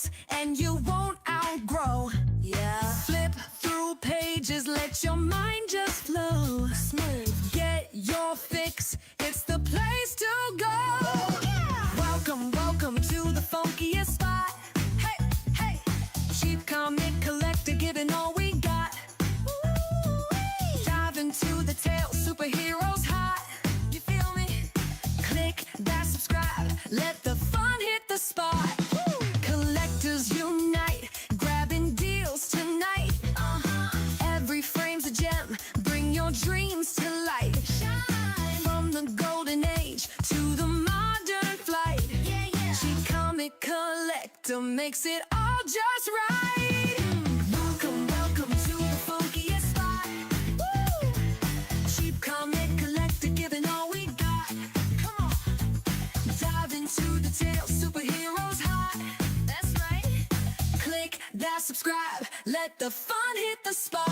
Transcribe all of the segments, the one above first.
tales, and you won't outgrow. Yeah. Flip through pages, let your mind just flow. Smooth. Get your fix, it's the place to go. Yeah. Welcome to the funkiest spot. Hey, hey. Cheap comic collector, giving all we got. Ooh-wee. Dive into the tale, superheroes hot. You feel me? Click that subscribe, let the fun hit the spot. Woo. Collectors unite, grabbing deals tonight. Every frame's a gem, bring your dreams to light. Shine. From the golden age to the modern flight. Yeah, yeah. Cheap comic collector makes it all just right. Welcome to the funkiest spot. Woo. Cheap comic collector, giving all we got. Come on. Dive into the tale, superheroes hot. That's right. Click that subscribe, let the fun hit the spot.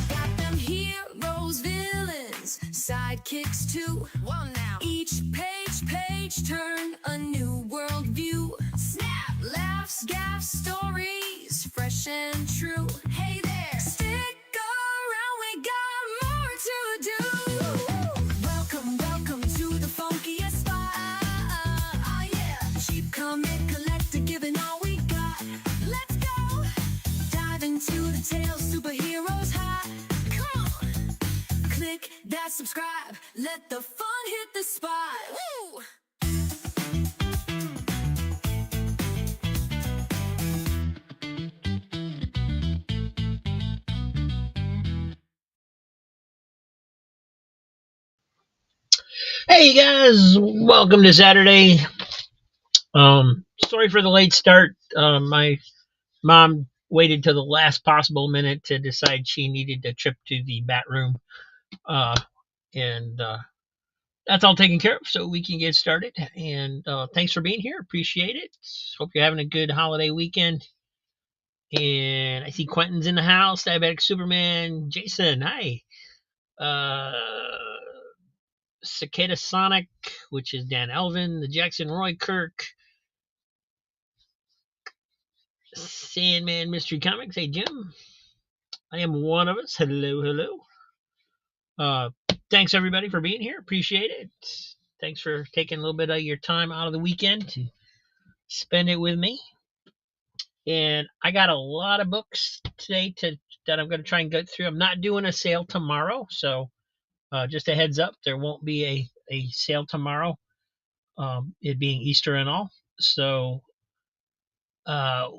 Got them heroes, villains, sidekicks too. Well now, each page turn a new world view. Snap, laughs, gaffs, stories, fresh and true. Hey there, stick around, we got more to do. Welcome to the funkiest spot. Oh yeah, cheap comic collector, giving all we got. Let's go. Dive into the tale, superheroes hot. Come on. Click that subscribe, let the fun hit the spot. Woo! Hey guys, welcome to Saturday. Sorry for the late start. My mom waited till the last possible minute to decide she needed a trip to the bat room. And that's all taken care of, so we can get started. And thanks for being here. Appreciate it. Hope you're having a good holiday weekend. And I see Quentin's in the house. Diabetic Superman. Jason, hi. Cicada Sonic, which is Dan Elvin, the Jackson Roy Kirk, Sandman Mystery Comics. Hey Jim, I am one of us. Hello. Thanks everybody for being here. Appreciate it. Thanks for taking a little bit of your time out of the weekend to spend it with me. And I got a lot of books today that I'm going to try and get through. I'm not doing a sale tomorrow, so just a heads up, there won't be a sale tomorrow, it being Easter and all. So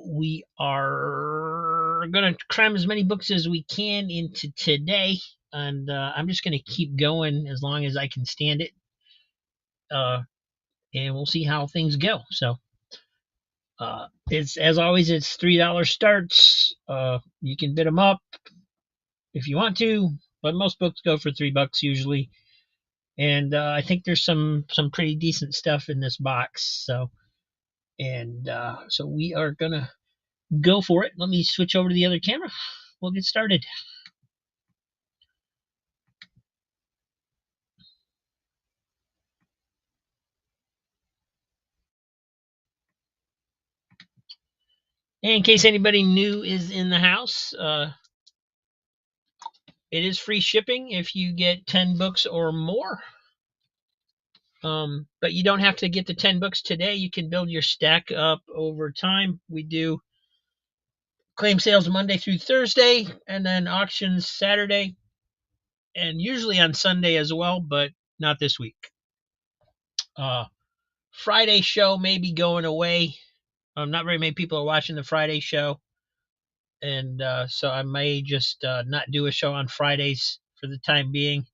we are going to cram as many books as we can into today, and I'm just going to keep going as long as I can stand it, and we'll see how things go. So it's, as always, it's $3 starts. You can bid them up if you want to, but most books go for $3 usually. And I think there's some pretty decent stuff in this box. So we are gonna go for it. Let me switch over to the other camera. We'll get started. And in case anybody new is in the house, it is free shipping if you get 10 books or more. But you don't have to get the 10 books today. You can build your stack up over time. We do claim sales Monday through Thursday, and then auctions Saturday, and usually on Sunday as well, but not this week. Friday show may be going away. Not very many people are watching the Friday show, and so I may just not do a show on Fridays for the time being.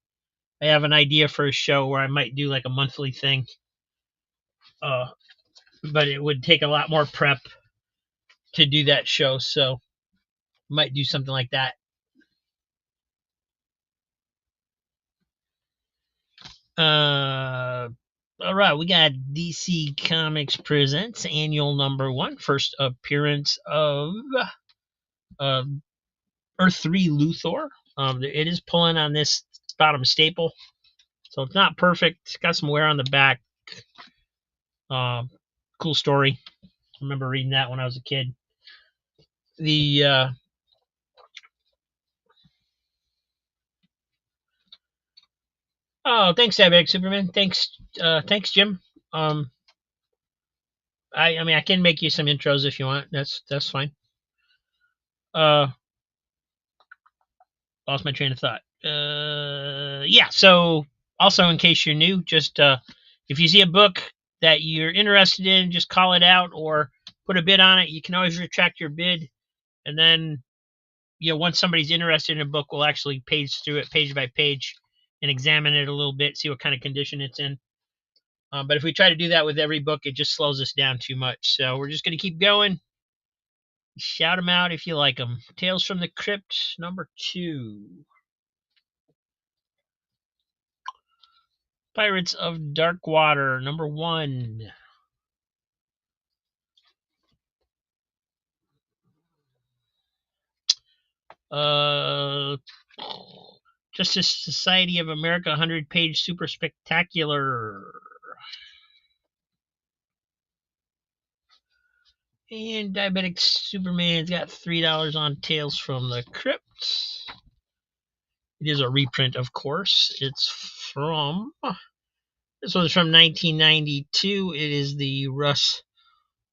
I have an idea for a show where I might do like a monthly thing, but it would take a lot more prep to do that show, so might do something like that. All right, we got DC Comics Presents Annual Number 1, first appearance of Earth 3 Luthor. It is pulling on this bottom staple. So it's not perfect. It's got some wear on the back. Cool story. I remember reading that when I was a kid. The oh, thanks, Diabetic Superman. Thanks, Jim. I mean, I can make you some intros if you want. That's fine. Lost my train of thought. Yeah. So, also, in case you're new, just if you see a book that you're interested in, just call it out or put a bid on it. You can always retract your bid, and then once somebody's interested in a book, we'll actually page through it page by page and examine it a little bit, see what kind of condition it's in. But if we try to do that with every book, it just slows us down too much. So we're just going to keep going. Shout them out if you like them. Tales from the Crypt, number 2. Pirates of Dark Water, number 1. Justice Society of America 100-page super spectacular. And Diabetic Superman's got $3 on Tales from the Crypt. It is a reprint, of course. This one's from 1992. It is the Russ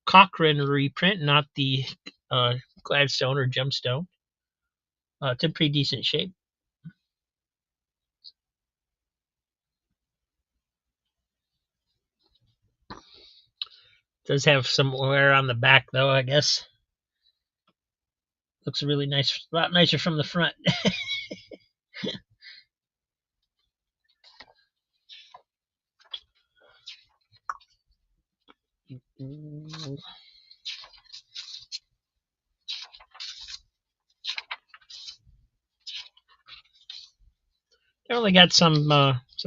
Cochran reprint, not the Gladstone or Gemstone. It's in pretty decent shape. Does have some wear on the back, though, I guess. Looks really nice, a lot nicer from the front. Definitely got some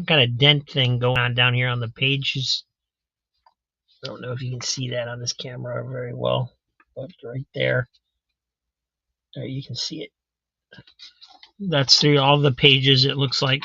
kind of dent thing going on down here on the pages. I don't know if you can see that on this camera very well, but right there, you can see it. That's through all the pages, it looks like.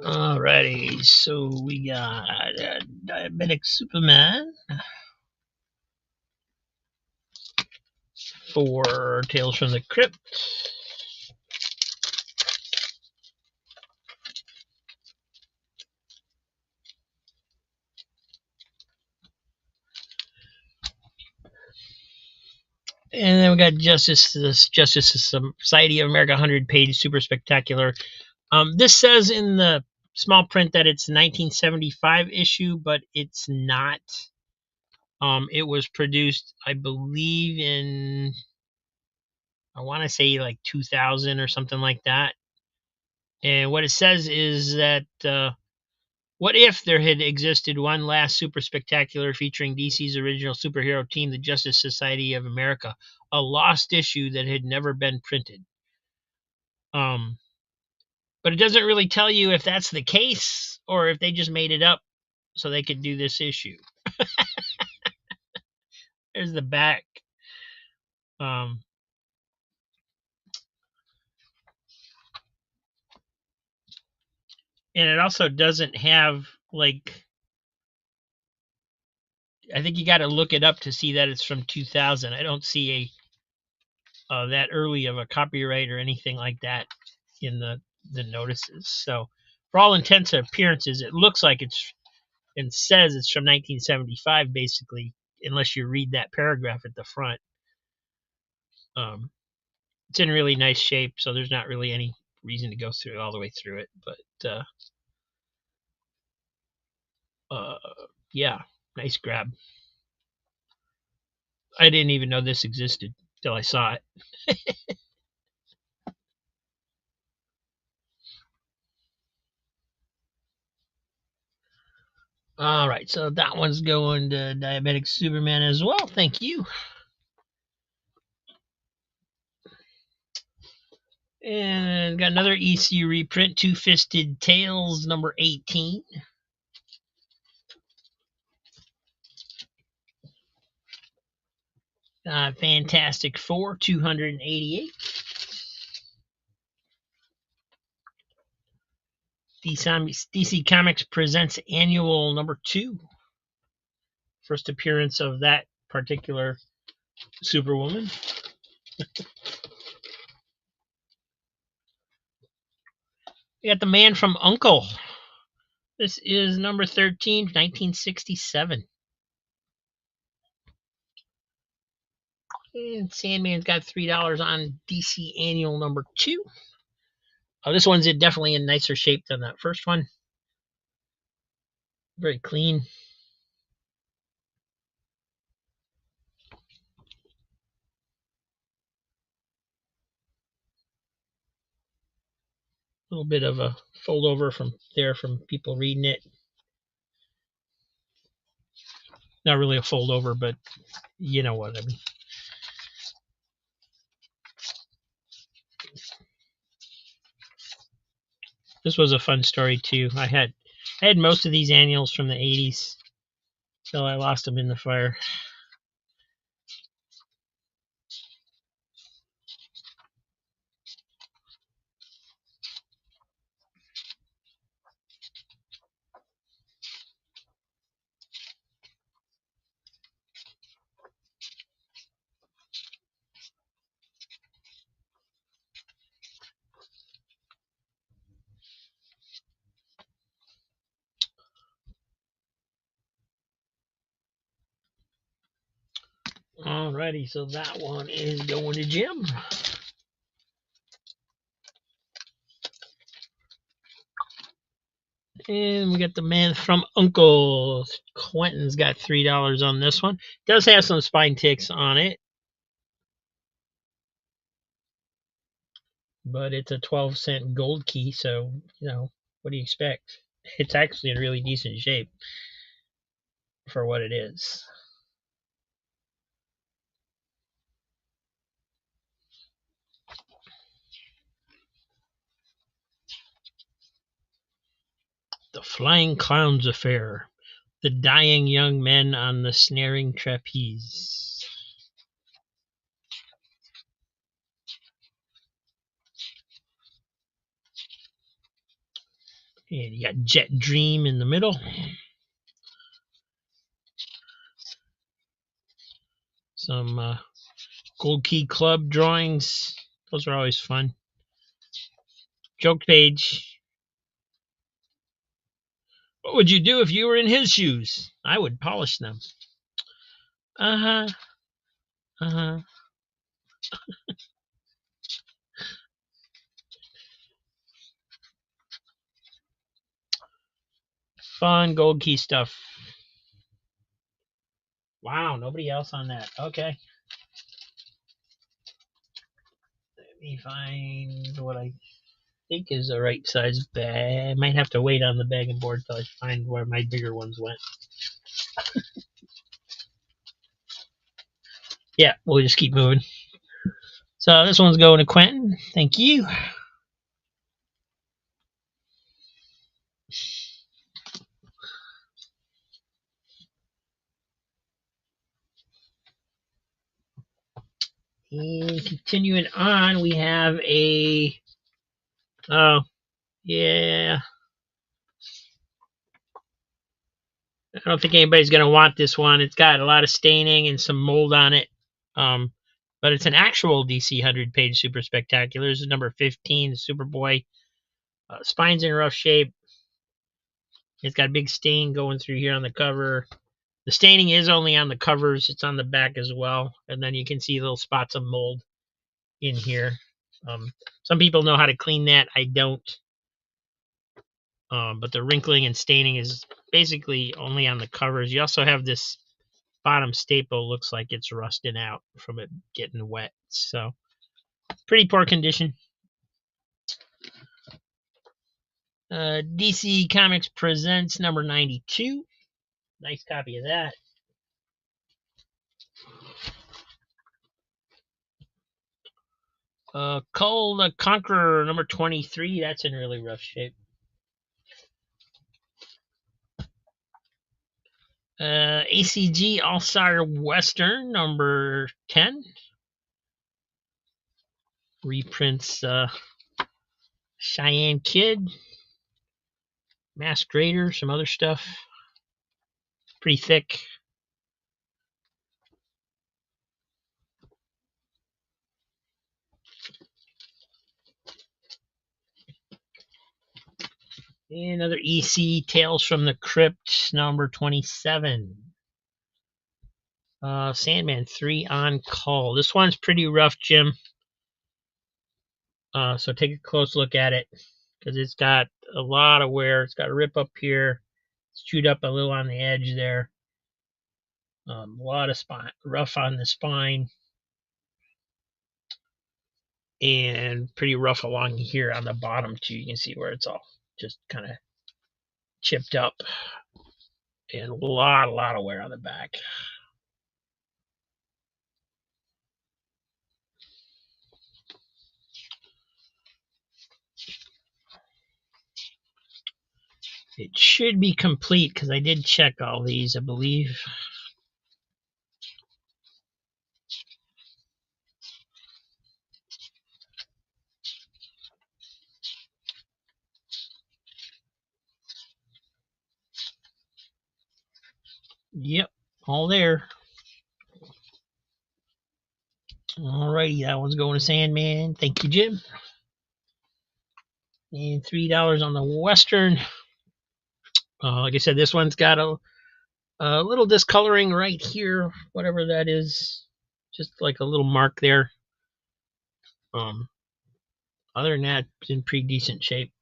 Alrighty, so we got Diabetic Superman for Tales from the Crypt. And then we got Justice Society of America 100-page super spectacular. This says in the small print that it's 1975 issue, but it's not. It was produced, I believe, in, I want to say like 2000 or something like that. And what it says is that what if there had existed one last super spectacular featuring DC's original superhero team, the Justice Society of America, a lost issue that had never been printed. But it doesn't really tell you if that's the case or if they just made it up so they could do this issue. There's the back. And it also doesn't have, like, I think you got to look it up to see that it's from 2000. I don't see that early of a copyright or anything like that in the notices. So for all intents and appearances, it looks like it's, and says it's from 1975, basically, unless you read that paragraph at the front. It's in really nice shape, so there's not really any reason to go through all the way through it. But yeah, nice grab. I didn't even know this existed till I saw it. All right, so that one's going to Diabetic Superman as well. Thank you. And got another EC reprint, Two Fisted Tales, number 18. Fantastic Four, 288. DC Comics presents annual number 2. First appearance of that particular Superwoman. We got The Man from U.N.C.L.E. This is number 13, 1967. And Sandman's got $3 on DC Annual number 2. This one's definitely in nicer shape than that first one. Very clean. A little bit of a fold over from people reading it. Not really a fold over, but you know what I mean. This was a fun story too. I had most of these annuals from the 80s till I lost them in the fire. Alrighty, so that one is going to Jim. And we got The Man from U.N.C.L.E. Quentin's got $3 on this one. Does have some spine ticks on it, but it's a 12-cent gold key, so, you know, what do you expect? It's actually in really decent shape for what it is. The Flying Clowns Affair. The Dying Young Men on the Snaring Trapeze. And you got Jet Dream in the middle. Some Gold Key Club drawings. Those are always fun. Joke page. What would you do if you were in his shoes? I would polish them. Uh-huh. Uh-huh. Fun Gold Key stuff. Wow, nobody else on that. Okay. Let me find what I think is the right size bag. I might have to wait on the bag and board till I find where my bigger ones went. Yeah, we'll just keep moving. So this one's going to Quentin. Thank you. And continuing on, we have a... Oh, yeah. I don't think anybody's going to want this one. It's got a lot of staining and some mold on it. But it's an actual DC 100-page Super Spectacular. This is number 15, Superboy. Spine's in rough shape. It's got a big stain going through here on the cover. The staining is only on the covers. It's on the back as well. And then you can see little spots of mold in here. Some people know how to clean that. I don't. But the wrinkling and staining is basically only on the covers. You also have this bottom staple, looks like it's rusting out from it getting wet. So pretty poor condition. DC Comics presents number 92. Nice copy of that. Kull the Conqueror number 23. That's in really rough shape. ACG All-Star Western number 10. Reprints Cheyenne Kid, Masked Raider, some other stuff. Pretty thick. Another EC Tales from the Crypt number 27. Sandman 3 on Call. This one's pretty rough, Jim. So take a close look at it because it's got a lot of wear. It's got a rip up here. It's chewed up a little on the edge there. A lot of rough on the spine. And pretty rough along here on the bottom too. You can see where it's all just kind of chipped up. And a lot of wear on the back. It should be complete because I did check all these, I believe. Yep, all there. Alrighty, that one's going to Sandman. Thank you, Jim. And $3 on the Western. Like I said, this one's got a little discoloring right here, whatever that is. Just like a little mark there. Other than that, it's in pretty decent shape.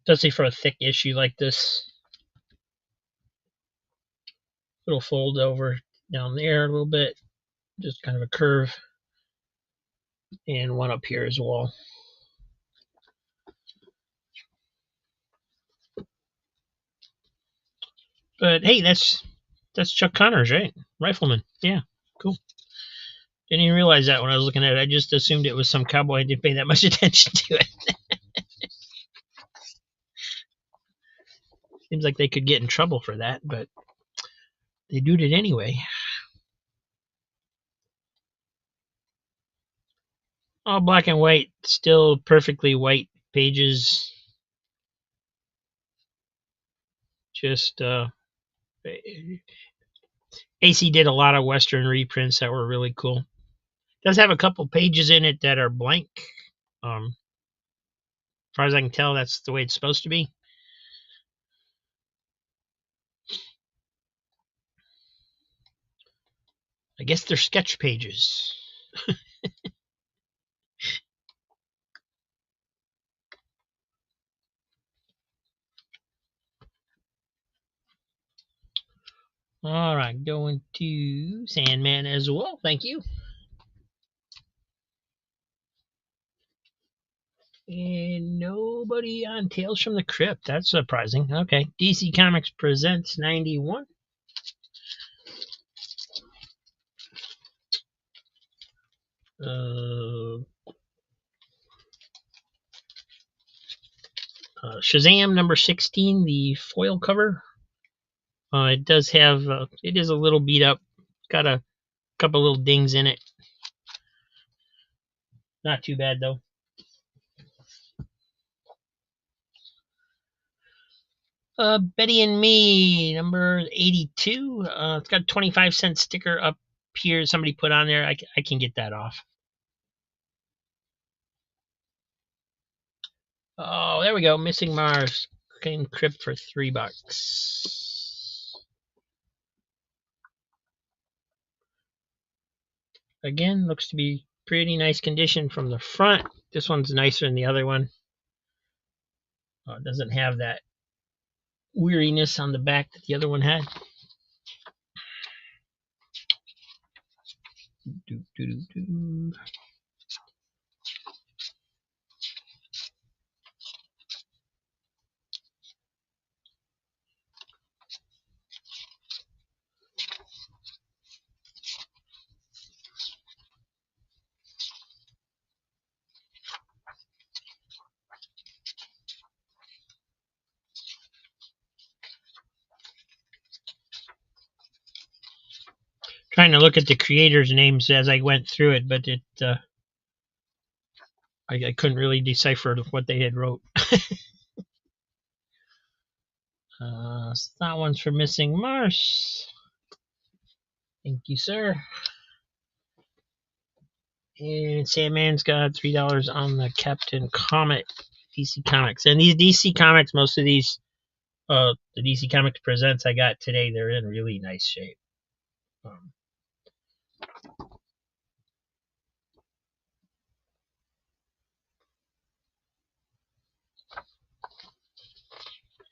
Especially for a thick issue like this. Little fold over down there a little bit. Just kind of a curve. And one up here as well. But hey, that's Chuck Connors, right? Rifleman. Yeah, cool. Didn't even realize that when I was looking at it. I just assumed it was some cowboy. I didn't pay that much attention to it. Seems like they could get in trouble for that, but they do it anyway. All black and white, still perfectly white pages. Just AC did a lot of Western reprints that were really cool. Does have a couple pages in it that are blank. As far as I can tell, that's the way it's supposed to be. I guess they're sketch pages. All right, going to Sandman as well. Thank you. And nobody on Tales from the Crypt. That's surprising. Okay. DC Comics presents 91. Shazam number 16, the foil cover. It does have, it is a little beat up. Got a couple little dings in it. Not too bad though. Betty and Me, number 82. It's got a 25-cent sticker up here. Somebody put on there. I can get that off. Oh, there we go. Missing Mars. Came Crypt for $3. Again, looks to be pretty nice condition from the front. This one's nicer than the other one. It doesn't have that weariness on the back that the other one had. trying to look at the creators' names as I went through it, but I couldn't really decipher what they had wrote. So that one's for Missing Mars. Thank you, sir. And Sandman's got $3 on the Captain Comet DC Comics. And these DC Comics, most of these, the DC Comics Presents I got today, they're in really nice shape.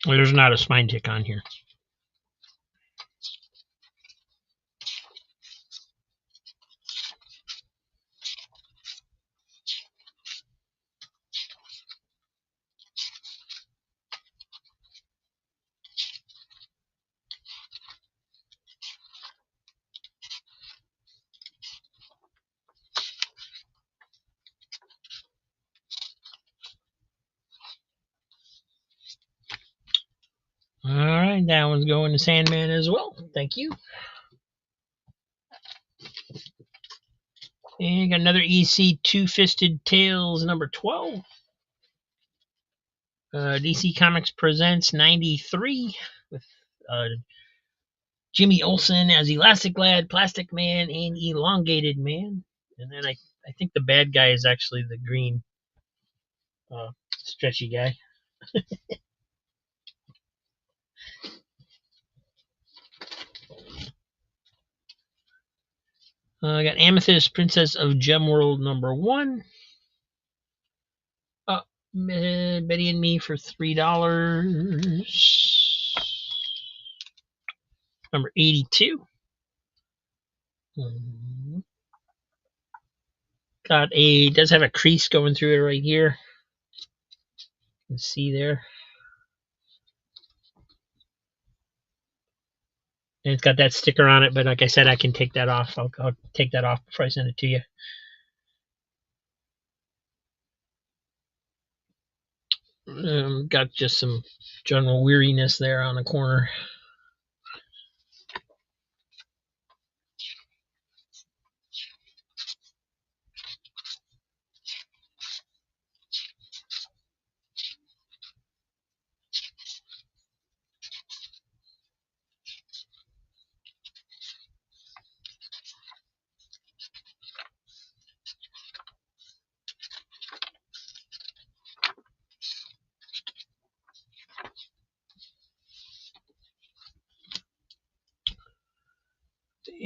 Well, there's not a spine tick on here. All right, that one's going to Sandman as well. Thank you. And got another EC Two-Fisted Tales number 12. DC Comics Presents 93 with Jimmy Olsen as Elastic Lad, Plastic Man, and Elongated Man. And then I think the bad guy is actually the green stretchy guy. I got Amethyst, Princess of Gemworld number 1. Betty and Me for $3. Number 82. Does have a crease going through it right here. You can see there. And it's got that sticker on it, but like I said, I can take that off. I'll take that off before I send it to you. Got just some general weariness there on the corner.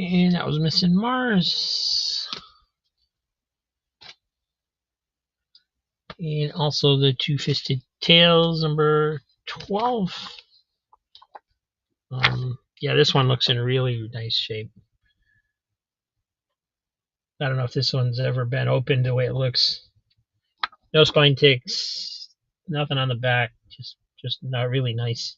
And that was Missing Mars. And also the Two-Fisted Tales number 12. Yeah, this one looks in really nice shape. I don't know if this one's ever been opened the way it looks. No spine ticks, nothing on the back, just not really nice.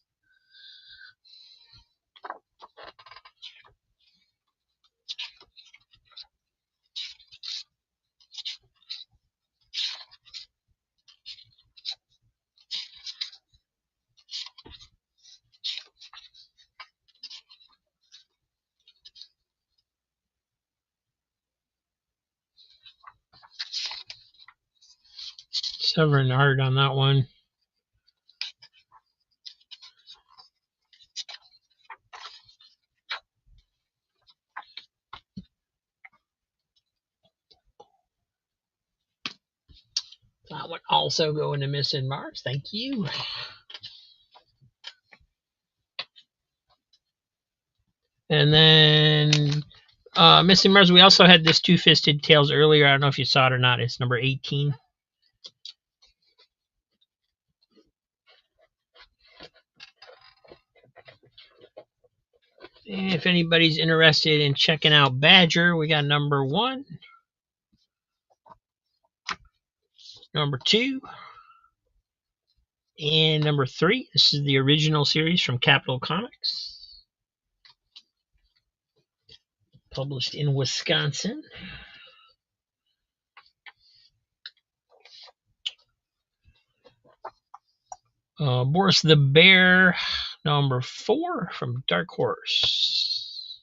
Severn art on that one. That would also go into Missing Mars. Thank you. And then Missing Mars, we also had this Two-Fisted Tales earlier. I don't know if you saw it or not. It's number 18. And if anybody's interested in checking out Badger, we got number 1, number 2, and number 3. This is the original series from Capital Comics, published in Wisconsin. Boris the Bear, number 4 from Dark Horse.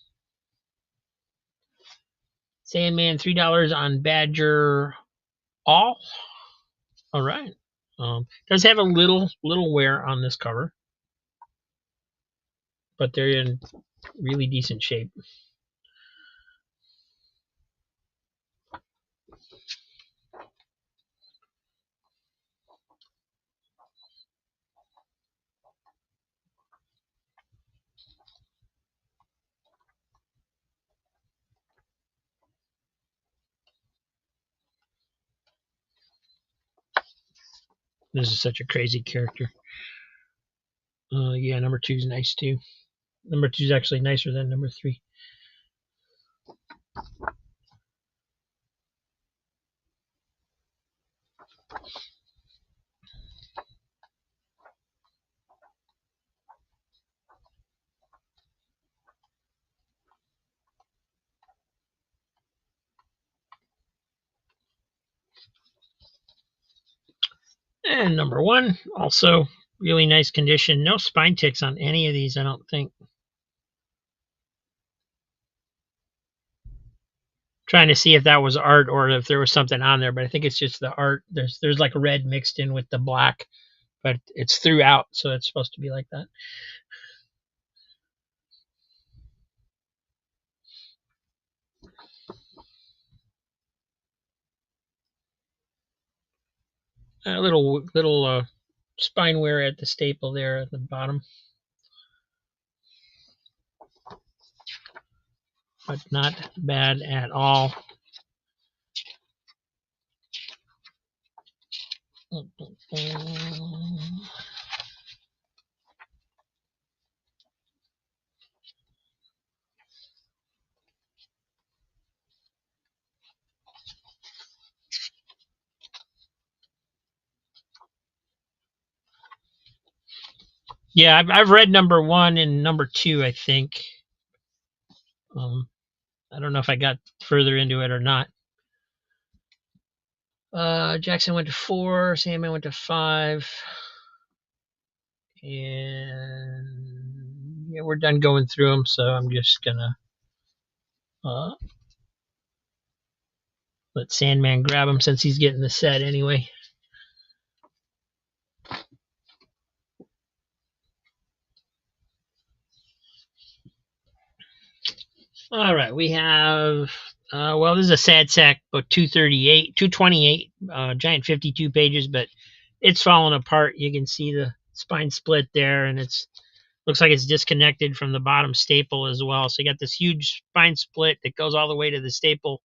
Sandman, $3 on Badger All. All right. Does have a little wear on this cover, but they're in really decent shape. This is such a crazy character. Yeah, number 2 is nice too. Number 2 is actually nicer than number 3. And number 1, also really nice condition. No spine ticks on any of these, I don't think. Trying to see if that was art or if there was something on there, but I think it's just the art. There's like red mixed in with the black, but it's throughout, so it's supposed to be like that. A little spine wear at the staple there at the bottom, but not bad at all. Yeah, I've read number 1 and number 2, I think. I don't know if I got further into it or not. Jackson went to 4, Sandman went to 5, and yeah, we're done going through them. So I'm just gonna let Sandman grab him since he's getting the set anyway. All right, we have well, this is a sad sack, but 228, giant 52 pages, but it's falling apart. You can see the spine split there, and it's looks like it's disconnected from the bottom staple as well. So you got this huge spine split that goes all the way to the staple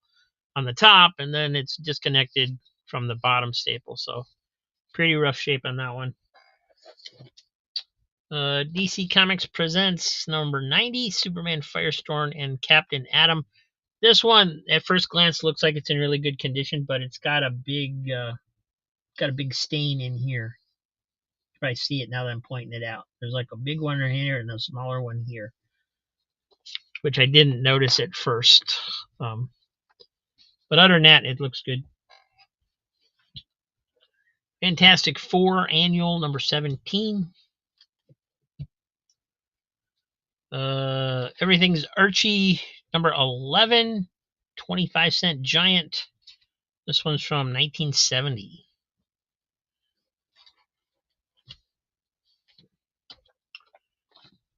on the top, and then it's disconnected from the bottom staple. So pretty rough shape on that one. DC Comics presents number 90, Superman, Firestorm, and Captain Atom. This one, at first glance, looks like it's in really good condition, but it's got a big stain in here. You probably see it now that I'm pointing it out. There's like a big one right here and a smaller one here, which I didn't notice at first. But other than that, it looks good. Fantastic Four Annual number 17. Everything's Archie number 11, 25-cent giant. This one's from 1970.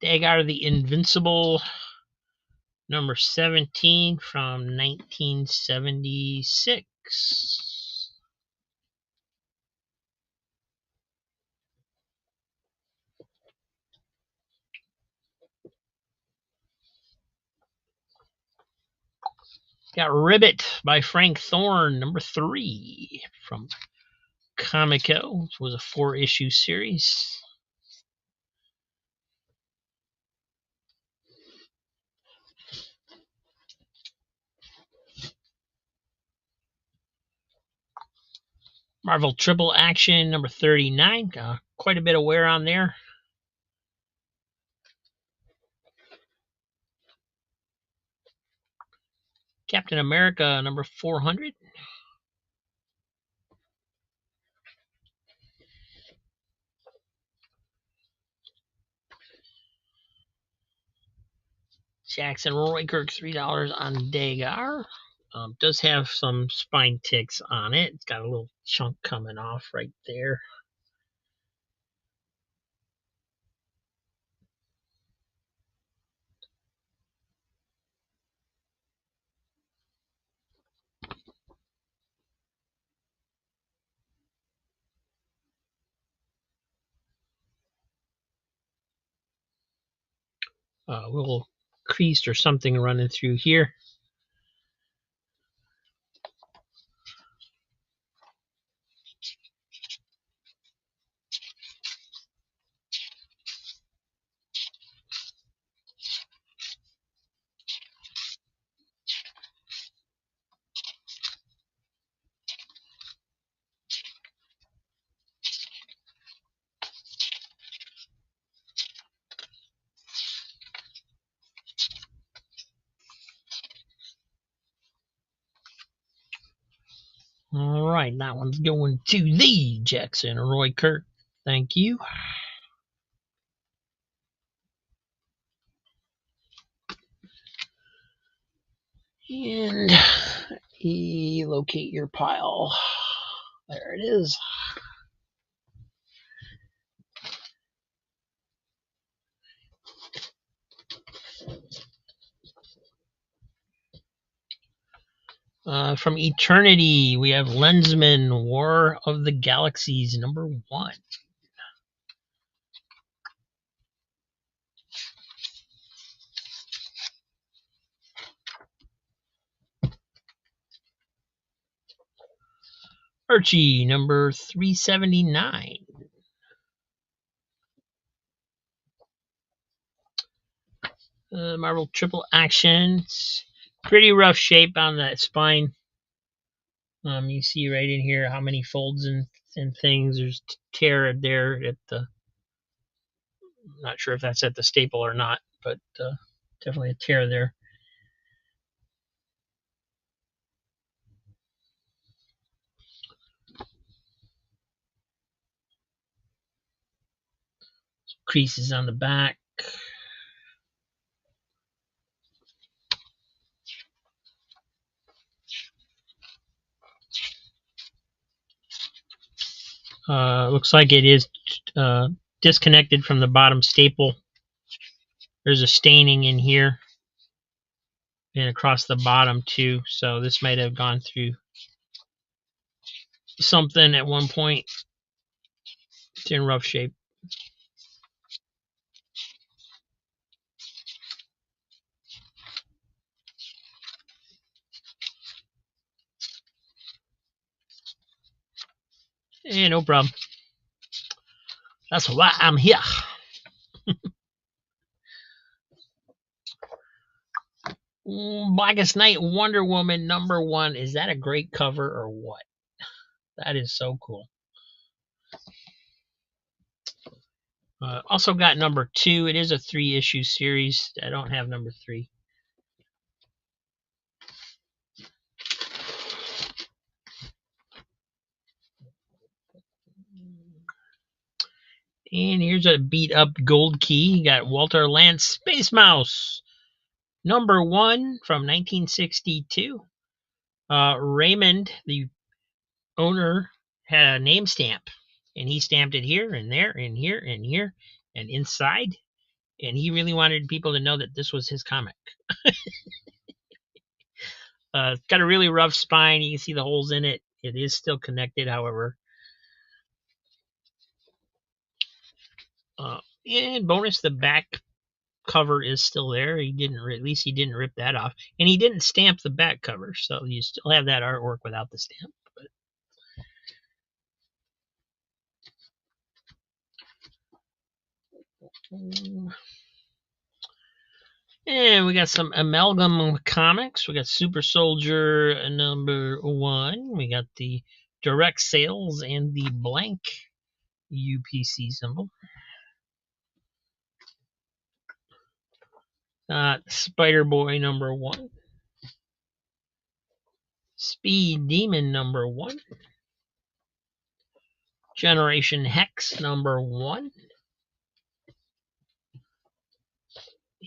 Dagar the Invincible number 17 from 1976. Got Ribbit by Frank Thorne, number 3 from Comico. It was a 4-issue series. Marvel Triple Action, number 39. Got quite a bit of wear on there. Captain America, number 400. Jackson Roykirk, $3 on Dagar. Does have some spine ticks on it. It's got a little chunk coming off right there. A little crease or something running through here. All right, that one's going to the Jackson Roy Kirk. Thank you. And locate your pile. There it is. From Eternity, we have Lensman, War of the Galaxies, #1. Archie, number 379. Marvel Triple Actions. Pretty rough shape on that spine. You see right in here how many folds and things. There's tear there at the. I'm not sure if that's at the staple or not, but definitely a tear there. Some creases on the back. Looks like it is disconnected from the bottom staple. There's a staining in here and across the bottom too, so this might have gone through something at one point. It's in rough shape. No problem. That's why I'm here. Blackest Night, Wonder Woman, #1. Is that a great cover or what? That is so cool. Also got #2. It is a 3-issue series. I don't have #3. And here's a beat up Gold Key. You got Walter Lantz, Space Mouse, #1 from 1962. Raymond, the owner, had a name stamp, and he stamped it here and there and here and here and inside. And he really wanted people to know that this was his comic. It's got a really rough spine. You can see the holes in it. It is still connected, however. And bonus, the back cover is still there. He didn't, at least he didn't rip that off, and he didn't stamp the back cover, so you still have that artwork without the stamp. And we got some Amalgam Comics. We got Super Soldier #1. We got the direct sales and the blank UPC symbol. Spider-Boy #1. Speed Demon #1. Generation Hex #1.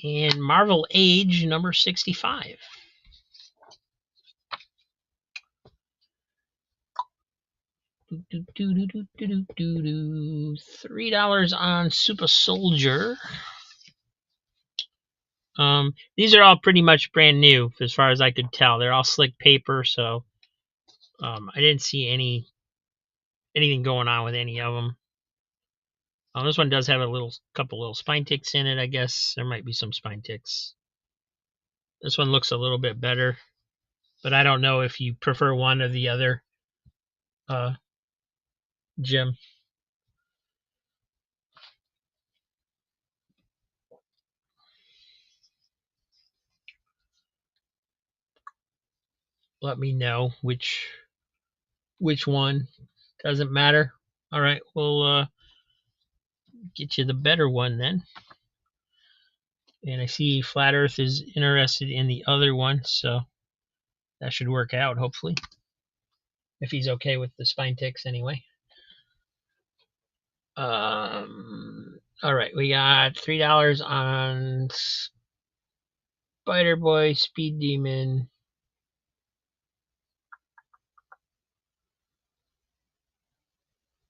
And Marvel Age #65. $3 on Super Soldier. These are all pretty much brand new as far as I could tell. They're all slick paper, so I didn't see anything going on with any of them. This one does have a couple little spine ticks in it, I guess. There might be some spine ticks. This one looks a little bit better, but I don't know if you prefer one or the other, Jim. Let me know which one. Doesn't matter. All right, we'll get you the better one then. And I see Flat Earth is interested in the other one, so that should work out, hopefully. If he's okay with the spine ticks anyway. All right, we got $3 on Spider Boy, Speed Demon.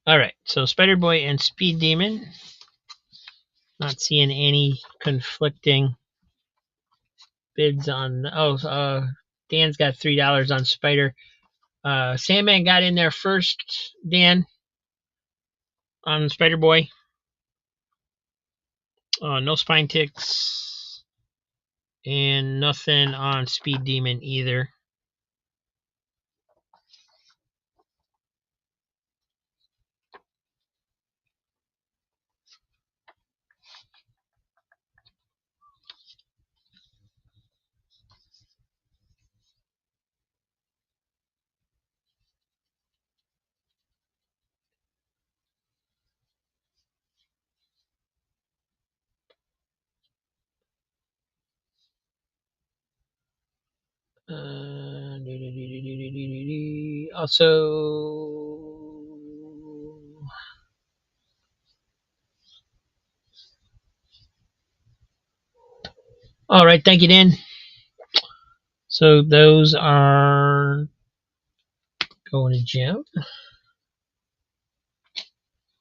All right, so Spider Boy and Speed Demon. Not seeing any conflicting bids on. Dan's got $3 on Spider. Sandman got in there first. Dan, on Spider Boy. No spine ticks, and nothing on Speed Demon either. Also, all right, thank you, Dan. So those are going to Jim.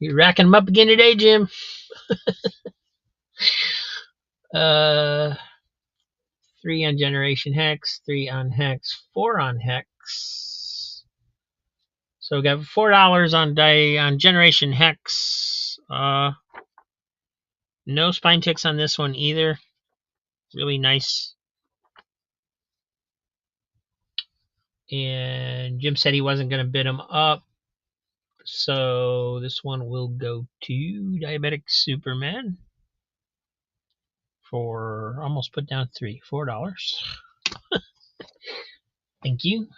You're racking them up again today, Jim. 3 on Generation Hex, 3 on Hex, 4 on Hex. So we got $4 on Generation Hex. No spine ticks on this one either. Really nice. And Jim said he wasn't going to bid them up. So this one will go to Diabetic Superman for almost put down $4. Thank you.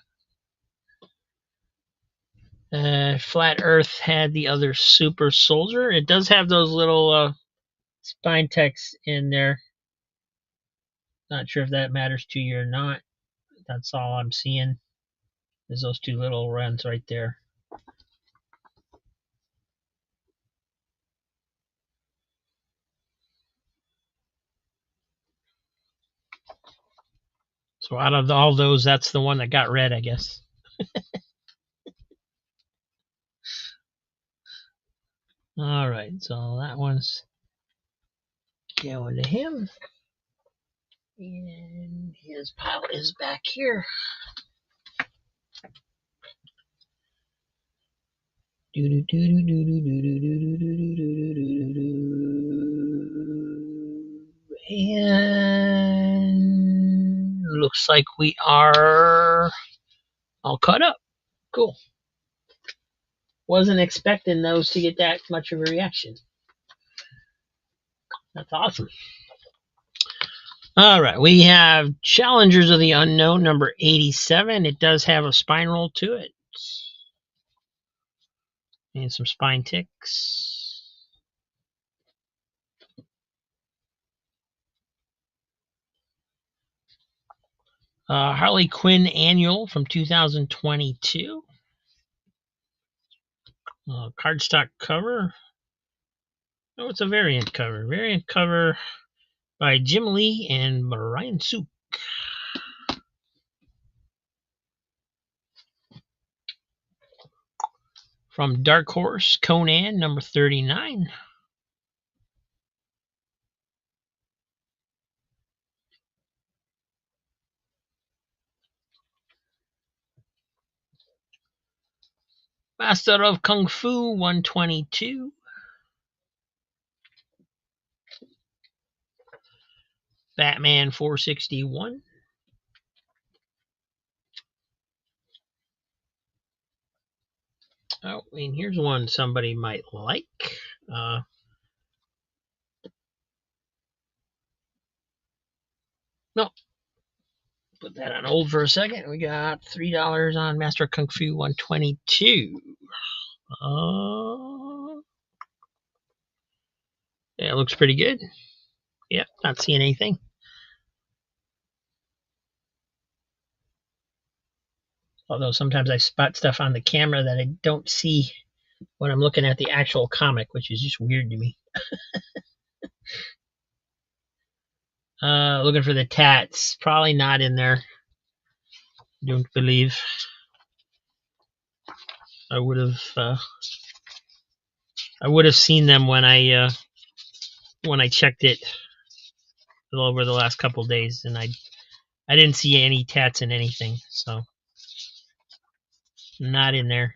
Flat Earth had the other Super Soldier. It does have those little spine ticks in there. Not sure if that matters to you or not. That's all I'm seeing. There's those two little runs right there. So out of all those, that's the one that got red, I guess. All right, so that one's going to him. And his pile is back here. And looks like we are all caught up. Cool. Wasn't expecting those to get that much of a reaction. That's awesome. All right, we have Challengers of the Unknown, number 87. It does have a spine roll to it. And some spine ticks. Harley Quinn Annual from 2022. Cardstock cover. Oh, it's a variant cover. Variant cover by Jim Lee and Brian Suk. From Dark Horse, Conan, number 39. Master of Kung Fu, 122. Batman, 461. Oh, and here's one somebody might like. No, put that on hold for a second. We got $3 on Master Kung Fu 122. Yeah, it looks pretty good. Yep, not seeing anything. Although sometimes I spot stuff on the camera that I don't see when I'm looking at the actual comic, which is just weird to me. Looking for the tats. Probably not in there. Don't believe. I would have seen them when I checked it over the last couple days, and I didn't see any tats in anything, so not in there.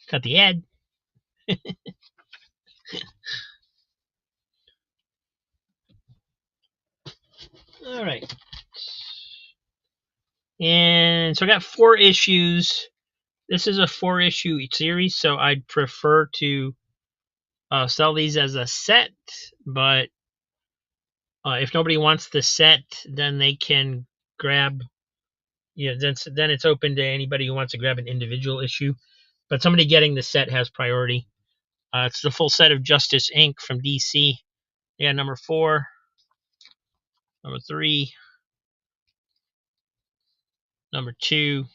Got the ad. All right. And so I got 4 issues. This is a 4-issue series, so I'd prefer to sell these as a set, but if nobody wants the set, then they can grab, then it's open to anybody who wants to grab an individual issue. But somebody getting the set has priority. It's the full set of Justice Inc. from DC. Yeah, number 4, number 3, number 2,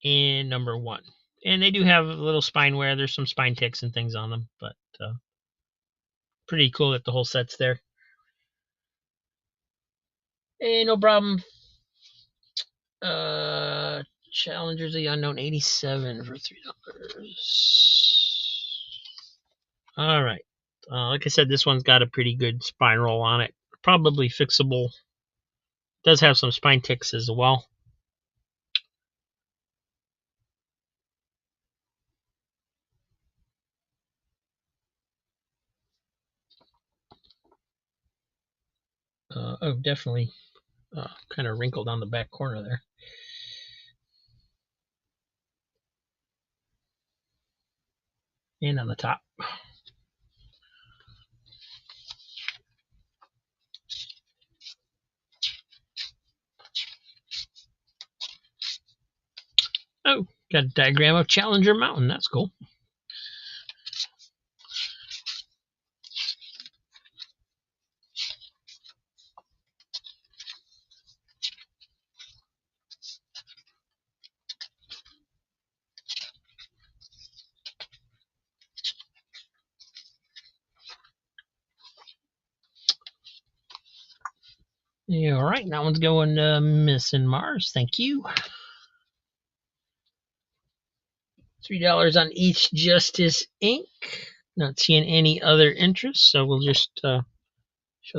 and number 1. And they do have a little spine wear. There's some spine ticks and things on them, but pretty cool that the whole set's there. Hey, no problem. Challengers of the Unknown, 87 for $3. All right. Like I said, this one's got a pretty good spine roll on it. Probably fixable. It does have some spine ticks as well. Oh, definitely kind of wrinkled on the back corner there. And on the top. Oh, got a diagram of Challenger Mountain. That's cool. Yeah, all right. That one's going to Missing Mars. Thank you. $3 on each Justice Inc. Not seeing any other interest, so we'll just show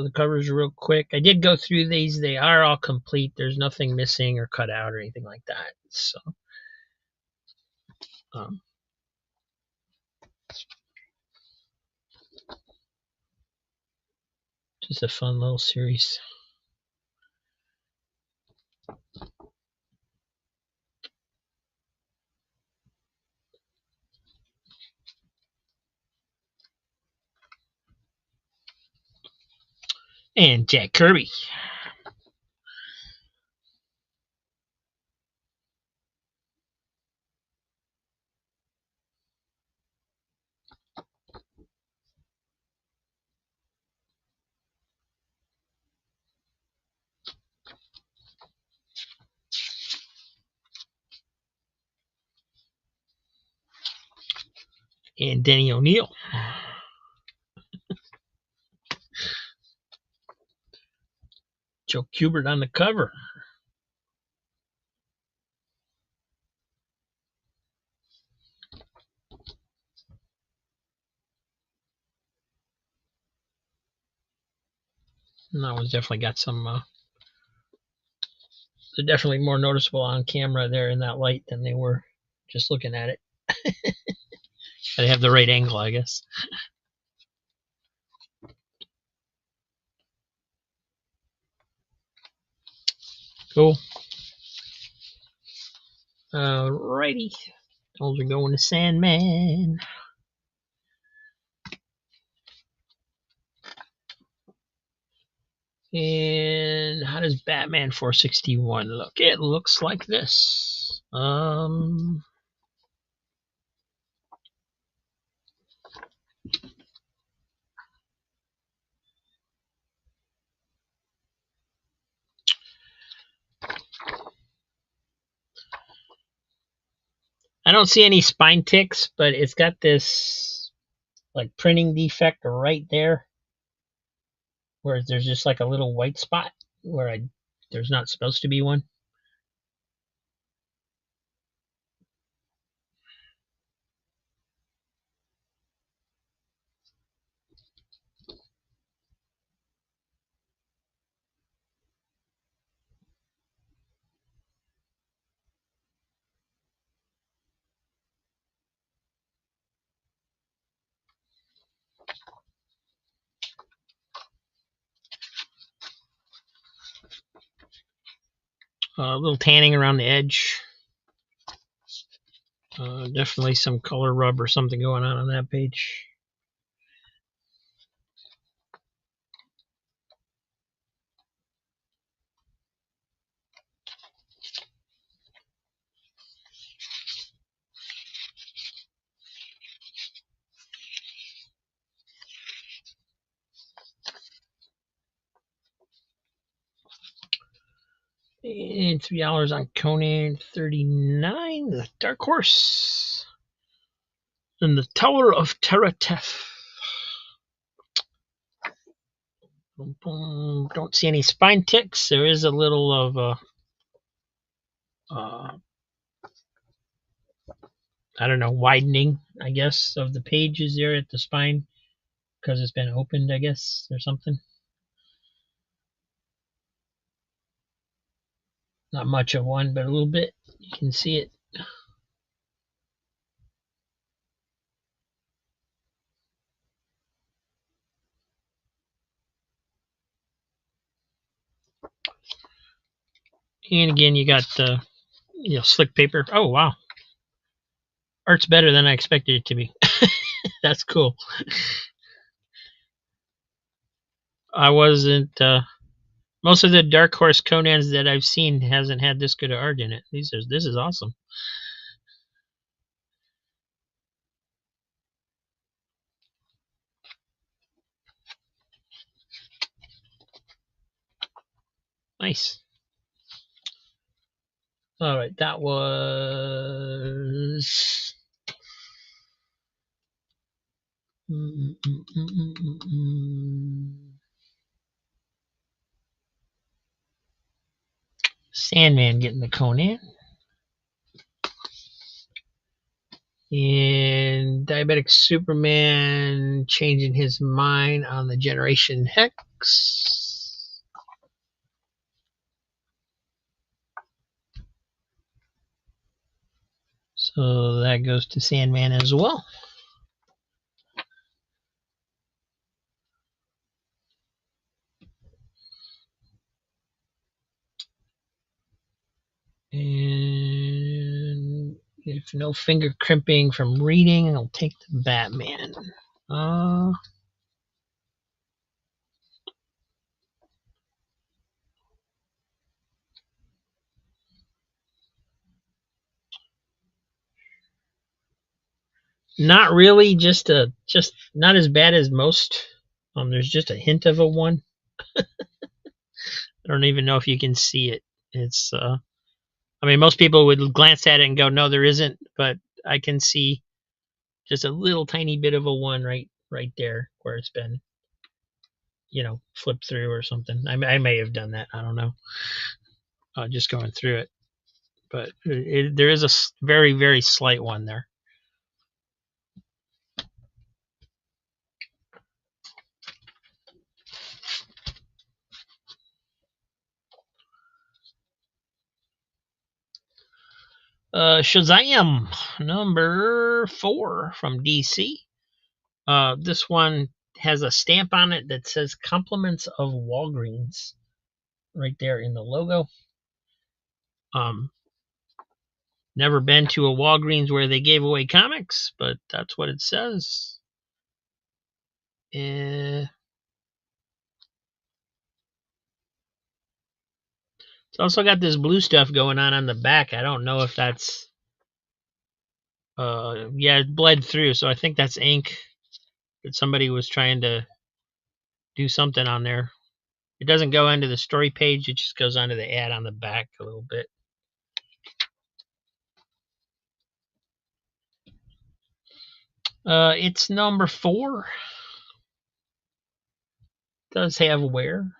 the covers real quick. I did go through these. They are all complete. There's nothing missing or cut out or anything like that. So, just a fun little series. And Jack Kirby. And Denny O'Neil. Joe Kubert on the cover. And that one's definitely got some. They're definitely more noticeable on camera there in that light than they were just looking at it. They have the right angle, I guess. Cool. Alrighty. Those are going to Sandman. And how does Batman 461 look? It looks like this. I don't see any spine ticks, but it's got this like printing defect right there, where there's just like a little white spot where there's not supposed to be one. A little tanning around the edge. Definitely some color rub or something going on that page. And $3 on Conan 39, the Dark Horse. And the Tower of Teratef. Don't see any spine ticks. There is a little of I don't know, widening, I guess, of the pages there at the spine because it's been opened, I guess, or something. Not much of one, but a little bit. You can see it. And again, you got the slick paper. Oh, wow. Art's better than I expected it to be. That's cool. I wasn't. Most of the Dark Horse Conans that I've seen hasn't had this good of art in it. This is awesome. Nice. All right, that was. Sandman getting the Conan. And Diabetic Superman changing his mind on the Generation Hex. So that goes to Sandman as well. And if no finger crimping from reading, I'll take the Batman. Not really, just not as bad as most. There's just a hint of a one. I don't even know if you can see it. It's I mean, most people would glance at it and go, no, there isn't, but I can see just a little tiny bit of a one right there where it's been, flipped through or something. I may have done that. I don't know. Just going through it. But there is a very, very slight one there. Shazam number 4 from DC. This one has a stamp on it that says "Compliments of Walgreens" right there in the logo. Never been to a Walgreens where they gave away comics, but that's what it says. It's also got this blue stuff going on the back. I don't know if that's yeah, it bled through, so I think that's ink that somebody was trying to do something on there. It doesn't go into the story page, it just goes onto the ad on the back a little bit. It's number 4. Does have wear.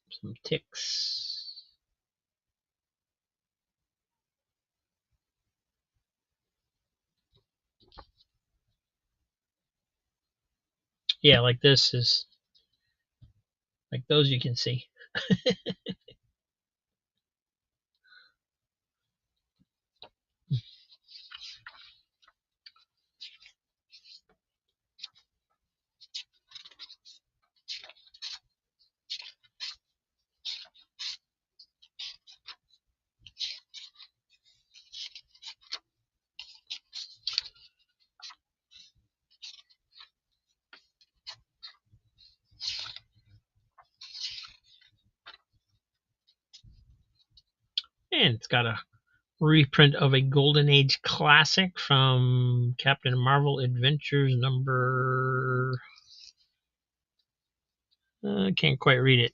Some ticks. Yeah, like this is like those you can see. And it's got a reprint of a Golden Age classic from Captain Marvel Adventures number. I can't quite read it.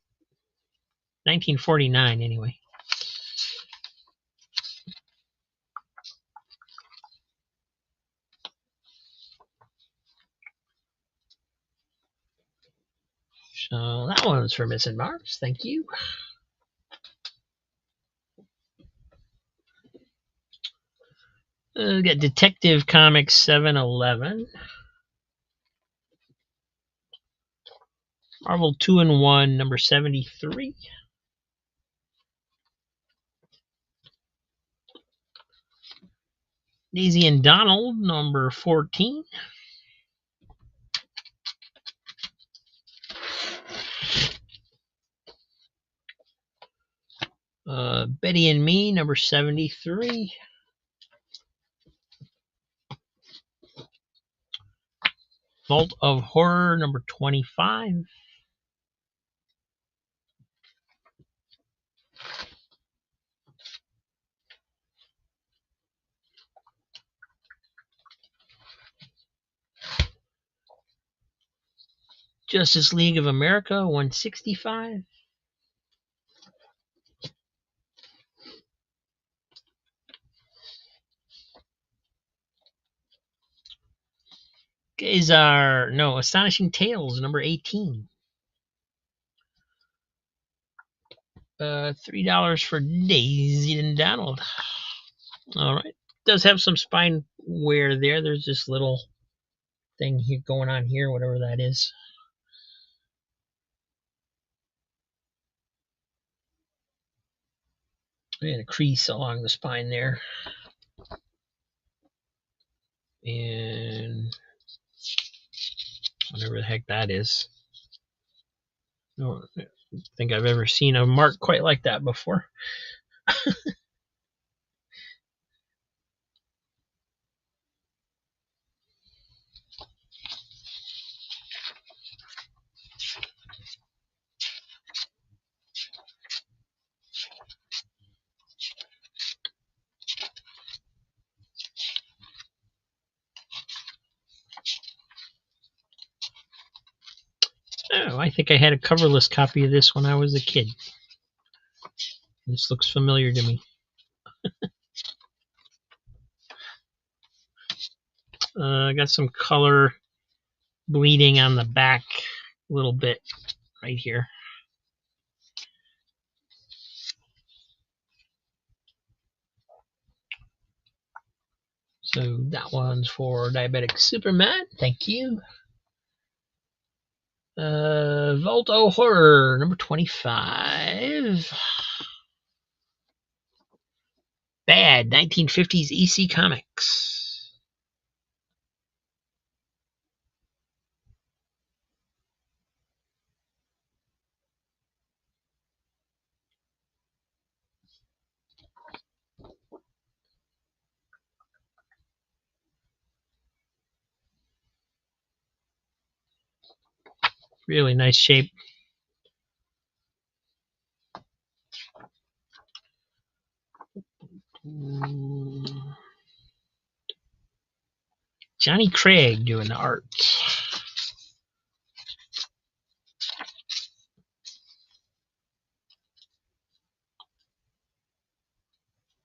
1949, anyway. So that one's for Missing Marks. Thank you. We got Detective Comics 711. Marvel 2-in-1, number 73. Daisy and Donald, number 14. Betty and Me, number 73. Vault of Horror, number 25. Justice League of America, 165. Astonishing Tales, number 18. $3 for Daisy and Donald. All right. Does have some spine wear there. There's this little thing here going on here, whatever that is. And a crease along the spine there. And whatever the heck that is. I don't think I've ever seen a mark quite like that before. Oh, I think I had a coverless copy of this when I was a kid. This looks familiar to me. I got some color bleeding on the back a little bit right here. So that one's for Diabetic Superman. Thank you. Vault of Horror, number 25. Bad, 1950s EC Comics. Really nice shape. Johnny Craig doing the art.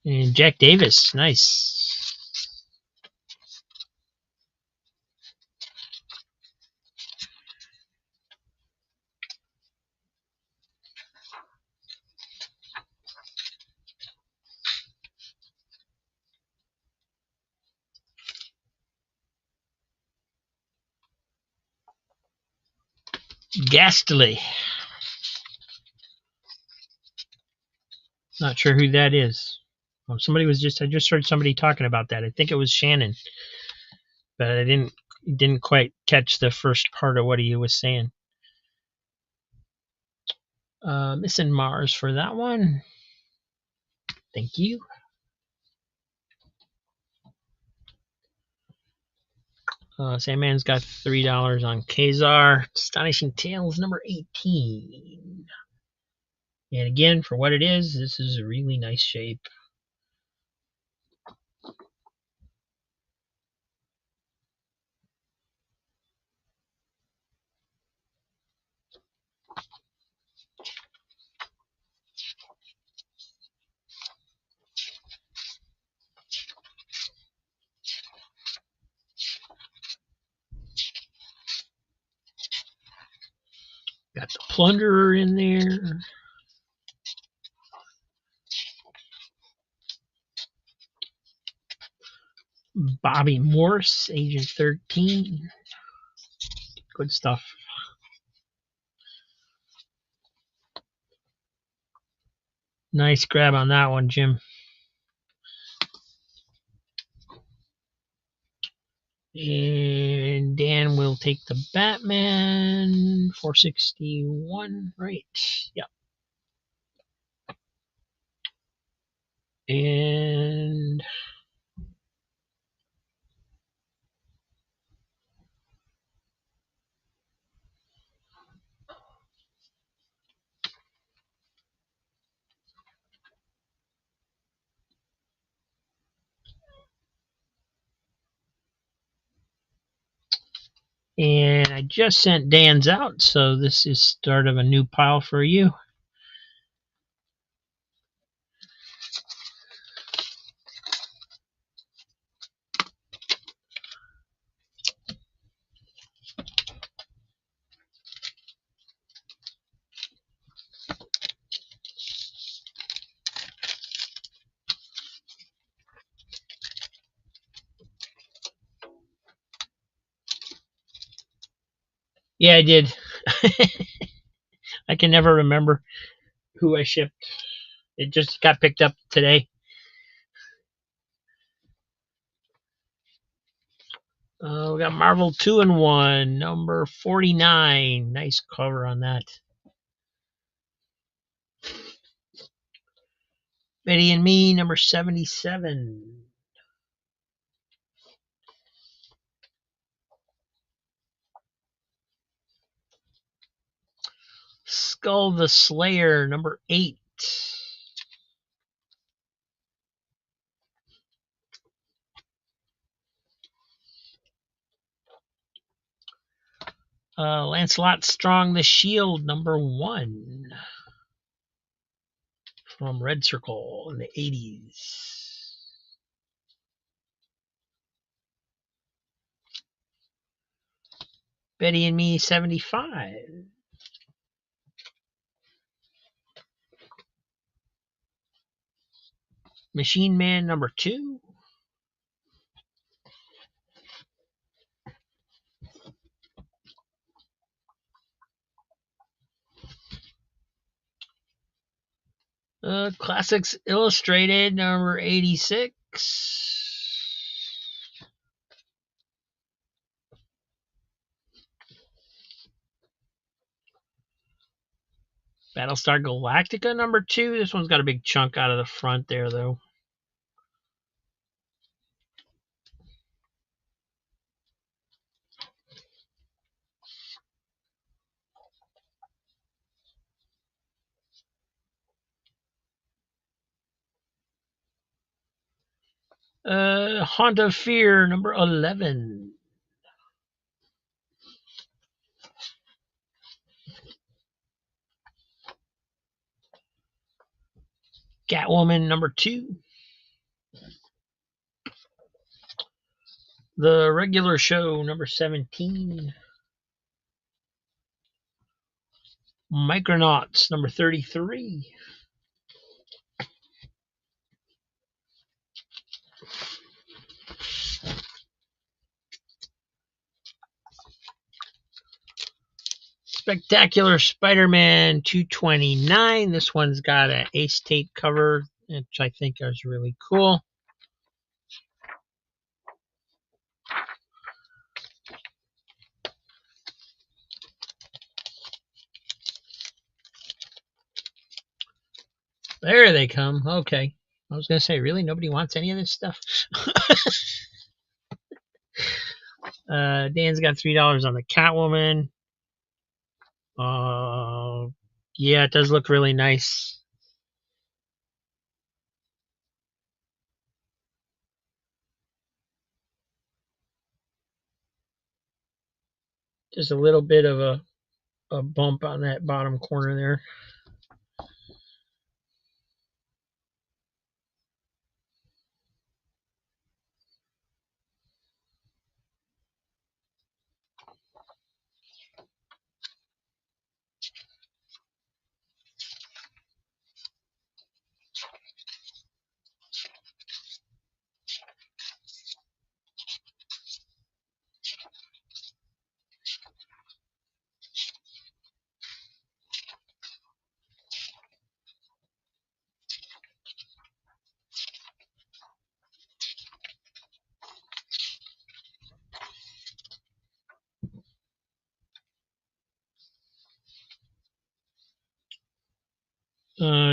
And Jack Davis, nice. Ghastly. Not sure who that is. Oh, I just heard somebody talking about that. I think it was Shannon, but I didn't quite catch the first part of what he was saying. Missing Mars for that one. Thank you. Sandman's got $3 on Kazar. Astonishing Tales number 18. And again, for what it is, this is a really nice shape. Got the Plunderer in there. Bobby Morse, Agent 13. Good stuff. Nice grab on that one, Jim. And Dan will take the Batman 461, right? Yep. And I just sent Dan's out, so this is start of a new pile for you. Yeah, I did. I can never remember who I shipped. It just got picked up today. We got Marvel 2-in-1, number 49. Nice cover on that. Betty and Me, number 77. Skull the Slayer, number 8. Lancelot Strong the Shield, number 1. From Red Circle in the 80s. Betty and Me, 75. Machine Man, number 2. Classics Illustrated number 86. Battlestar Galactica number 2. This one's got a big chunk out of the front there, though. Haunt of Fear number 11. Catwoman number 2. The Regular Show number 17. Micronauts number 33. Spectacular Spider-Man 229. This one's got an Ace tape cover, which I think is really cool. There they come. Okay. I was going to say, really? Nobody wants any of this stuff? Dan's got $3 on the Catwoman. Yeah, it does look really nice. Just a little bit of a bump on that bottom corner there.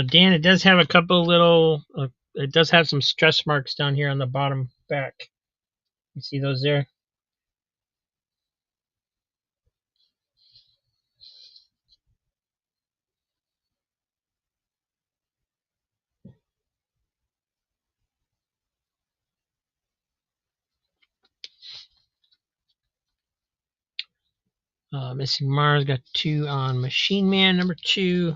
Dan, it does have a couple little, it does have some stress marks down here on the bottom back. You see those there? Missing Mars got 2 on Machine Man number 2.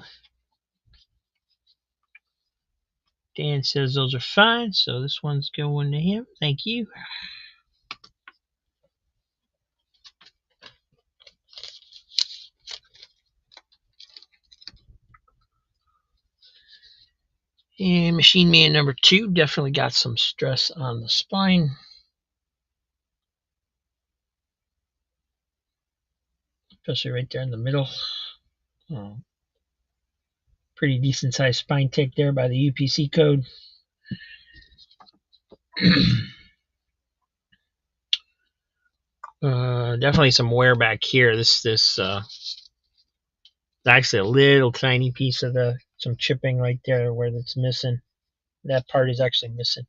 Dan says those are fine, so this one's going to him. Thank you. And Machine Man number 2 definitely got some stress on the spine. Especially right there in the middle. Pretty decent sized spine tick there by the UPC code. Definitely some wear back here. This actually a little tiny piece of some chipping right there where it's missing. That part is actually missing.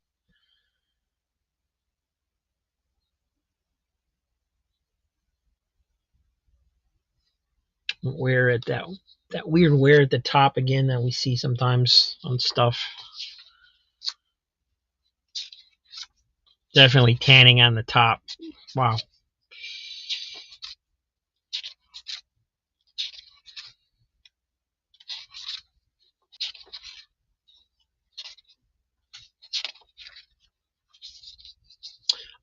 Wear at that weird wear at the top again that we see sometimes on stuff. Definitely tanning on the top. Wow.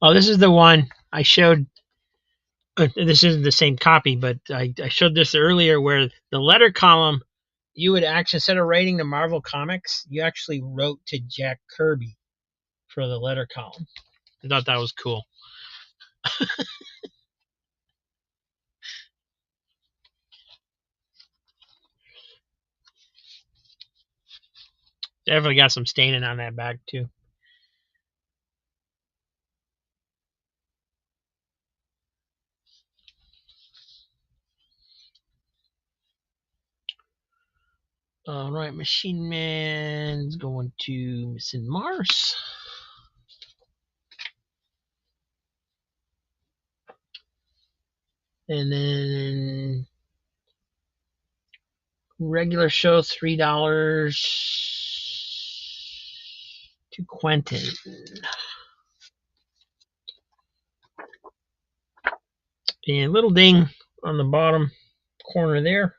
Oh, this is the one I showed. This isn't the same copy, but I showed this earlier where the letter column, you would actually, instead of writing to Marvel Comics, you actually wrote to Jack Kirby for the letter column. I thought that was cool. Definitely got some staining on that back too. All right, Machine Man's going to Missing Mars. And then regular show $3 to Quentin. And little ding on the bottom corner there.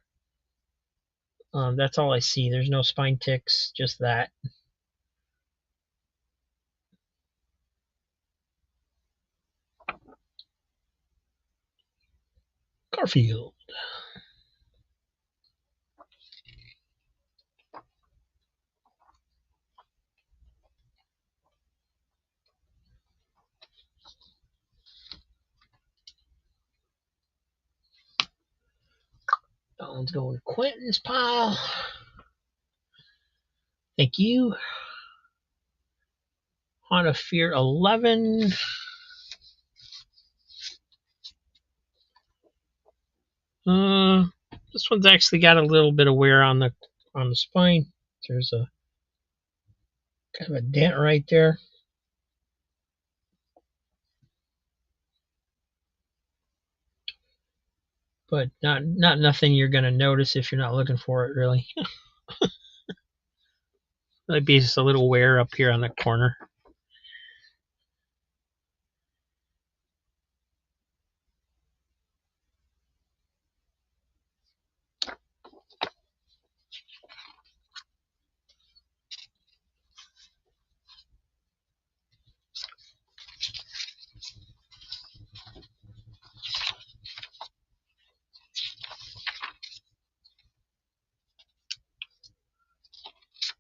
That's all I see. There's no spine ticks, just that. Garfield. That one's going to Quentin's pile. Thank you. Honda Fear 11. This one's actually got a little bit of wear on the spine. There's a kind of a dent right there. But not nothing you're gonna notice if you're not looking for it, really. Might be just a little wear up here on the corner.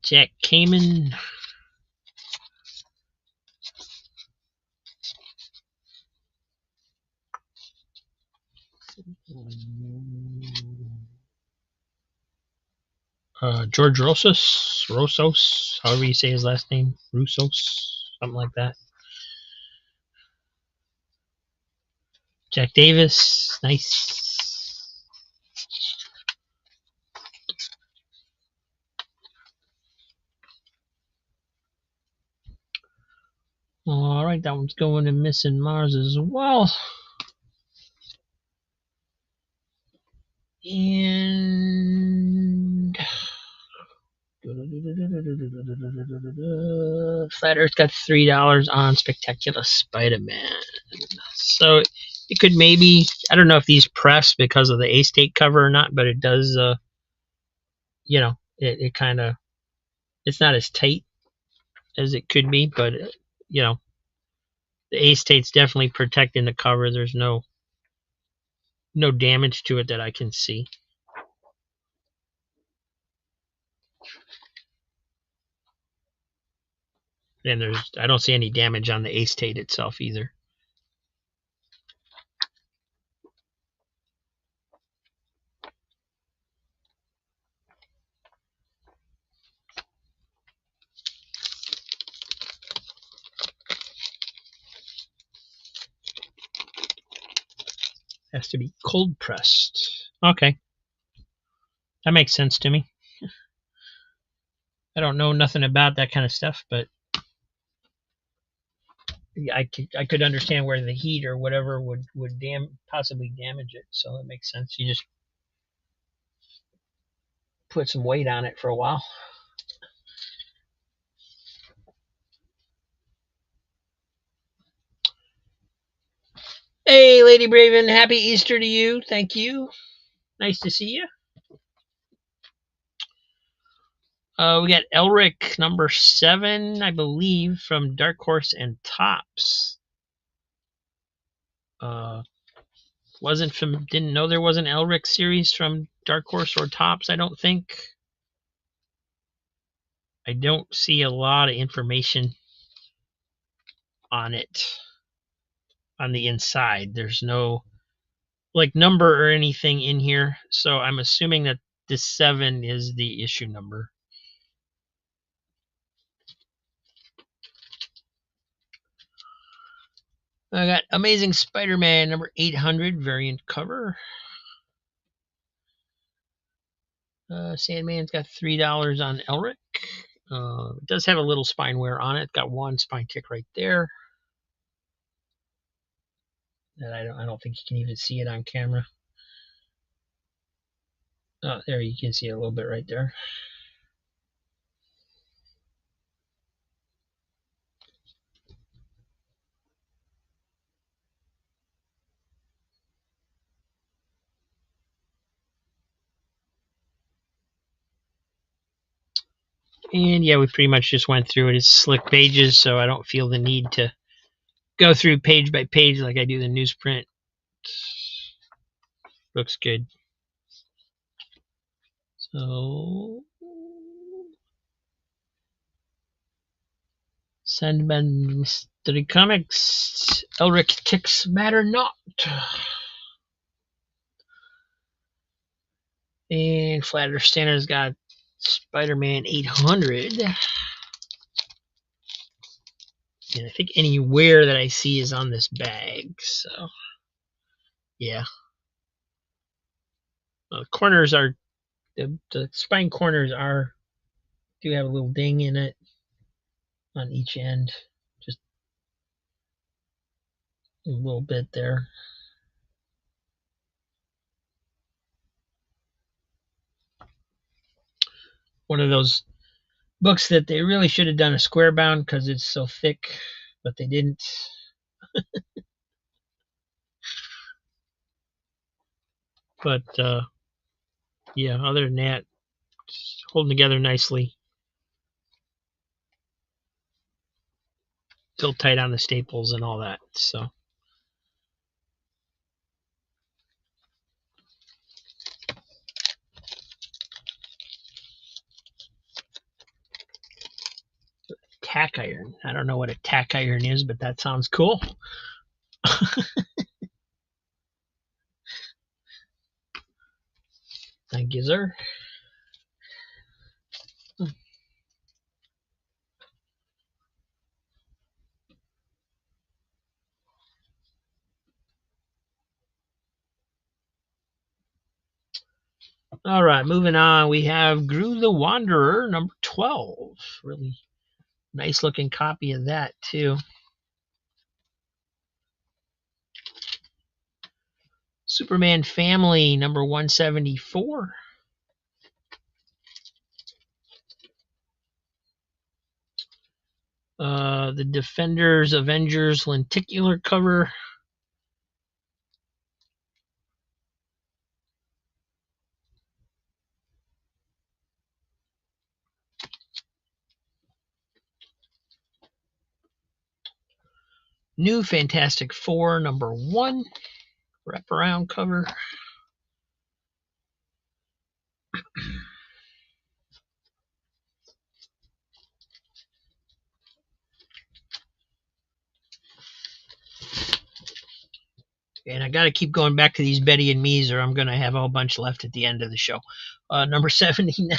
Jack Kamen. George Rossos, however you say his last name, Russos, something like that. Jack Davis, nice. All right, that one's going to Missing Mars as well. And Flat Earth got $3 on Spectacular Spider-Man. So it could maybe, I don't know if these press because of the A-State cover or not, but it does, you know, it kind of, it's not as tight as it could be, but, you know, the A-State's definitely protecting the cover. There's no damage to it that I can see. And I don't see any damage on the A-State itself either. Has to be cold pressed. Okay. That makes sense to me. I don't know nothing about that kind of stuff, but I could understand where the heat or whatever would possibly damage it. So that makes sense. You just put some weight on it for a while. Hey, Lady Braven, happy Easter to you. Thank you. Nice to see you. We got Elric number 7, I believe, from Dark Horse and Topps. Didn't know there was an Elric series from Dark Horse or Topps, I don't think. I don't see a lot of information on it on the inside. There's no like number or anything in here, so I'm assuming that this 7 is the issue number. I got Amazing Spider-Man number 800 variant cover. Sandman's got $3 on Elric. It does have a little spine wear on it. Got one spine tick right there. That I don't think you can even see it on camera. Oh, there you can see it a little bit right there. And yeah, we pretty much just went through it. It's slick pages, so I don't feel the need to go through page by page like I do the newsprint. Looks good. So, Sandman Mystery Comics, Elric Ticks Matter Not. And Flat Earth Standard's got Spider-Man 800. And I think anywhere that I see is on this bag. So, yeah. The corners are, the spine corners do have a little ding in it on each end. Just a little bit there. One of those books that they really should have done a square bound because it's so thick, but they didn't. But yeah, other than that, holding together nicely. Still tight on the staples and all that. So tack iron. I don't know what a tack iron is, but that sounds cool. Thank you, sir. All right, moving on. We have Gru the Wanderer, number 12. Really nice looking copy of that, too. Superman Family, number 174. The Defenders Avengers lenticular cover. New Fantastic Four, number 1, wraparound cover. And I got to keep going back to these Betty and Me's, or I'm going to have a whole bunch left at the end of the show. Number 79.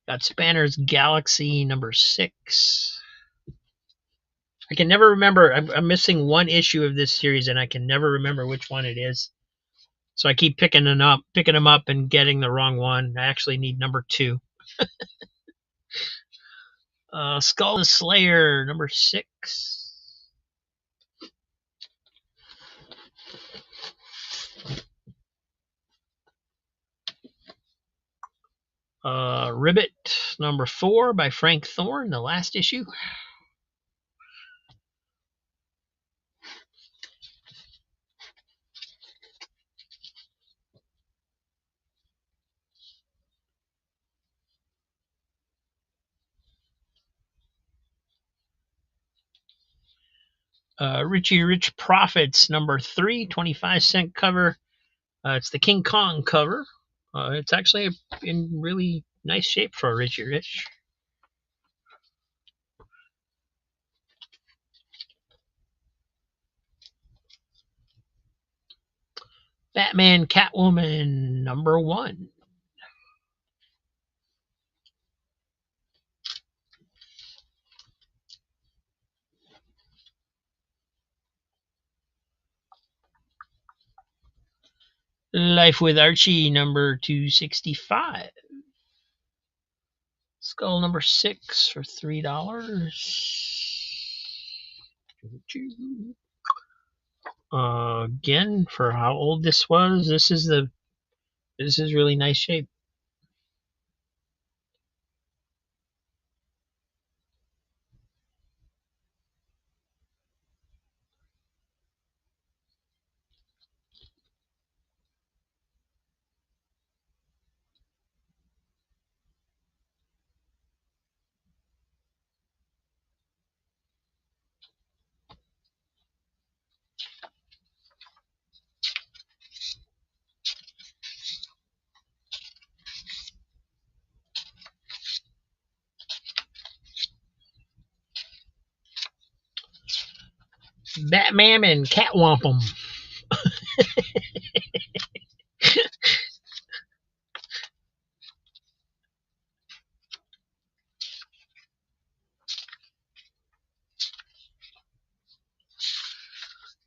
Got Spanner's Galaxy, number 6. I can never remember. I'm missing one issue of this series, and I can never remember which one it is. So I keep picking them up, and getting the wrong one. I actually need number 2. Skull and Slayer, number 6. Ribbit, number 4 by Frank Thorne, the last issue. Richie Rich Profits, number 3, 25-cent cover. It's the King Kong cover. It's actually in really nice shape for a Richie Rich. Batman Catwoman, number 1. Life with Archie number 265. Skull number 6 for $3. Again, for how old this was, this is really nice shape. Batman and Catwampum.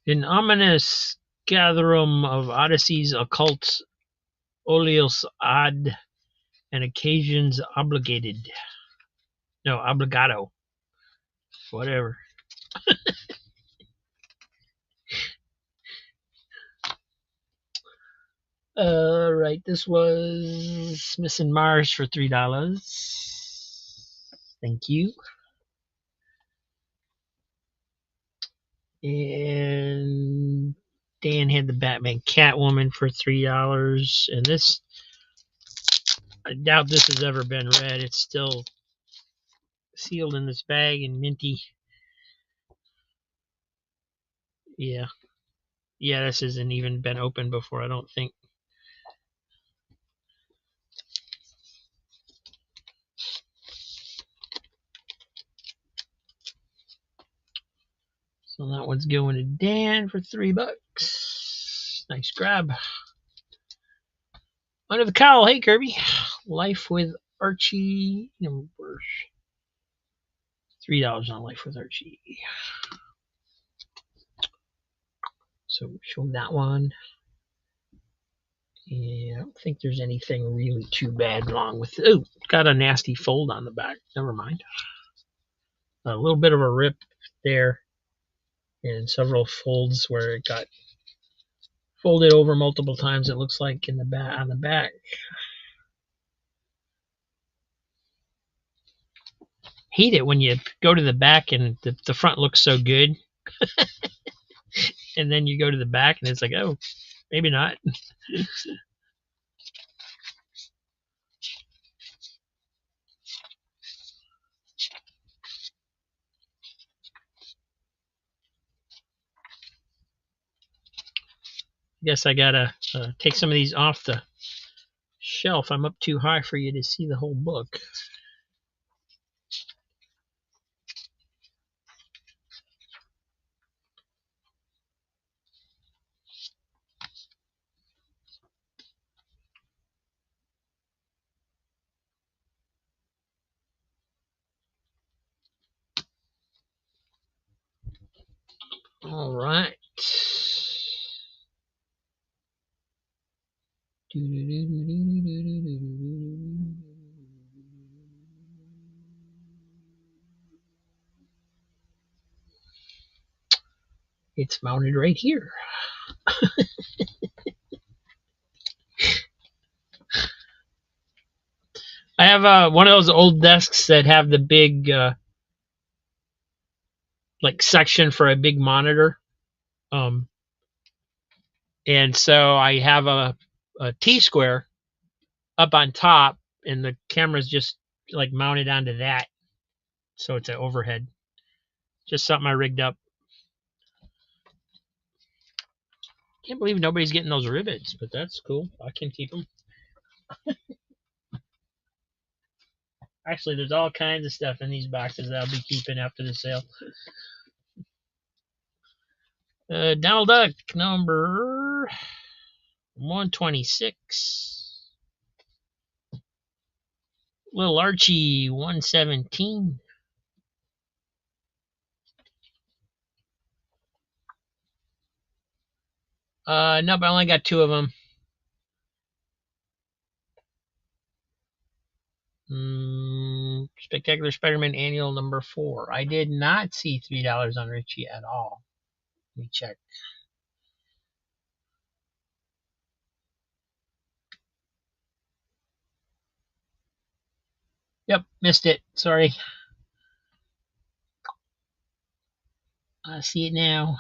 An ominous gatherum of Odyssey's occult oleos ad and occasions obligated. No, obligado. Whatever. Right, this was Missing Mars for $3. Thank you. And Dan had the Batman Catwoman for $3. And this, I doubt this has ever been read. It's still sealed in this bag and minty. Yeah. Yeah, this hasn't even been opened before, I don't think. So that one's going to Dan for $3. Nice grab. Under the Cowl, hey Kirby. Life with Archie number $3 on Life with Archie. So show that one. And I don't think there's anything really too bad wrong with it. Oh, got a nasty fold on the back. Never mind. A little bit of a rip there, and several folds where it got folded over multiple times. It looks like in the back on the back. Hate it when you go to the back and the front looks so good, and then you go to the back and it's like, oh, maybe not. I guess I gotta take some of these off the shelf. I'm up too high for you to see the whole book. All right. It's mounted right here. I have one of those old desks that have the big like section for a big monitor. And so I have a T-square up on top, and the camera's just like mounted onto that. So it's an overhead. Just something I rigged up. Can't believe nobody's getting those rivets, but that's cool. I can keep them. Actually, there's all kinds of stuff in these boxes that I'll be keeping after the sale. Donald Duck number 126. Little Archie 117. No, but I only got 2 of them. Spectacular Spider-Man Annual number 4. I did not see $3 on Richie at all. Let me check. Yep, missed it. Sorry. I see it now.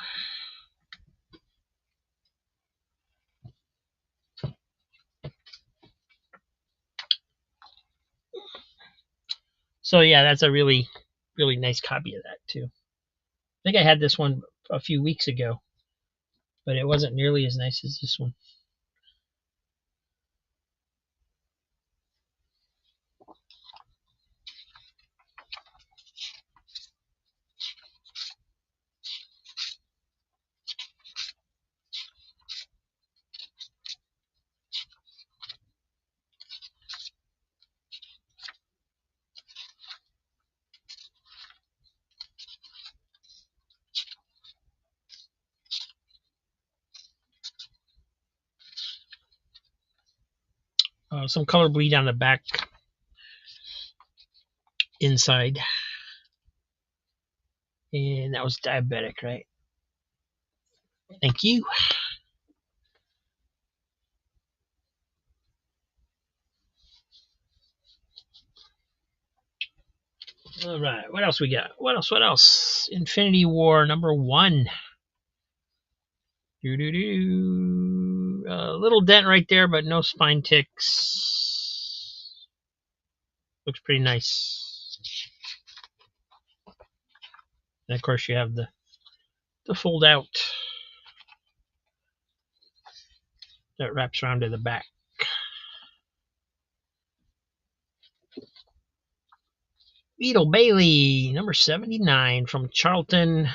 So yeah, that's a really, really nice copy of that too. I think I had this one a few weeks ago, but it wasn't nearly as nice as this one. Some color bleed on the back inside. And that was diabetic, right? Thank you. All right, what else we got? What else? Infinity War number 1. A little dent right there, but no spine ticks. Looks pretty nice. And of course, you have the fold out that wraps around to the back. Beetle Bailey, number 79 from Charlton.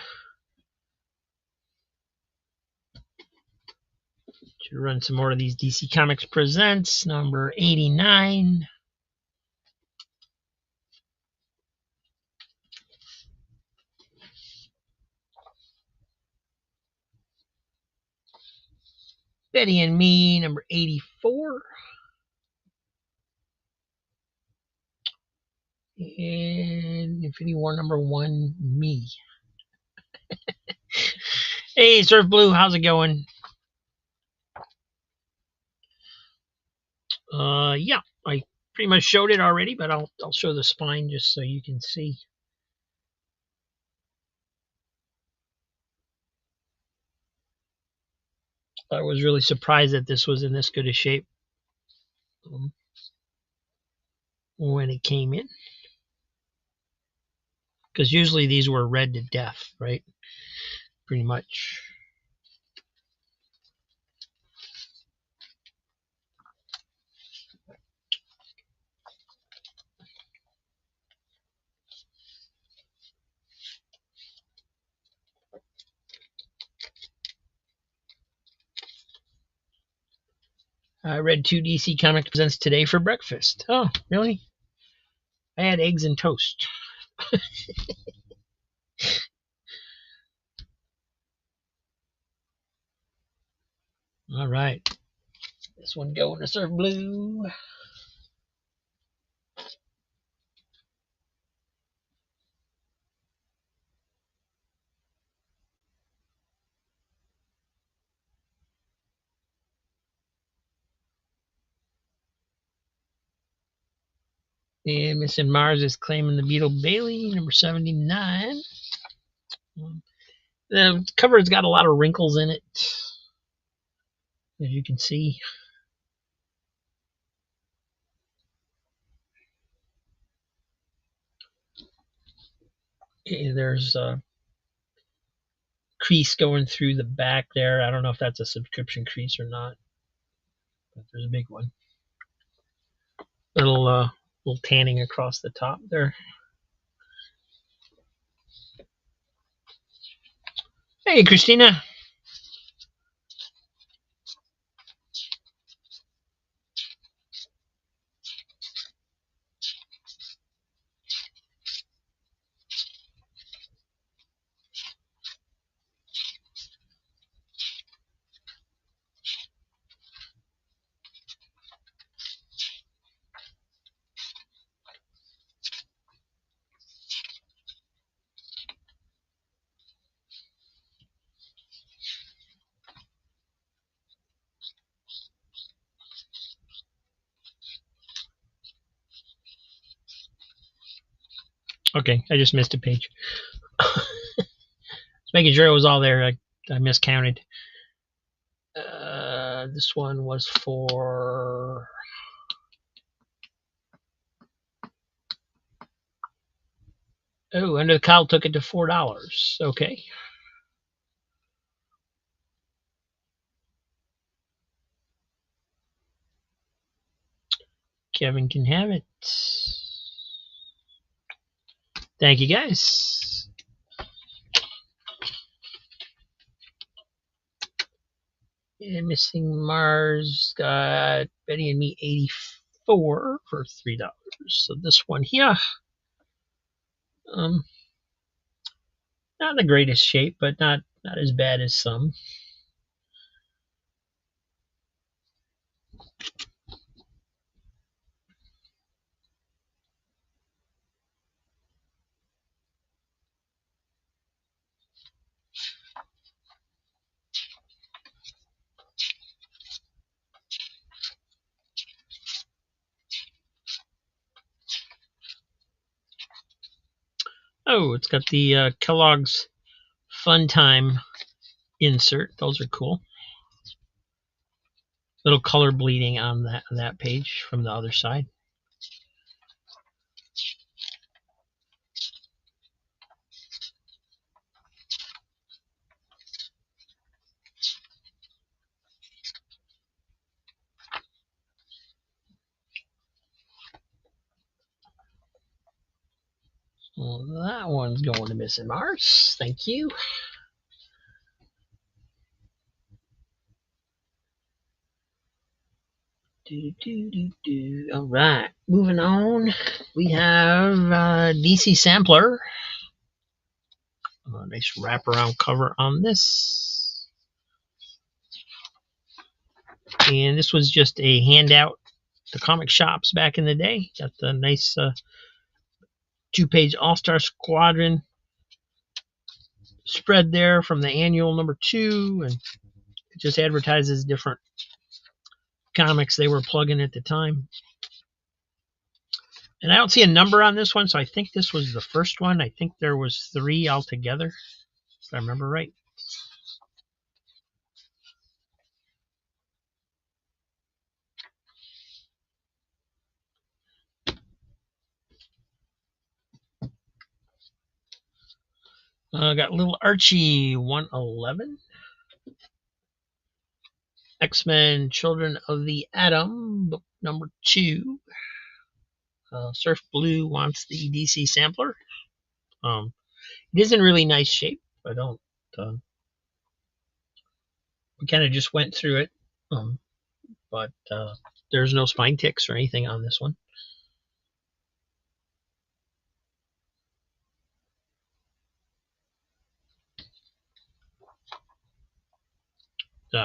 Should run some more of these DC Comics Presents, number 89. Betty and Me, number 84. And Infinity War number 1, Me. Hey, Surf Blue, how's it going? Yeah, I pretty much showed it already, but I'll show the spine just so you can see. I was really surprised that this was in this good a shape when it came in, because usually these were red to death, right? Pretty much. I read 2 DC Comics Presents today for breakfast. Oh, really? I had eggs and toast. All right. This one going to Surf Blue. And Missing Mars is claiming the Beetle Bailey, number 79. The cover's got a lot of wrinkles in it, as you can see. There's a crease going through the back there. I don't know if that's a subscription crease or not, but there's a big one. Little tanning across the top there. Hey, Christina. Okay, I just missed a page. Just making sure it was all there. I miscounted. This one was for... Oh, Under the Cowl took it to $4. Okay. Kevin can have it. Thank you, guys. And Missing Mars got Betty and Me 84 for $3. So this one here, not the greatest shape, but not as bad as some. Oh, it's got the Kellogg's Fun Time insert. Those are cool. Little color bleeding on that page from the other side. Well, that one's going to Missing Mars. Thank you. All right, moving on. We have DC Sampler. A nice wraparound cover on this. And this was just a handout to comic shops back in the day. Got the nice 2-page All-Star Squadron spread there from the annual #2, and it just advertises different comics they were plugging at the time. And I don't see a number on this one, so I think this was the first one. I think there was 3 altogether, if I remember right. Got Little Archie 111. X-Men Children of the Atom, book #2. Surf Blue wants the DC Sampler. It is in really nice shape. I don't. We kind of just went through it, but there's no spine ticks or anything on this one.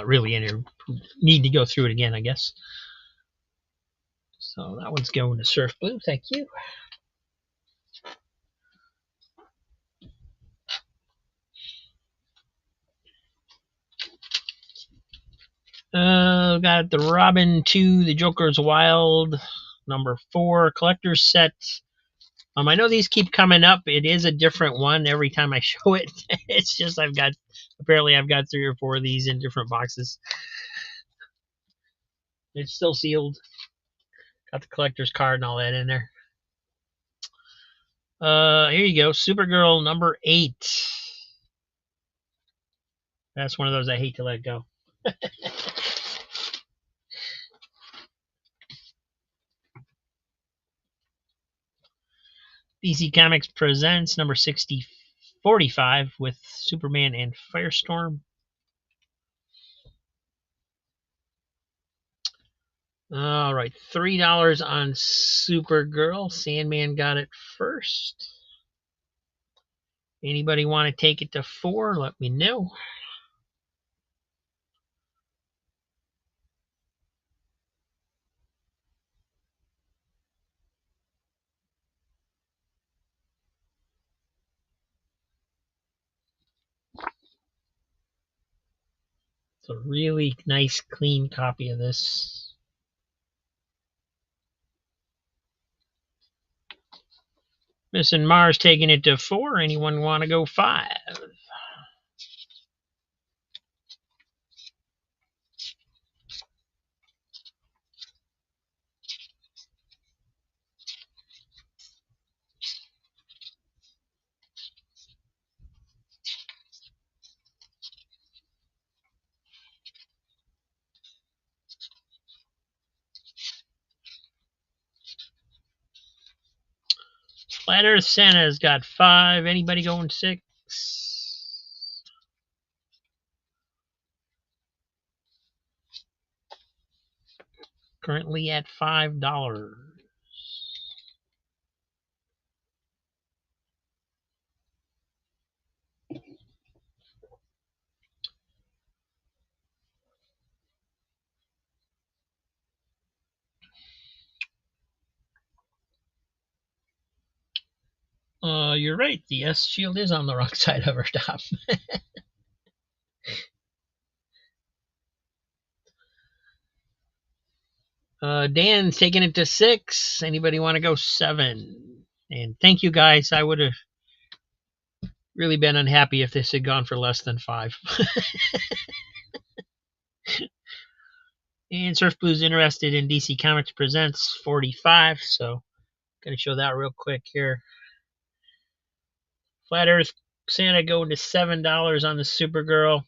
Really, and need to go through it again, I guess. So that one's going to Surf Blue. Thank you. Got the Robin 2, The Joker's Wild, #4 collector's set. I know these keep coming up. It is a different one every time I show it. It's just I've got 3 or 4 of these in different boxes. It's still sealed. Got the collector's card and all that in there. Here you go. Supergirl #8. That's one of those I hate to let go. DC Comics presents #6045 with Superman and Firestorm. All right, $3 on Supergirl. Sandman got it first. Anybody want to take it to 4? Let me know. It's a really nice, clean copy of this. Missing Mars taking it to 4. Anyone want to go 5? Flat Earth Santa's got 5. Anybody going 6? Currently at $5. You're right. The S shield is on the wrong side of her top. Dan's taking it to 6. Anybody want to go 7? And thank you guys. I would have really been unhappy if this had gone for less than 5. And Surf Blue's interested in DC Comics Presents 45, so going to show that real quick here. Flat Earth Santa going to $7 on the Supergirl.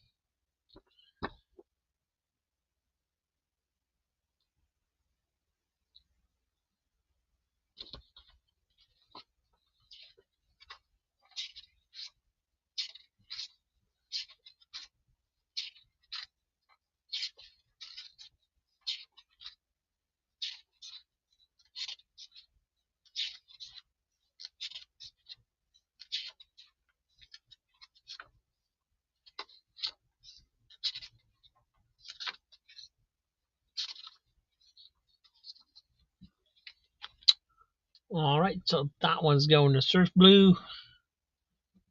All right, so that one's going to Surf Blue.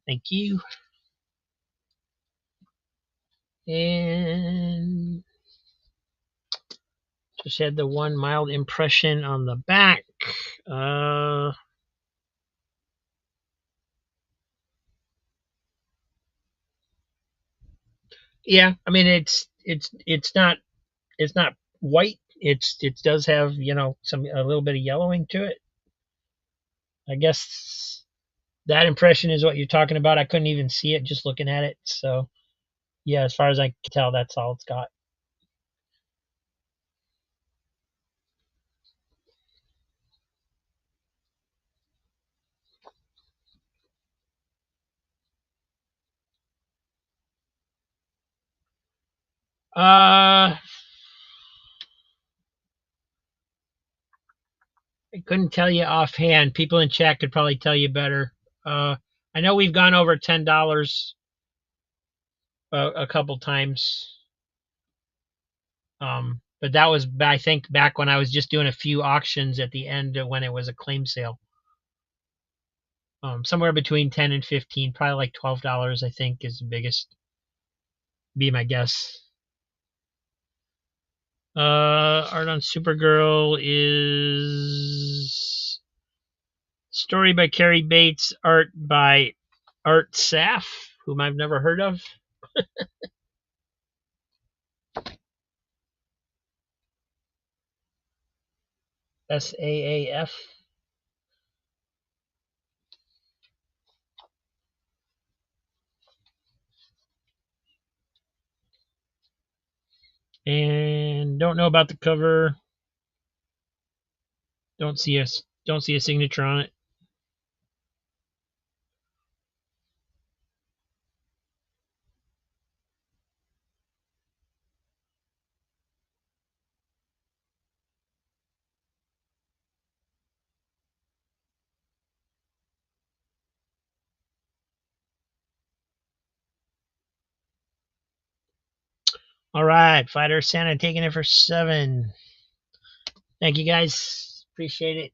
Thank you. And just had the one mild impression on the back. Yeah, I mean it's not white. It does have a little bit of yellowing to it. I guess that impression is what you're talking about. I couldn't even see it just looking at it. So yeah, as far as I can tell, that's all it's got. I couldn't tell you offhand. People in chat could probably tell you better. I know we've gone over $10 a couple times. But that was, I think, back when I was just doing a few auctions at the end when it was a claim sale. Somewhere between 10 and 15, probably like $12, I think, is the biggest. Be my guess. Art on Supergirl is story by Carrie Bates, art by Art Saf, whom I've never heard of. SAAF. And don't know about the cover. Don't see a signature on it. All right, Fighter Santa taking it for 7. Thank you guys. Appreciate it.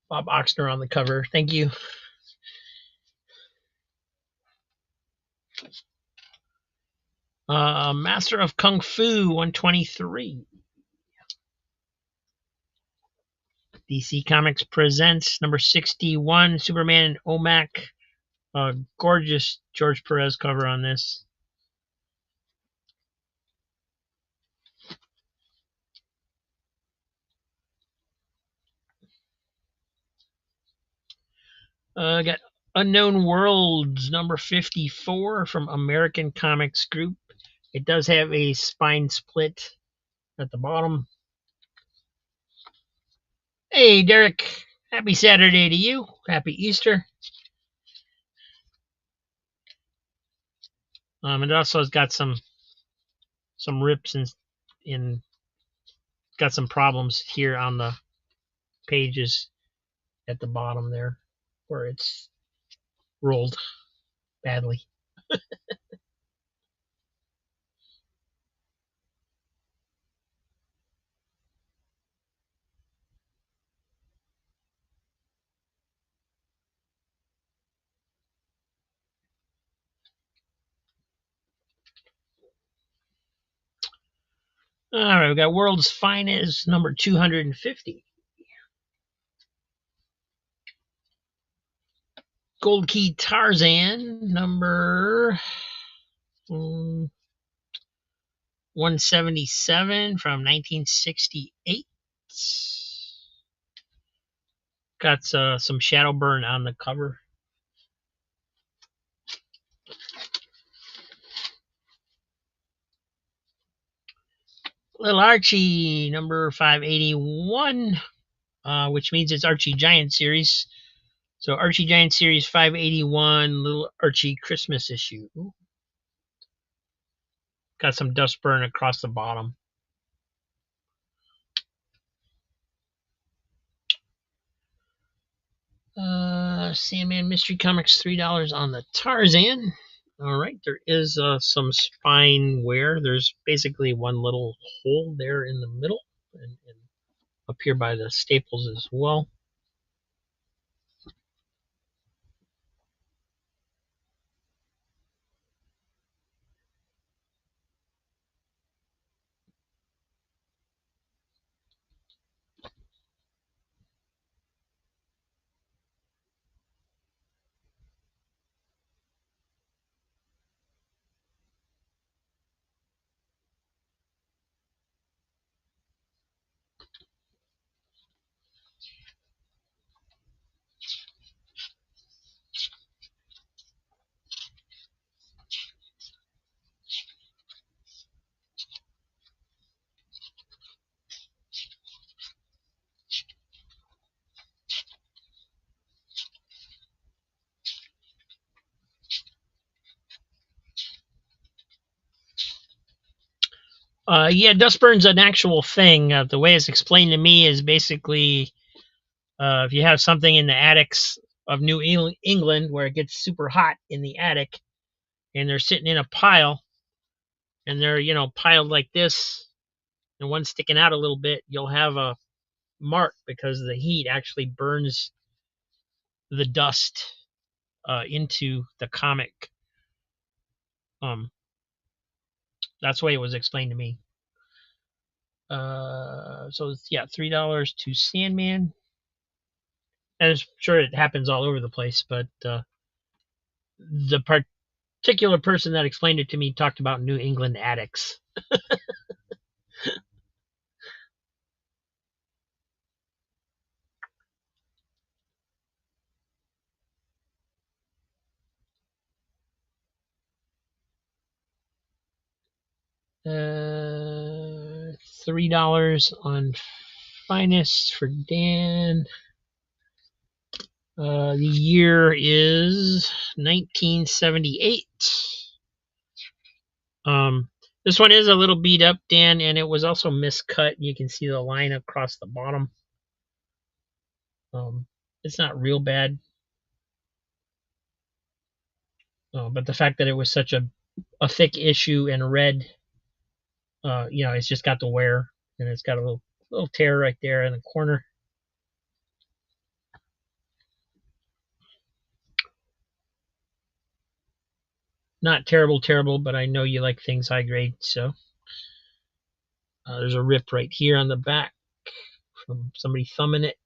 Bob Oxner on the cover. Thank you. Master of Kung Fu 123. DC Comics presents number 61, Superman and OMAC. Gorgeous George Perez cover on this. Got Unknown Worlds number 54 from American Comics Group. It does have a spine split at the bottom. Hey, Derek. Happy Saturday to you. Happy Easter. It also has got some rips and got some problems here on the pages at the bottom there where it's rolled badly. All right, we got World's Finest number 250. Gold Key Tarzan number 177 from 1968. Got some shadow burn on the cover. Little Archie number 581, which means it's Archie Giant Series. So Archie Giant Series 581, Little Archie Christmas issue. Got some dust burn across the bottom. Sandman Mystery Comics, $3 on the Tarzan. All right, there is some spine wear. There's basically one little hole there in the middle and up here by the staples as well. Yeah, dust burn's an actual thing. The way it's explained to me is basically if you have something in the attics of New England where it gets super hot in the attic and they're sitting in a pile and they're, piled like this and one sticking out a little bit, you'll have a mark because the heat actually burns the dust into the comic. That's the way it was explained to me. So yeah, $3 to Sandman. And I'm sure it happens all over the place, but the particular person that explained it to me talked about New England attics. $3 on Finest for Dan. The year is 1978. This one is a little beat up, Dan, and it was also miscut. You can see the line across the bottom. It's not real bad. But the fact that it was such a thick issue and red, it's just got the wear, and it's got a little tear right there in the corner. Not terrible, but I know you like things high grade, so there's a rip right here on the back from somebody thumbing it.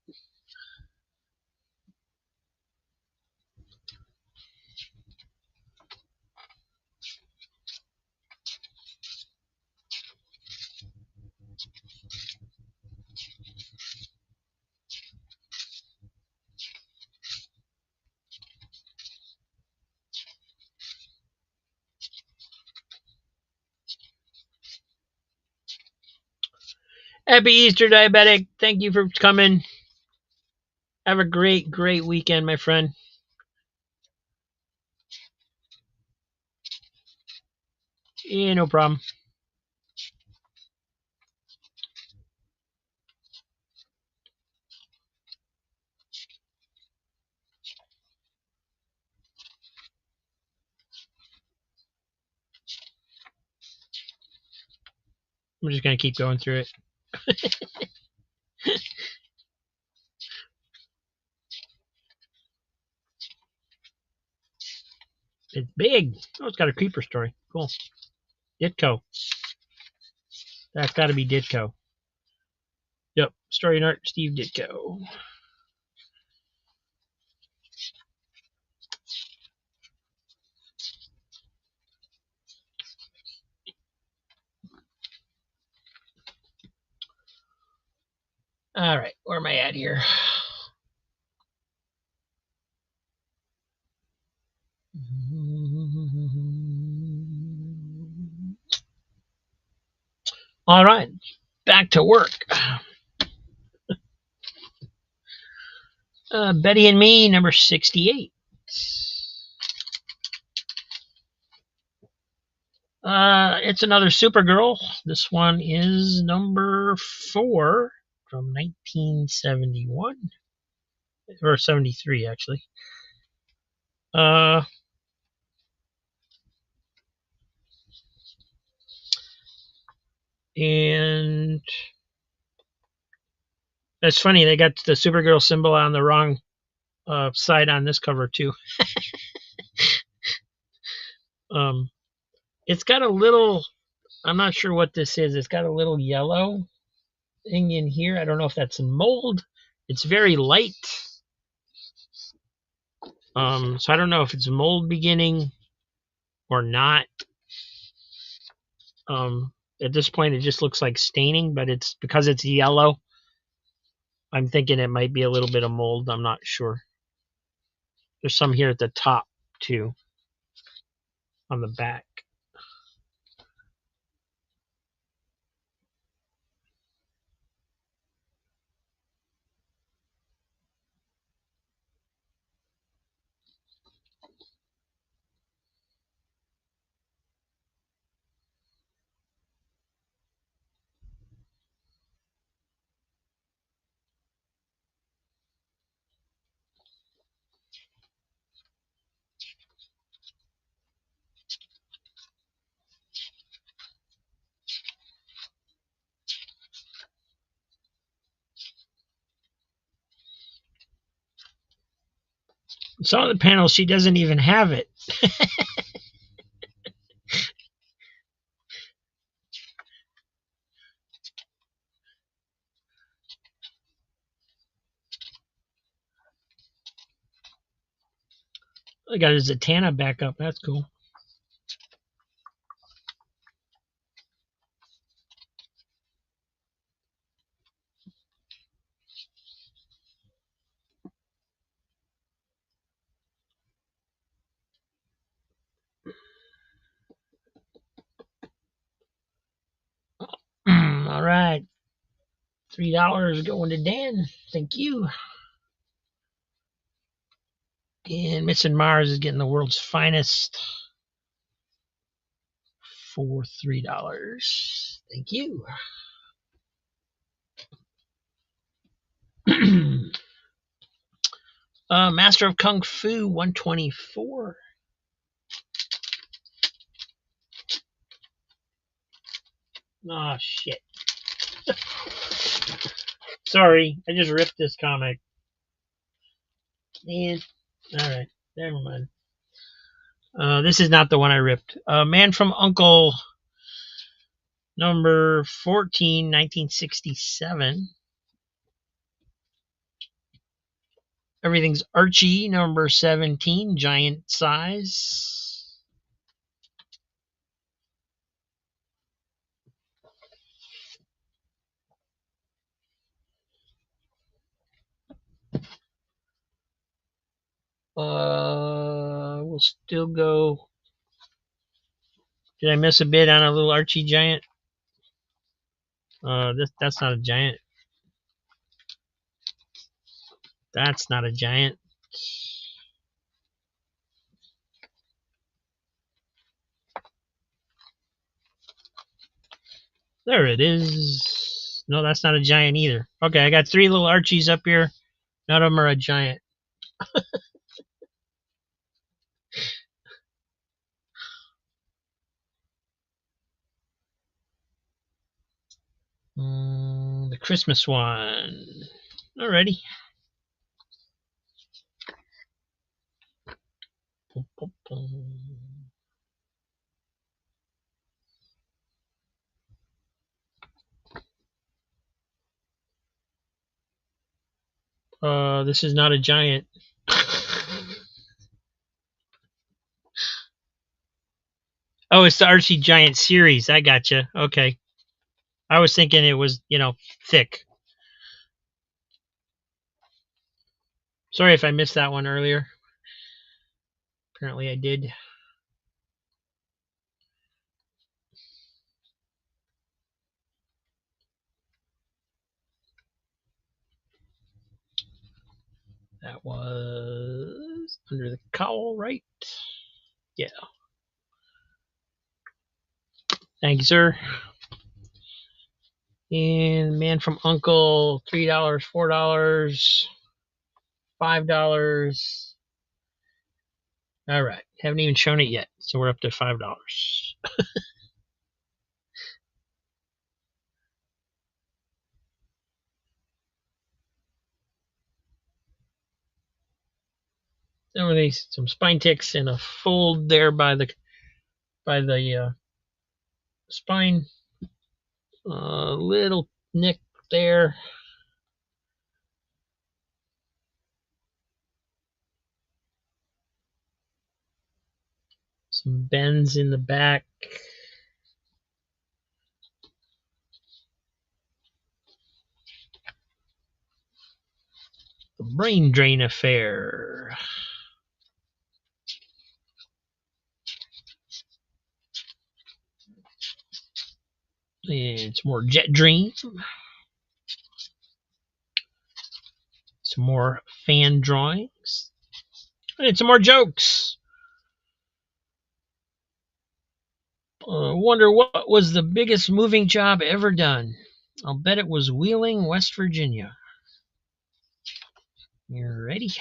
Happy Easter, diabetic. Thank you for coming. Have a great weekend, my friend. Yeah, no problem. I'm just going to keep going through it. It's big. Oh, it's got a creeper story. Cool. Ditko. That's got to be Ditko. Yep. Story and art, Steve Ditko. All right. Where am I at here? All right. Back to work. Betty and Me, number 68. It's another Supergirl. This one is number 4 from 1971. Or 73, actually. And it's funny, they got the Supergirl symbol on the wrong side on this cover, too. It's got a little, I'm not sure what this is. It's got a little yellow thing in here. I don't know if that's mold. It's very light. So I don't know if it's mold beginning or not. At this point, it just looks like staining, but it's because it's yellow. I'm thinking it might be a little bit of mold. I'm not sure. There's some here at the top, too, on the back. Some of the panels, she doesn't even have it. I got a Zatanna back up. That's cool. All right. $3 going to Dan. Thank you. And Missing Mars is getting the world's finest for $3. Thank you. Master of Kung Fu 124. Oh, shit. Sorry, I just ripped this comic. Man. Alright, never mind. This is not the one I ripped. Man from Uncle, number 14, 1967. Everything's Archie, number 17, giant size. We'll still go. Did I miss a bit on a little Archie giant? That's not a giant. That's not a giant. There it is. No, that's not a giant either. Okay, I got 3 little Archies up here. None of them are a giant. The Christmas one. Alrighty. This is not a giant. Oh, it's the Archie Giant series. I gotcha. Okay. I was thinking it was, thick. Sorry if I missed that one earlier. Apparently I did. That was under the cowl, right? Yeah. Thank you, sir. And Man from Uncle, $3, $4, $5. All right. Haven't even shown it yet, so we're up to $5. Some spine ticks and a fold there by the spine. Little nick there. Some bends in the back. The brain drain affair. And some more Jet Dream. Some more fan drawings. And some more jokes. Wonder what was the biggest moving job ever done? I'll bet it was Wheeling, West Virginia. You ready?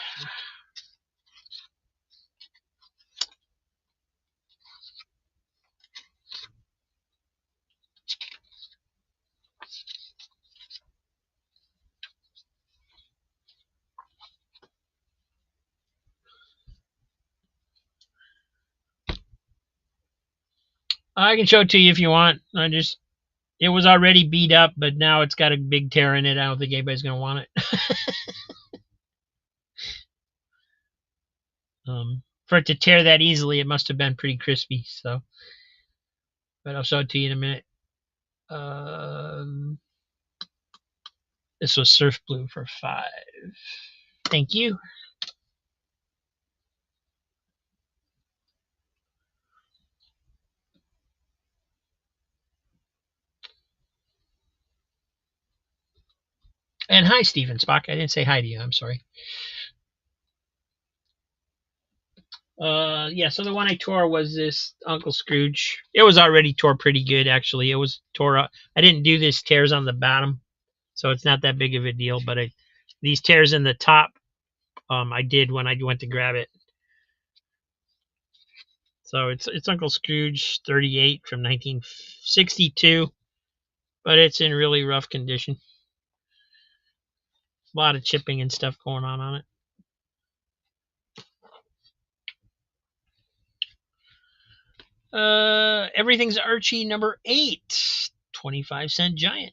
I can show it to you if you want. It was already beat up, but now it's got a big tear in it. I don't think anybody's going to want it. For it to tear that easily, it must have been pretty crispy. So, but I'll show it to you in a minute. This was Surf Blue for $5. Thank you. And hi, Stephen Spock. I didn't say hi to you. I'm sorry. Yeah, so the one I tore was this Uncle Scrooge. It was already tore pretty good, actually. It was tore up. I didn't do this tears on the bottom, so it's not that big of a deal. But these tears in the top, I did when I went to grab it. So it's Uncle Scrooge 38 from 1962, but it's in really rough condition. A lot of chipping and stuff going on it. Everything's Archie number 8, 25-cent giant.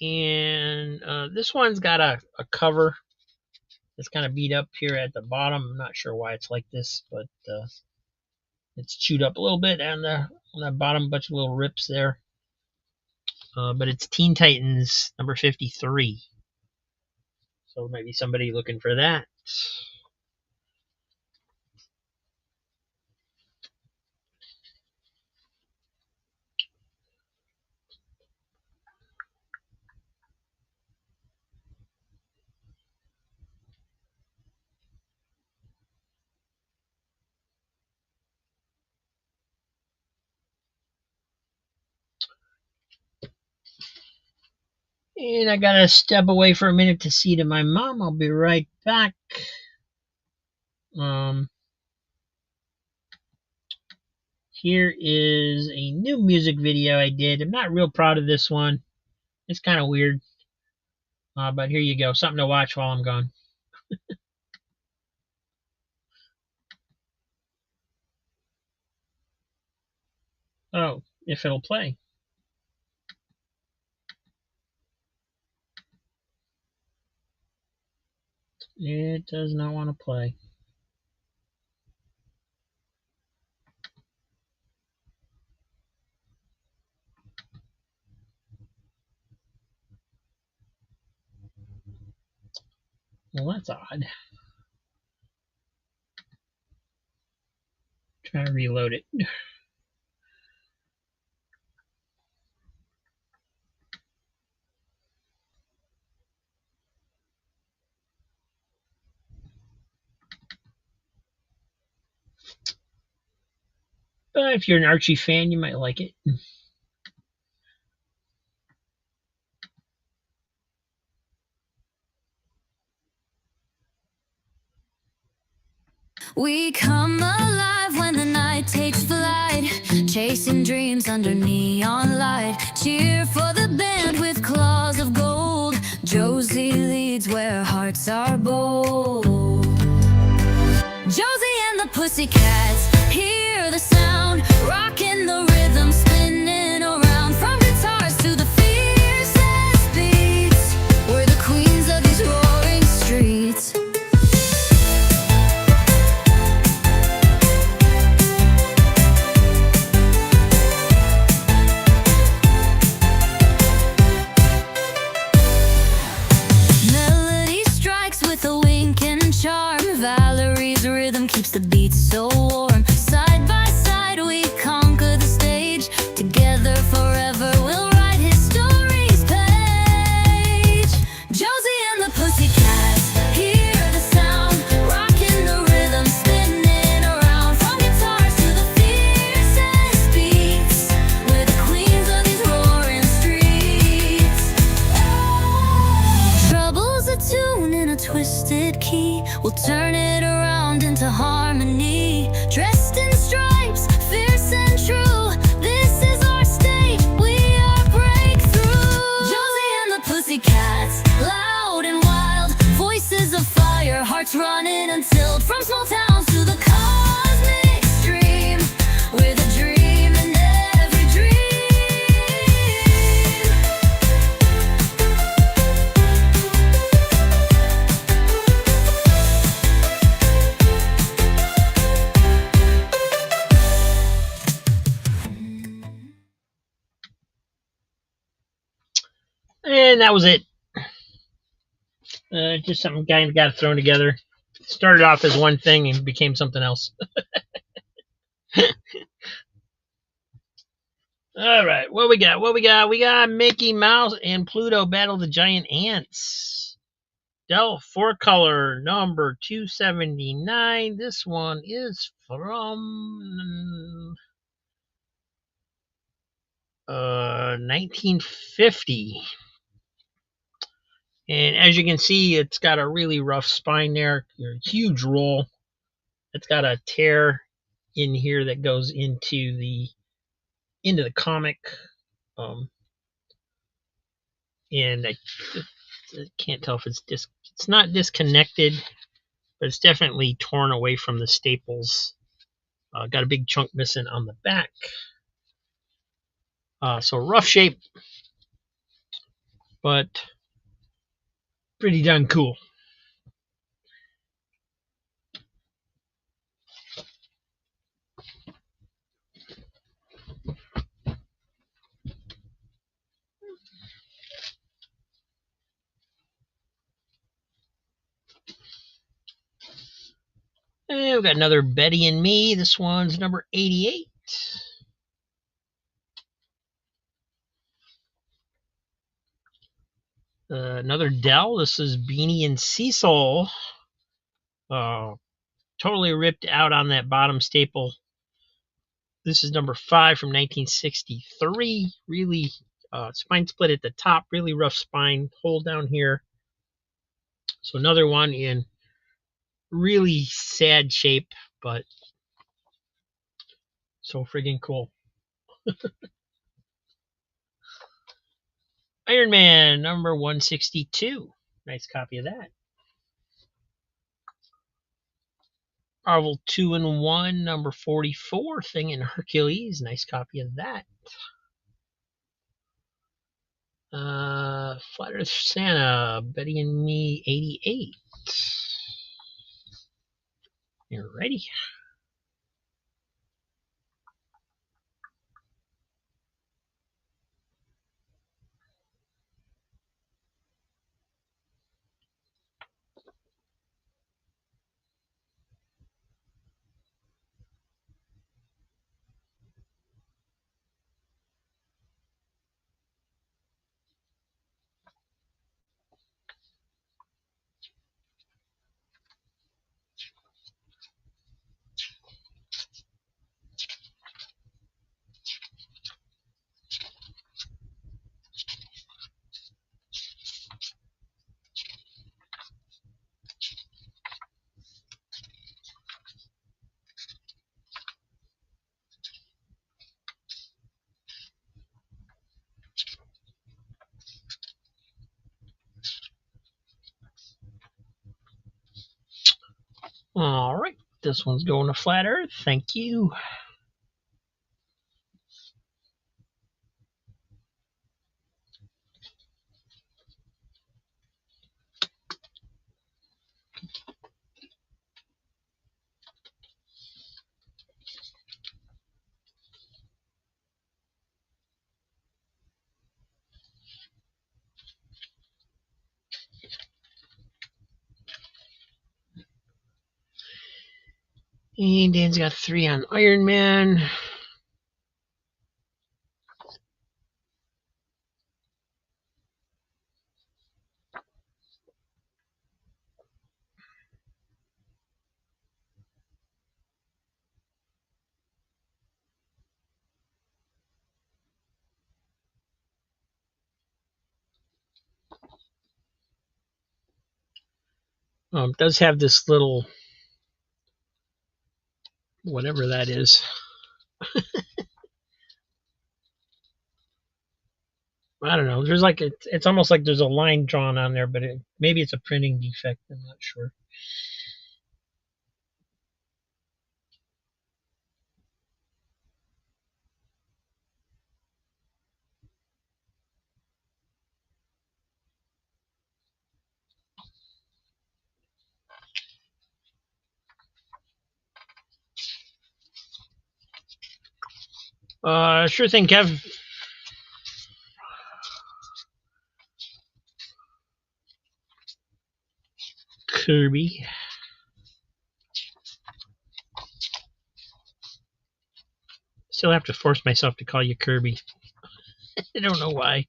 And this one's got a cover. It's kind of beat up here at the bottom. I'm not sure why it's like this, but it's chewed up a little bit on the bottom, bunch of little rips there. But it's Teen Titans number 53. So maybe somebody looking for that. And I gotta step away for a minute to see to my mom. I'll be right back. Here is a new music video I did. I'm not real proud of this one. It's kind of weird. But here you go. Something to watch while I'm gone. Oh, if it'll play. It does not want to play. Well, that's odd. Try to reload it. But if you're an Archie fan, you might like it. We come alive when the night takes flight, chasing dreams under neon light. Cheer for the band with claws of gold. Josie leads where hearts are bold. Josie and the Pussycats, hear the sound, rocking the rhythm, spinning around. From guitars to the fiercest beats, we're the queens of these roaring streets. Melody strikes with a wink and charm. Valerie's rhythm keeps the beat so warm. Side by side we conquer the stage. Together forever we'll write history's page. Josie and the Pussycats, hear the sound, rocking the rhythm, spinning around. From guitars to the fiercest beats, we're the queens of these roaring streets. Trouble's a tune in a twisted key, we'll turn it around into harmony. Dressed in stripes, fierce and true, this is our state, we are breakthrough. Josie and the Pussycats, loud and wild, voices of fire, hearts running until. From small towns to the cosmic stream, we're the dream in every dream. And that was it. Just something kind of got thrown together. Started off as one thing and became something else. All right, what we got? We got Mickey Mouse and Pluto battle the giant ants. Dell 4-color number 279. This one is from 1950. And as you can see, it's got a really rough spine there, a huge roll. It's got a tear in here that goes into the comic. And I can't tell if it's not disconnected, but it's definitely torn away from the staples. Got a big chunk missing on the back. So rough shape, but pretty darn cool. And we've got another Betty and Me. This one's number 88. Another Dell. This is Beanie and Cecil. Totally ripped out on that bottom staple. This is number 5 from 1963. Really spine split at the top. Really rough spine. Hole down here. So another one in really sad shape, but so friggin' cool. Iron Man number 162. Nice copy of that. Marvel 2-in-1 number 44. Thing in Hercules. Nice copy of that. Flat Earth Santa, Betty and Me 88. You're ready. All right, this one's going to Flat Earth. Thank you. And Dan's got 3 on Iron Man. It does have this little, whatever that is. I don't know. There's like it's almost like there's a line drawn on there, but maybe it's a printing defect. I'm not sure. Sure thing, Kev. Kirby. Still have to force myself to call you Kirby. I don't know why.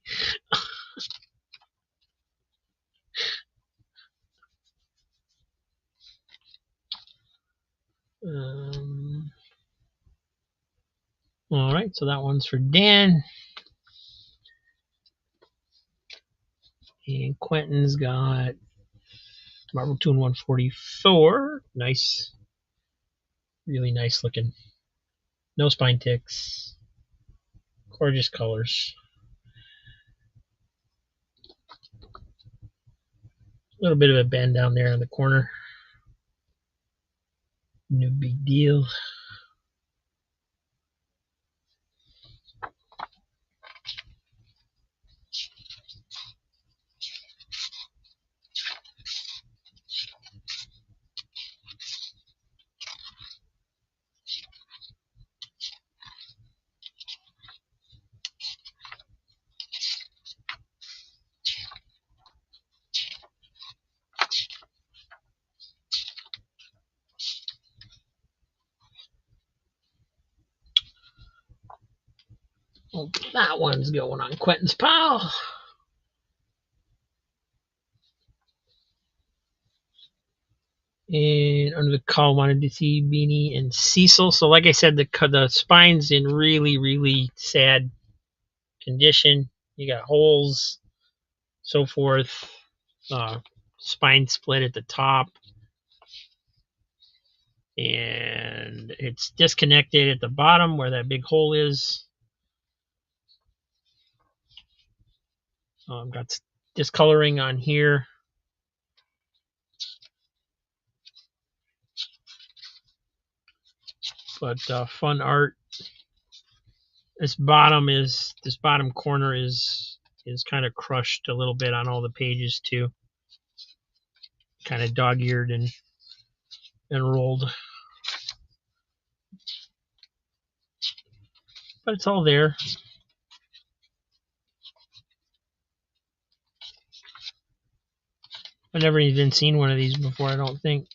All right, so that one's for Dan. And Quentin's got Marvel 2-in-1 44. Nice. Really nice looking. No spine ticks. Gorgeous colors. A little bit of a bend down there in the corner. No big deal. Well, that one's going on Quentin's pile. And under the call, wanted to see Beanie and Cecil. So, like I said, the spine's in really, really sad condition. You got holes, so forth. Spine split at the top, and it's disconnected at the bottom where that big hole is. Got discoloring on here. But fun art. This bottom corner is kind of crushed a little bit on all the pages too. Kind of dog-eared and rolled. But it's all there. I've never even seen one of these before, I don't think.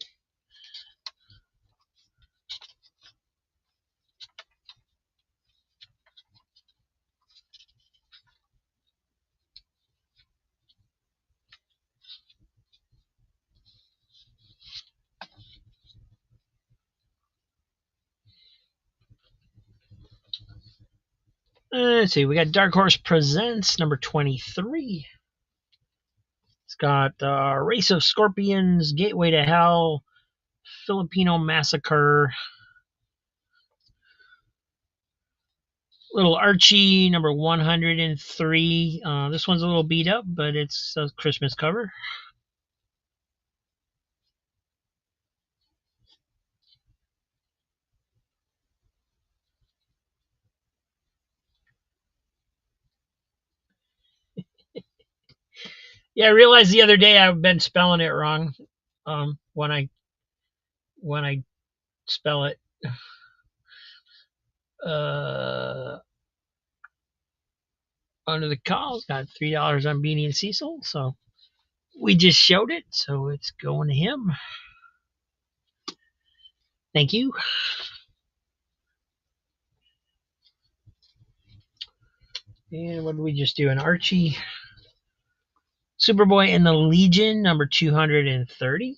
Let's see, we got Dark Horse Presents number 23. It's got Race of Scorpions, Gateway to Hell, Filipino Massacre, Little Archie number 103. This one's a little beat up, but it's a Christmas cover. Yeah, I realized the other day I've been spelling it wrong. When I spell it, under the call, got $3 on Beanie and Cecil, so we just showed it, so it's going to him. Thank you. And what did we just do? An Archie, Superboy and the Legion number 230.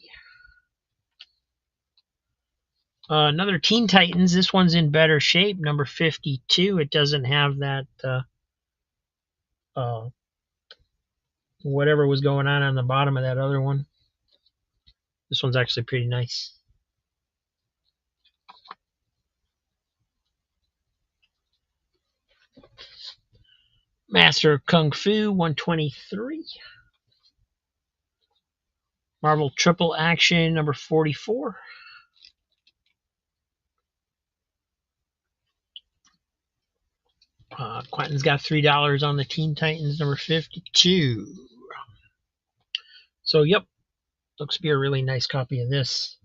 Another Teen Titans. This one's in better shape, number 52. It doesn't have that whatever was going on the bottom of that other one. This one's actually pretty nice. Master of Kung Fu 123. Marvel Triple Action number 44. Quentin's got $3 on the Teen Titans number 52. So, yep, looks to be a really nice copy of this.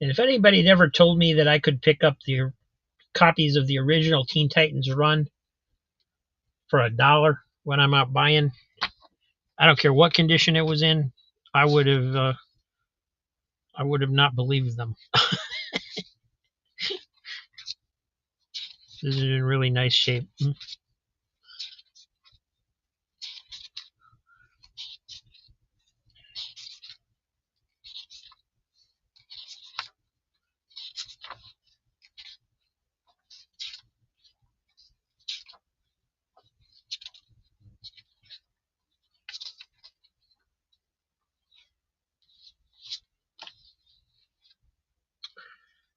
And if anybody had ever told me that I could pick up the copies of the original Teen Titans run for $1 when I'm out buying, I don't care what condition it was in, I would have not believed them. This is in really nice shape.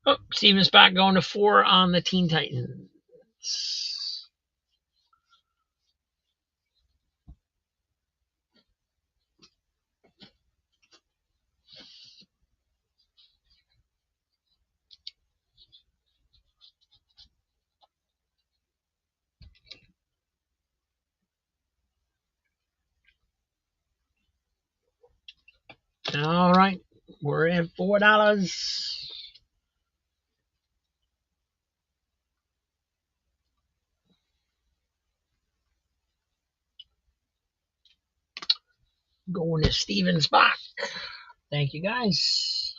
Oh, Steven Spot going to 4 on the Teen Titans. All right, we're at $4. Going to Steven Spock. Thank you, guys.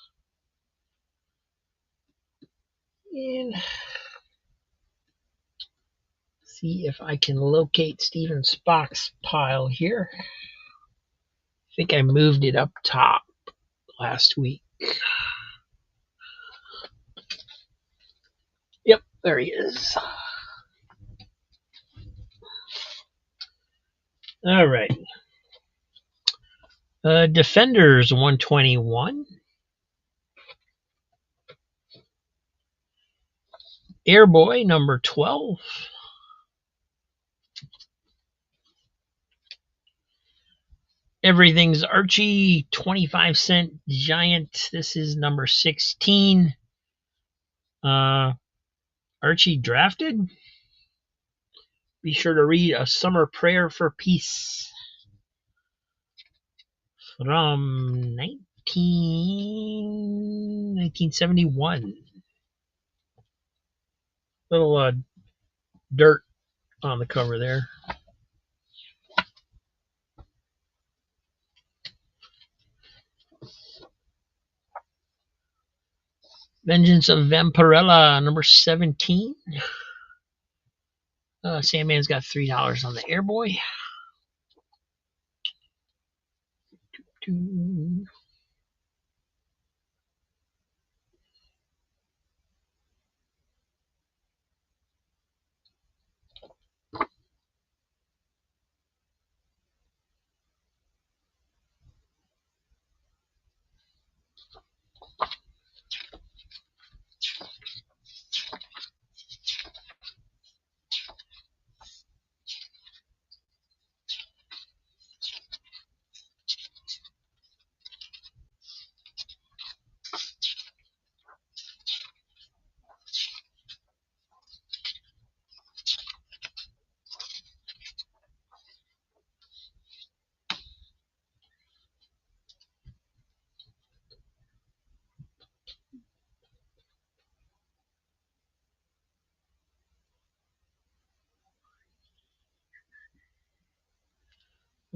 And see if I can locate Steven Spock's pile here. I think I moved it up top last week. Yep, there he is. All right. Defenders 121. Airboy number 12. Everything's Archie 25-cent giant. This is number 16. Archie drafted. Be sure to read A Summer Prayer for Peace from 1971. Little dirt on the cover there. Vengeance of Vampirella, number 17. Sandman's got $3 on the Airboy.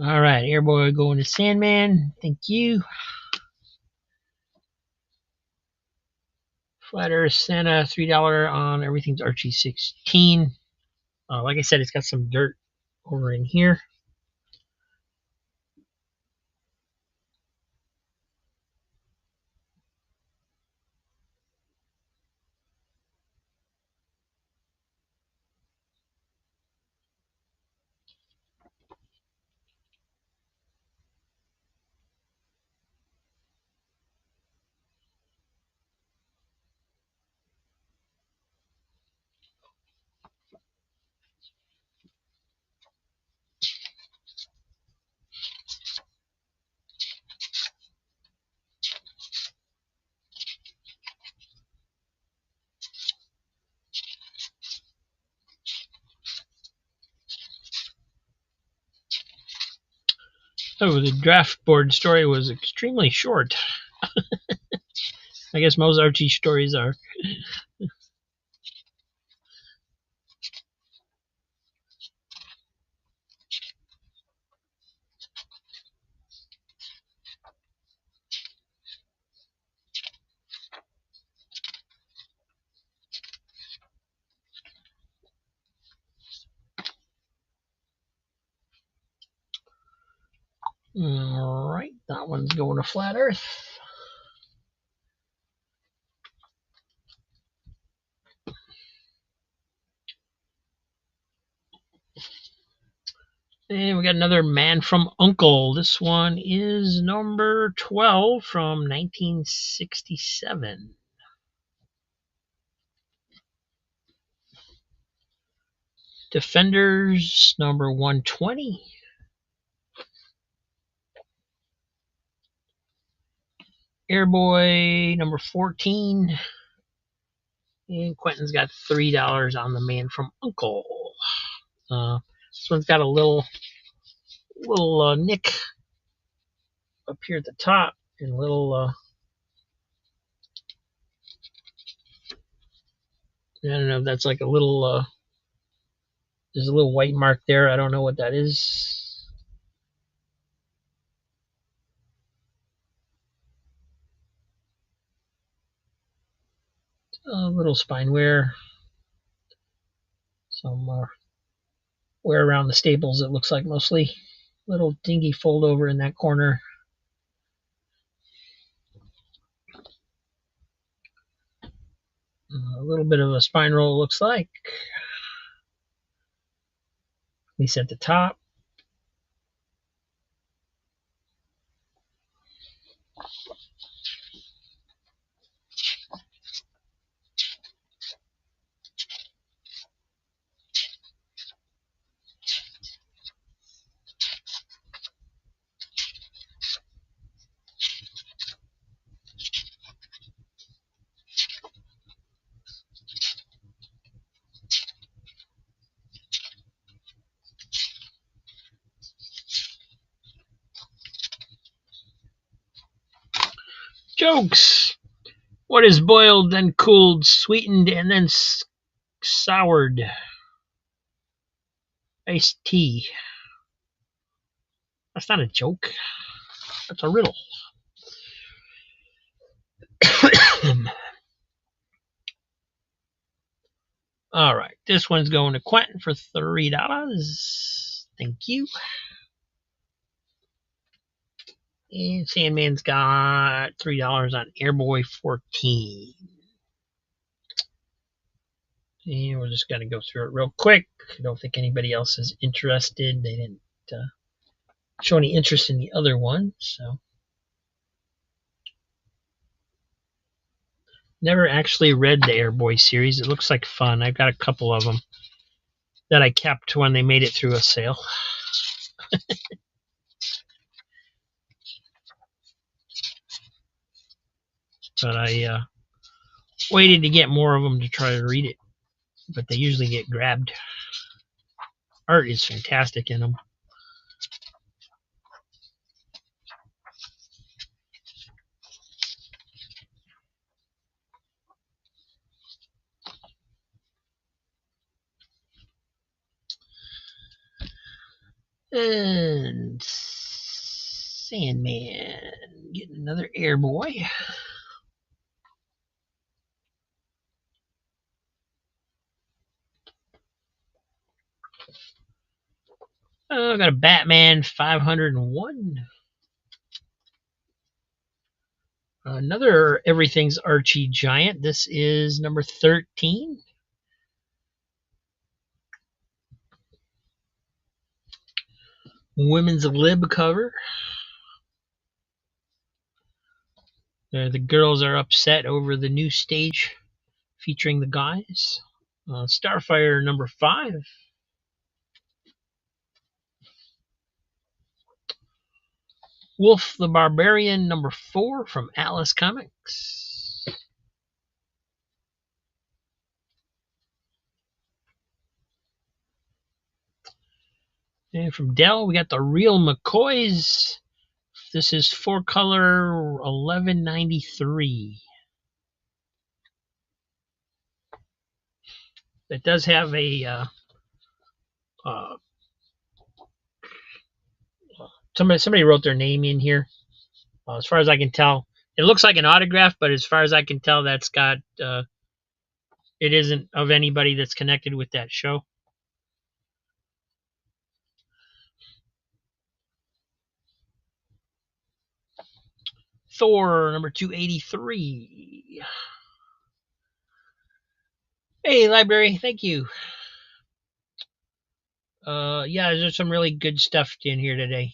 All right, Airboy going to Sandman. Thank you. Flat Earth Santa, $3 on Everything's Archie 16. Like I said, it's got some dirt over in here. Oh, the draft board story was extremely short. I guess most Archie stories are. All right, that one's going to Flat Earth. And we got another Man from Uncle. This one is number 12 from 1967. Defenders number 120. Airboy number 14. And Quentin's got $3 on the Man from Uncle. This one's got a little nick up here at the top, and little I don't know if that's like a little there's a little white mark there. I don't know what that is. A little spine wear. Some wear around the staples, it looks like mostly. Little dingy fold over in that corner. A little bit of a spine roll, looks like. At least at the top. Jokes! What is boiled, then cooled, sweetened, and then soured? Iced tea. That's not a joke. That's a riddle. All right, this one's going to Quentin for $3. Thank you. And Sandman's got $3 on Airboy 14. And we're just going to go through it real quick. I don't think anybody else is interested. They didn't show any interest in the other one, so. Never actually read the Airboy series. It looks like fun. I've got a couple of them that I kept when they made it through a sale. But I waited to get more of them to try to read it. But they usually get grabbed. Art is fantastic in them. And Sandman getting another Airboy. I got a Batman 501. Another Everything's Archie Giant. This is number 13. Women's Lib cover. The girls are upset over the new stage featuring the guys. Starfire number 5. Wolf the Barbarian number 4 from Alice Comics. And from Dell, we got the Real McCoys. This is 4-color 1193. It does have a somebody wrote their name in here. As far as I can tell, it looks like an autograph, but as far as I can tell, that's got it isn't of anybody that's connected with that show. Thor number 283. Hey, library, thank you. Yeah, there's some really good stuff in here today.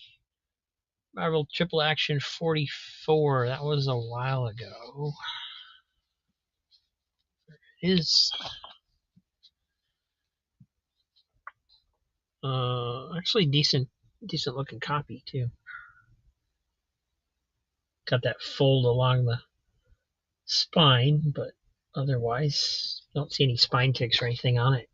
Marvel Triple Action 44. That was a while ago. It is. Actually decent looking copy too. Got that fold along the spine, but otherwise don't see any spine ticks or anything on it.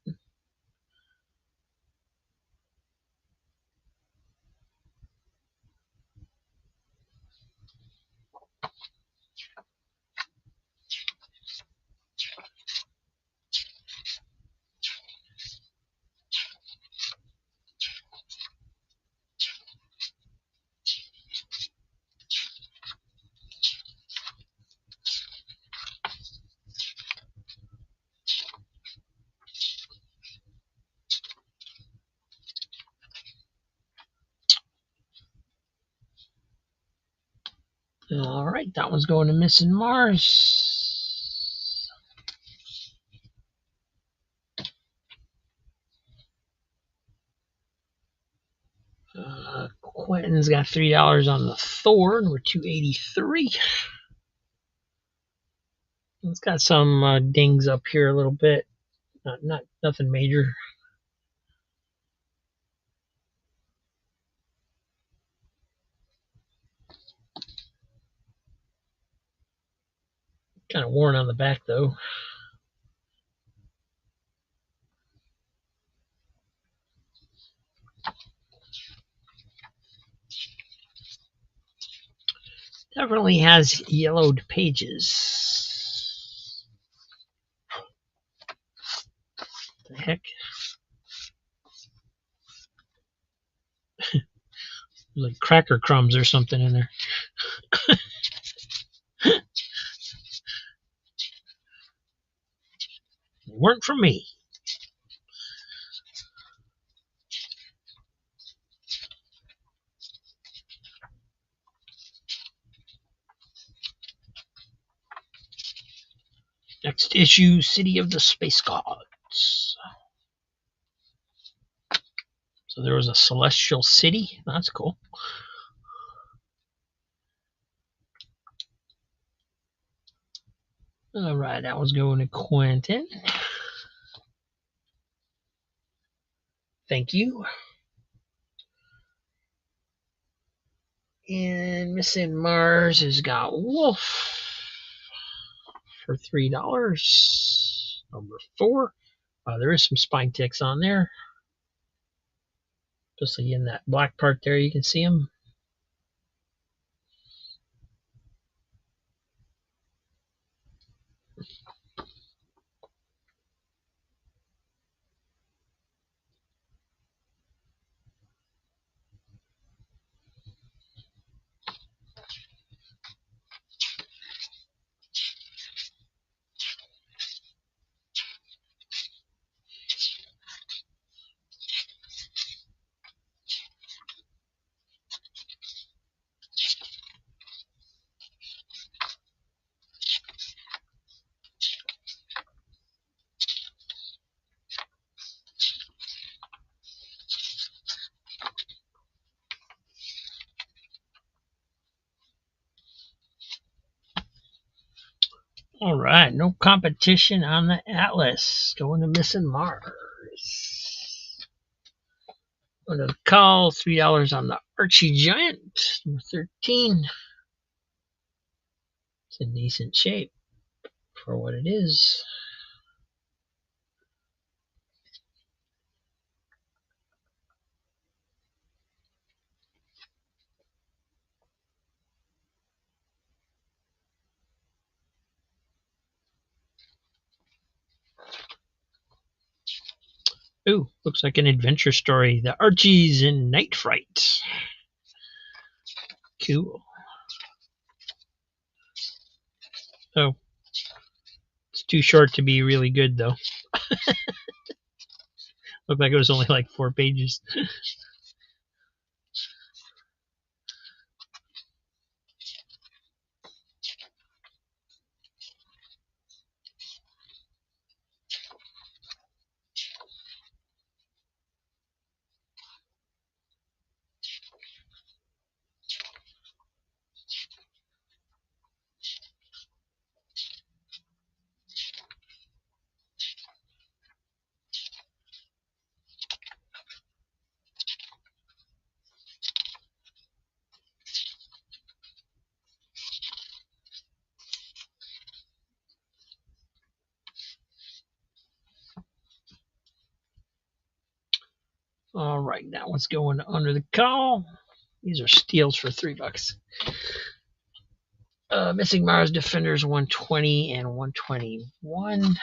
All right, that one's going to Missing Mars. Quentin's got $3 on the Thor, and we're $2.83. It's got some dings up here a little bit. Not nothing major. Kind of worn on the back though. Definitely has yellowed pages. The heck? Like cracker crumbs or something in there. They weren't from me. Next issue, City of the Space Gods. So there was a celestial city. That's cool. All right, that was going to Quentin. Thank you. And Missing Mars has got Wolf for $3. Number 4. There is some spine ticks on there. Especially in that black part there, you can see them. All right, no competition on the Atlas. Going to Missing Mars. Under the call, $3 on the Archie Giant, number 13. It's in decent shape for what it is. Ooh, looks like an adventure story. The Archies in Night Fright. Cool. Oh, it's too short to be really good, though. Looked like it was only like 4 pages. All right, now what's going under the call? These are steals for $3. Missing Mars Defenders 120 and 121.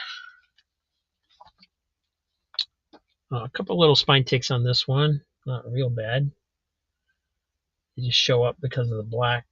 A couple little spine ticks on this one. Not real bad. They just show up because of the black.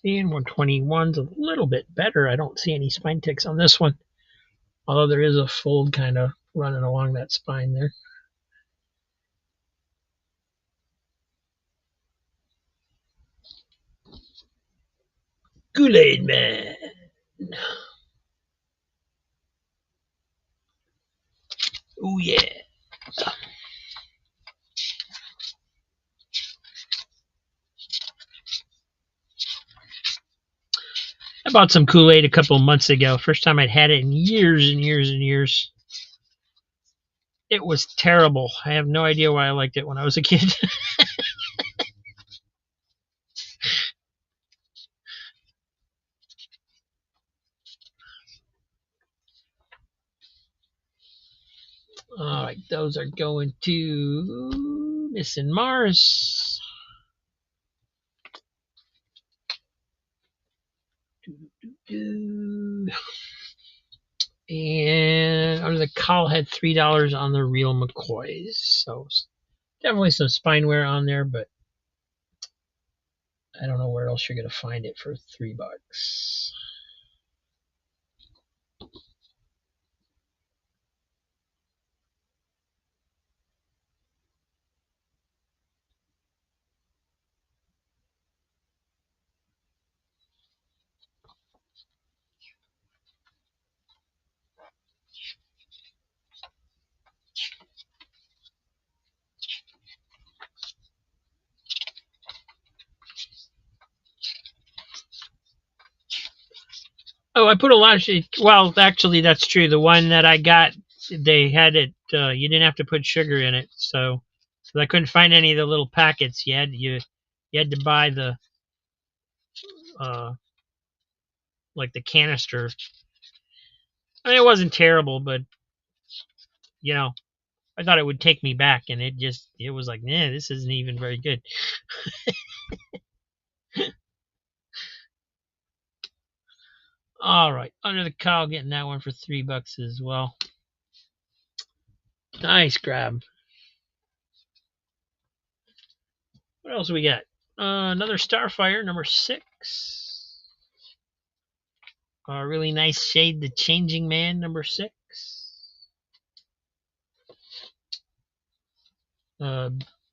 And 121's a little bit better. I don't see any spine ticks on this one, although there is a fold kind of running along that spine there. Kool-Aid Man. Oh yeah. I bought some Kool-Aid a couple of months ago. First time I'd had it in years and years and years. It was terrible. I have no idea why I liked it when I was a kid. All right, those are going to Missing Mars. And under the cowl had $3 on the real McCoys. So definitely some spine wear on there, but I don't know where else you're going to find it for $3. Oh, I put a lot of shit. Well, actually, that's true. The one that I got, they had it. You didn't have to put sugar in it, so I couldn't find any of the little packets. You had to buy the uh, like the canister. I mean, it wasn't terrible, but you know, I thought it would take me back, and it was like, nah, this isn't even very good. All right, under the cowl, getting that one for $3 as well. Nice grab. What else we got? Another Starfire, number 6. Really nice shade, the Changing Man, number 6.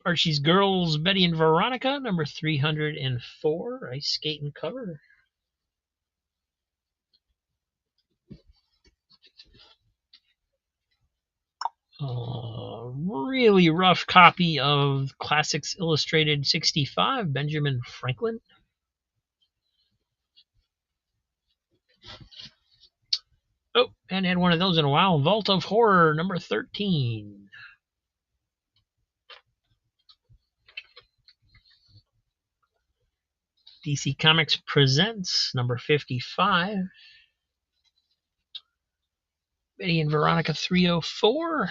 Archie's Girls, Betty and Veronica, number 304. Ice skating cover. Really rough copy of Classics Illustrated 65, Benjamin Franklin. Oh, hadn't had one of those in a while. Vault of Horror, number 13. DC Comics Presents, number 55. Betty and Veronica 304.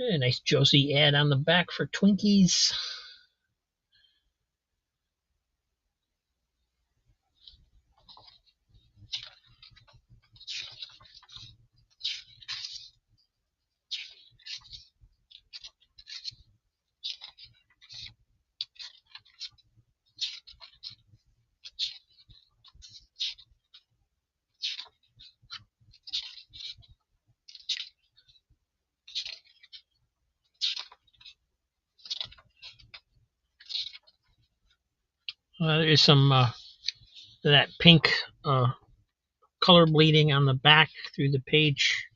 Nice Josie ad on the back for Twinkies. There's some that pink color bleeding on the back through the page.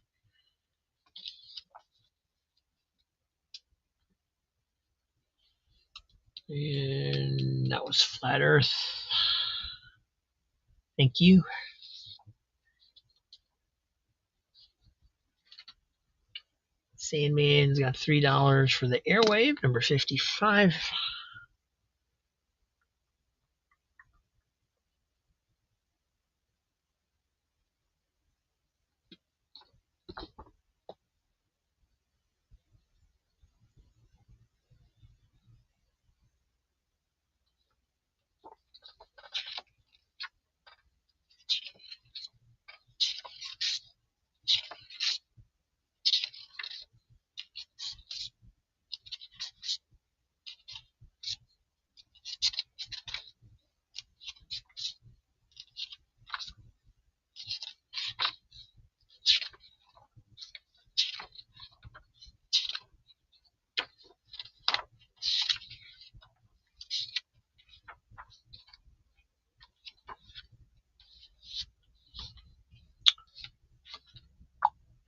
And that was Flat Earth. Thank you. Sandman's got $3 for the Airwave, number 55.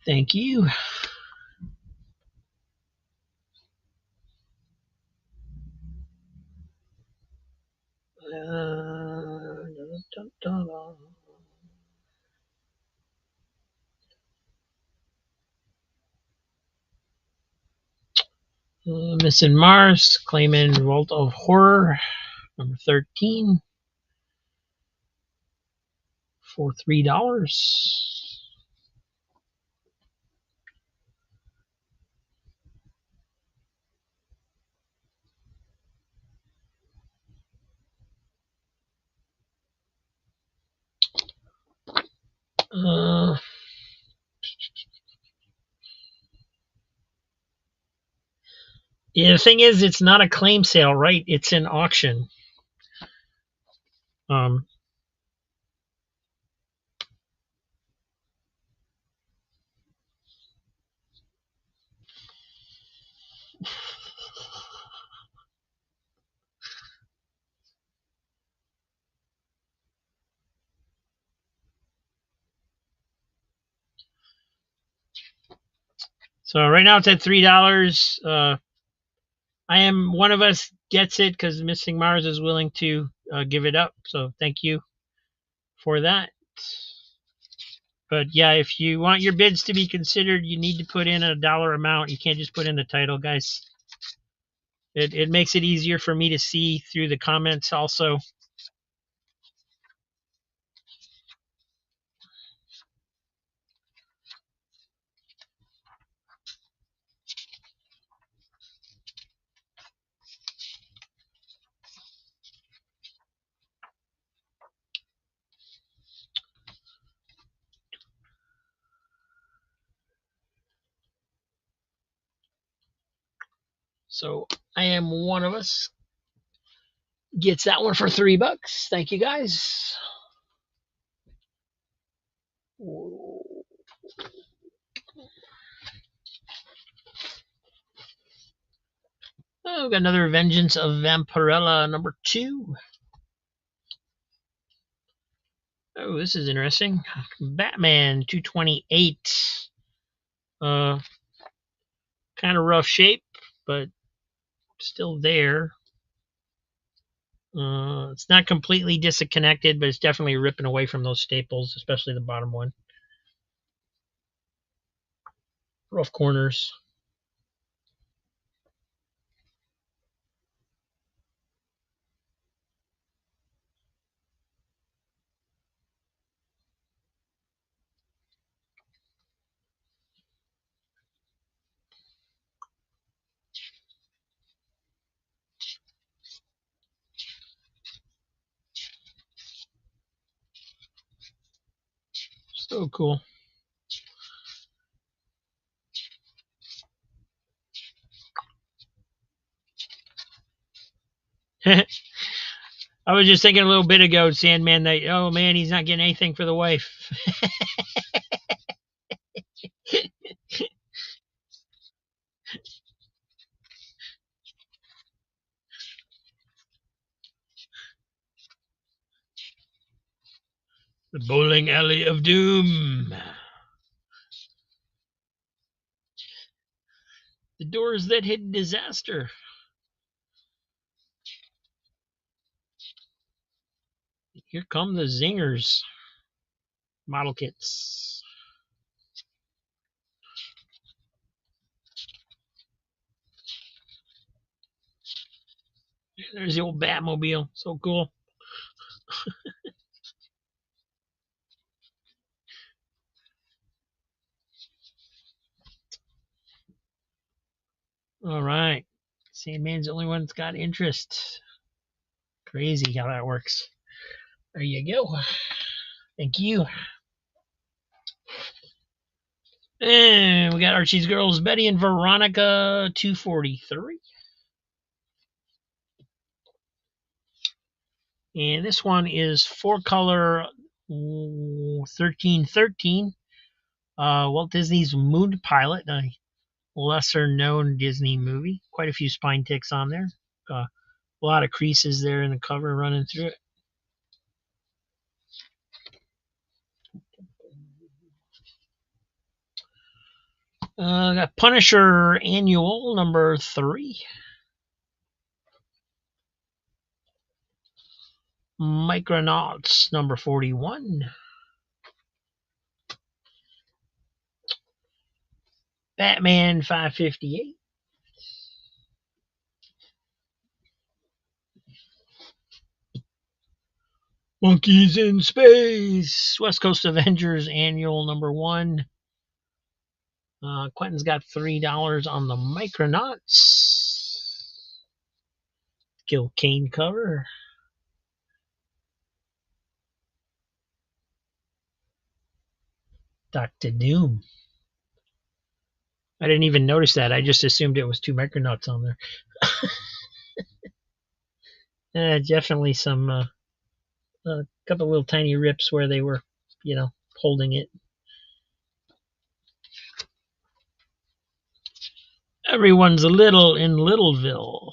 Thank you. Missing Mars, claiming Vault of Horror, number 13, for $3. Yeah, the thing is, it's not a claim sale, right? It's an auction. Um, so right now it's at $3. I am one of us gets it because Missing Mars is willing to give it up. So thank you for that. But yeah, if you want your bids to be considered, you need to put in a dollar amount. You can't just put in the title, guys. It makes it easier for me to see through the comments also. So I am one of us gets that one for $3. Thank you, guys. Oh, we've got another Vengeance of Vampirella number 2. Oh, this is interesting. Batman 228. Kind of rough shape, but still there. It's not completely disconnected, but it's definitely ripping away from those staples, especially the bottom one. Rough corners. So cool. I was just thinking a little bit ago, Sandman, that, oh man, he's not getting anything for the wife. The bowling alley of doom. The doors that hid disaster. Here come the zingers. Model kits. There's the old Batmobile. So cool. All right. Sandman's the only one that's got interest. Crazy how that works. There you go. Thank you. And we got Archie's Girls, Betty and Veronica, 243. And this one is 4-color 1313. Walt Disney's Moon Pilot, a lesser known Disney movie. Quite a few spine ticks on there. A lot of creases there in the cover running through it. Got Punisher Annual number 3. Micronauts number 41. Batman 558. Monkeys in Space. West Coast Avengers Annual number 1. Quentin's got $3 on the Micronauts. Gil Kane cover. Dr. Doom. I didn't even notice that. I just assumed it was 2 Micronauts on there. Definitely some a couple little tiny rips where they were, holding it. Everyone's a little in Littleville.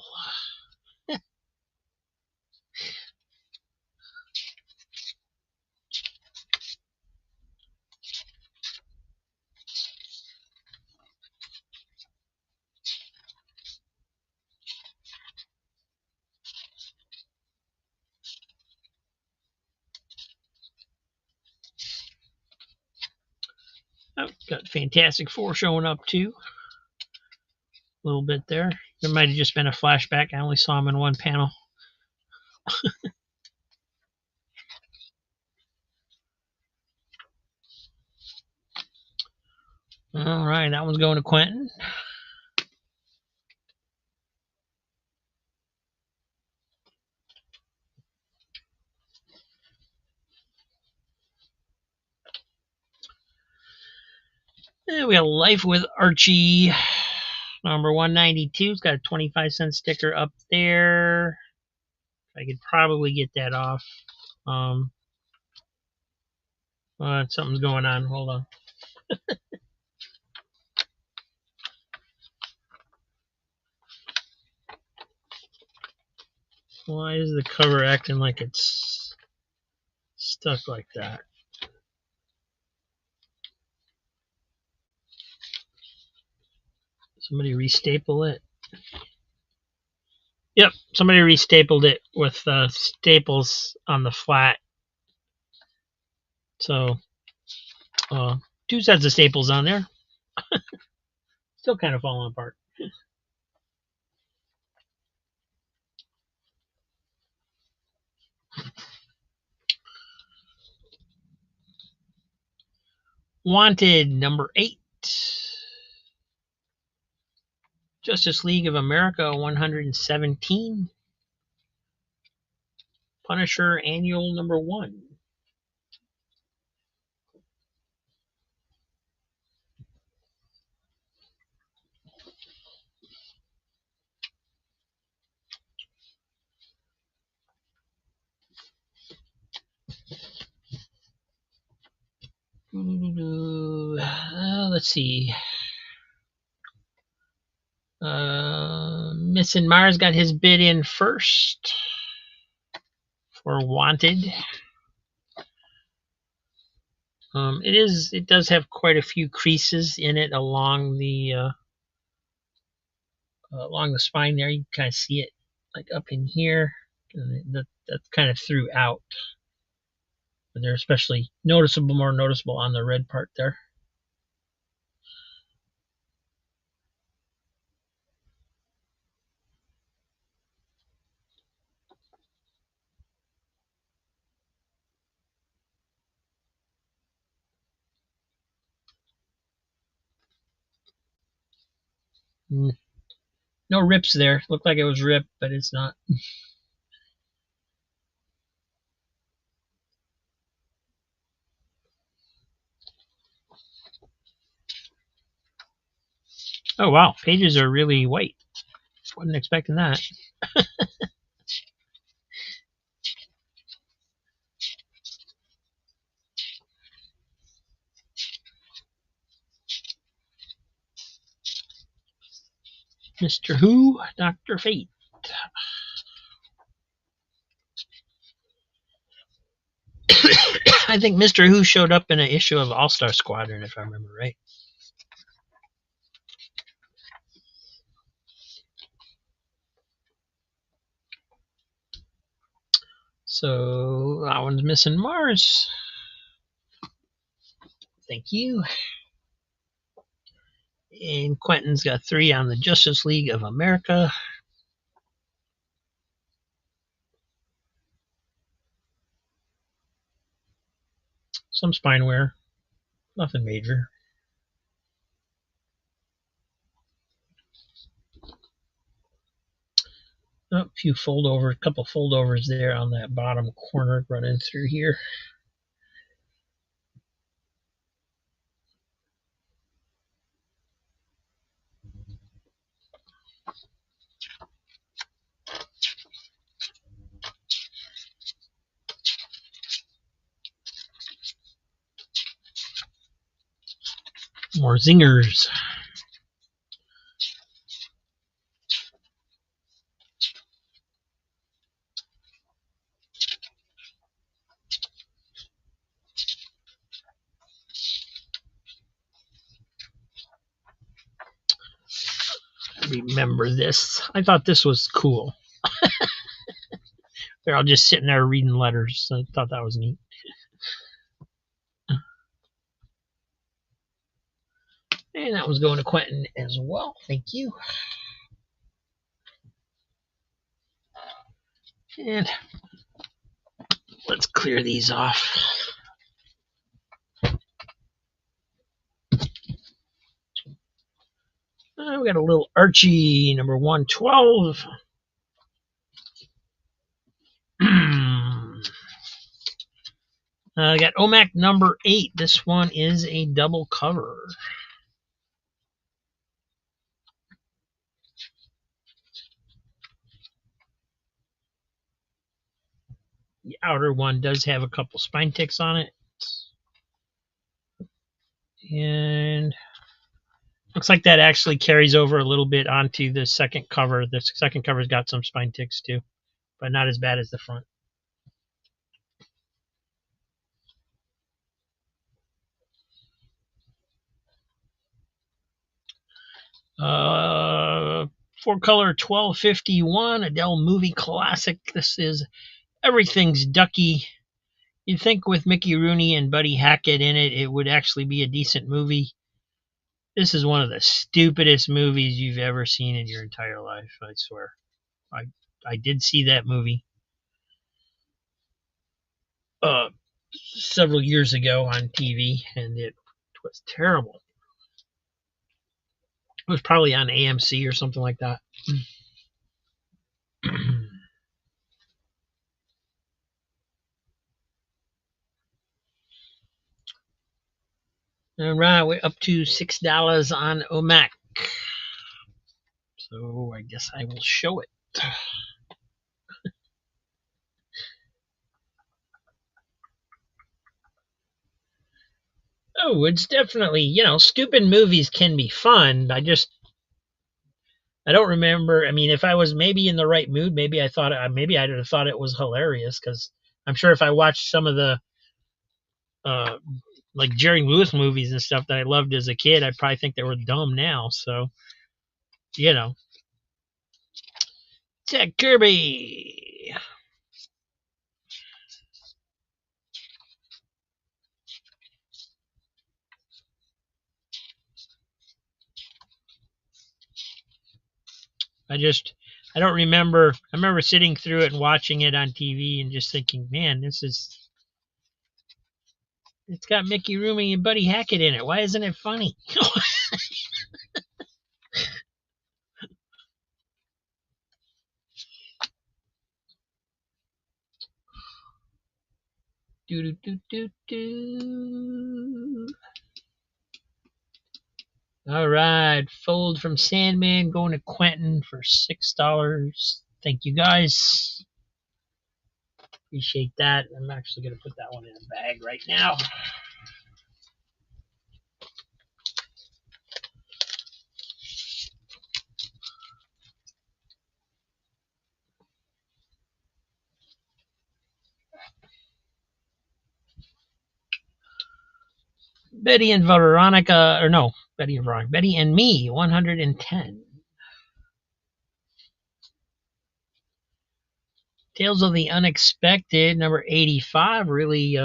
Oh, got Fantastic Four showing up too. A little bit there. There might have just been a flashback. I only saw him in one panel. All right, that one's going to Quentin. And we got Life with Archie, number 192. It's got a 25-cent sticker up there. I could probably get that off. Something's going on. Hold on. Why is the cover acting like it's stuck like that? Somebody restaple it. Yep, somebody restapled it with staples on the flat. So, 2 sets of staples on there. Still kind of falling apart. Wanted number 8. Justice League of America 117. Punisher Annual number 1. Let's see. Missing Mars got his bid in first for Wanted. It does have quite a few creases in it along the spine there. You can kind of see it like up in here. That's kind of throughout. But they're especially more noticeable on the red part there. No rips there. Looked like it was ripped, but it's not. Oh wow, pages are really white. Wasn't expecting that. Mr. Who, Dr. Fate. I think Mr. Who showed up in an issue of All-Star Squadron, if I remember right. So that one's missing Mars. Thank you. And Quentin's got 3 on the Justice League of America. Some spine wear. Nothing major. A few foldovers, a couple foldovers there on that bottom corner running through here. More zingers. Remember this. I thought this was cool. They're all just sitting there reading letters. I thought that was neat. And that was going to Quentin as well. Thank you. And let's clear these off. We got a little Archie, number 112. I got OMAC number 8. This one is a double cover. The outer one does have a couple spine ticks on it. And looks like that actually carries over a little bit onto the second cover. The second cover's got some spine ticks too, but not as bad as the front. Four color 1251 Adele movie classic. This is Everything's Ducky. You'd think with Mickey Rooney and Buddy Hackett in it, it would actually be a decent movie. This is one of the stupidest movies you've ever seen in your entire life, I swear. I did see that movie several years ago on TV, and it was terrible. It was probably on AMC or something like that. All right, we're up to $6 on OMAC. So I guess I will show it. Oh, it's definitely, stupid movies can be fun. I don't remember. I mean, if I was maybe in the right mood, maybe I'd have thought it was hilarious, because I'm sure if I watched some of the like Jerry Lewis movies and stuff that I loved as a kid, I'd probably think they were dumb now. So, Jack Kirby. I don't remember. I remember sitting through it and watching it on TV and just thinking, man, it's got Mickey Rooney and Buddy Hackett in it. Why isn't it funny? All right, Fold from Sandman going to Quentin for $6. Thank you, guys. Appreciate that. I'm actually going to put that one in a bag right now. Betty and Veronica, or no, Betty and Veronica. Betty and Me, 110. Tales of the Unexpected, number 85, really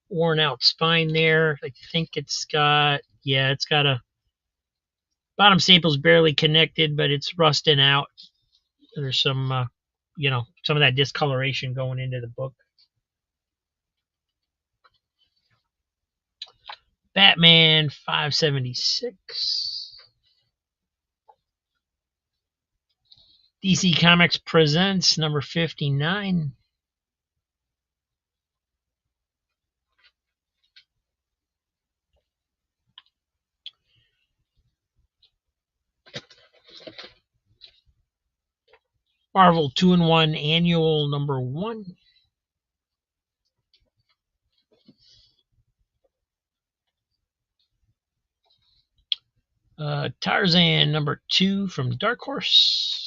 worn out spine there. I think it's got a bottom staple's barely connected, but it's rusting out. There's some, some of that discoloration going into the book. Batman 576. DC Comics Presents, number 59. Marvel 2-in-1 Annual, number 1. Tarzan, number 2 from Dark Horse.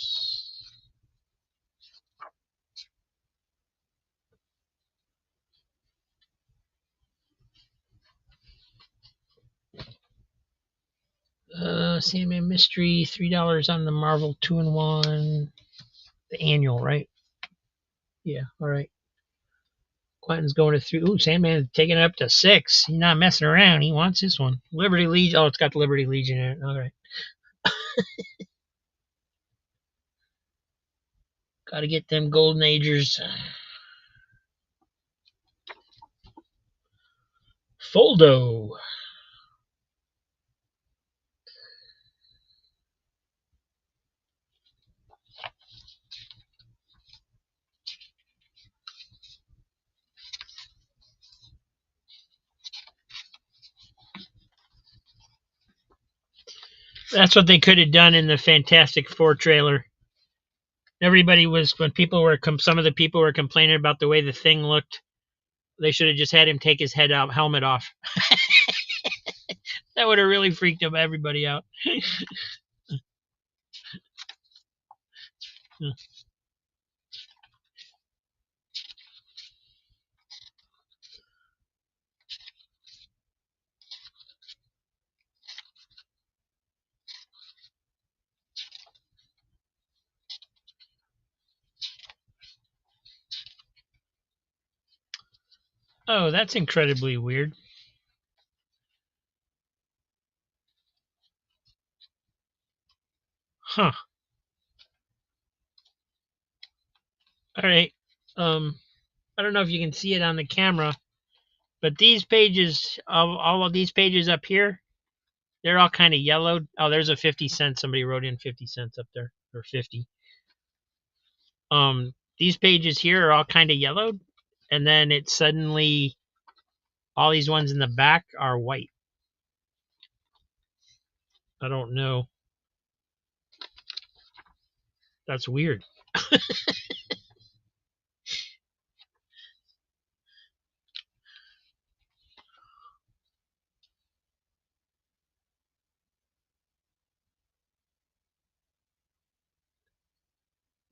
Sandman Mystery, $3 on the Marvel 2-in-1. The annual, right? Yeah, all right. Quentin's going to 3. Ooh, Sandman's taking it up to 6. He's not messing around. He wants this one. Liberty Legion. Oh, it's got the Liberty Legion in it. All right. Got to get them Golden Agers. Foldo. That's what they could have done in the Fantastic Four trailer. Everybody was, when people were, some of the people were complaining about the way the Thing looked. They should have just had him take his helmet off. That would have really freaked everybody out. Oh, that's incredibly weird. Huh. All right. I don't know if you can see it on the camera, but these pages, all of these pages up here, they're all kind of yellowed. Oh, there's a 50 cents. Somebody wrote in 50 cents up there, or 50. These pages here are all kind of yellowed, and then it suddenly, all these ones in the back are white. I don't know. That's weird.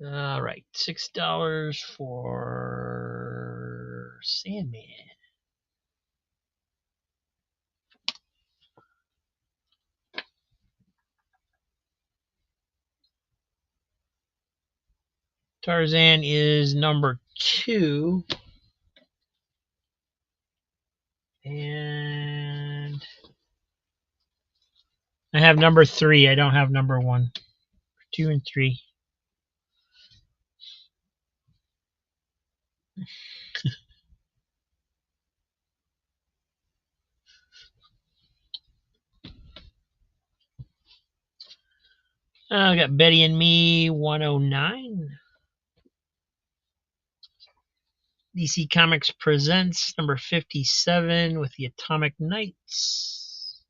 All right, $6 for Sandman. Tarzan is number 2. And I have number 3. I don't have number 1. 2 and 3. I got Betty and Me 109. DC Comics Presents number 57 with the Atomic Knights.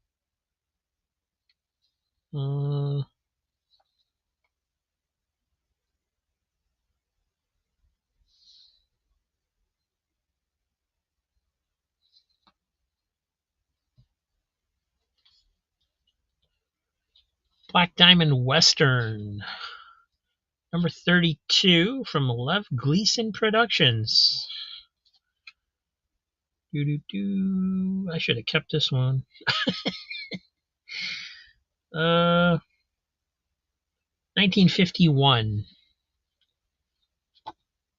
Black Diamond Western number 32 from Lev Gleason Productions. I should have kept this one. 1951.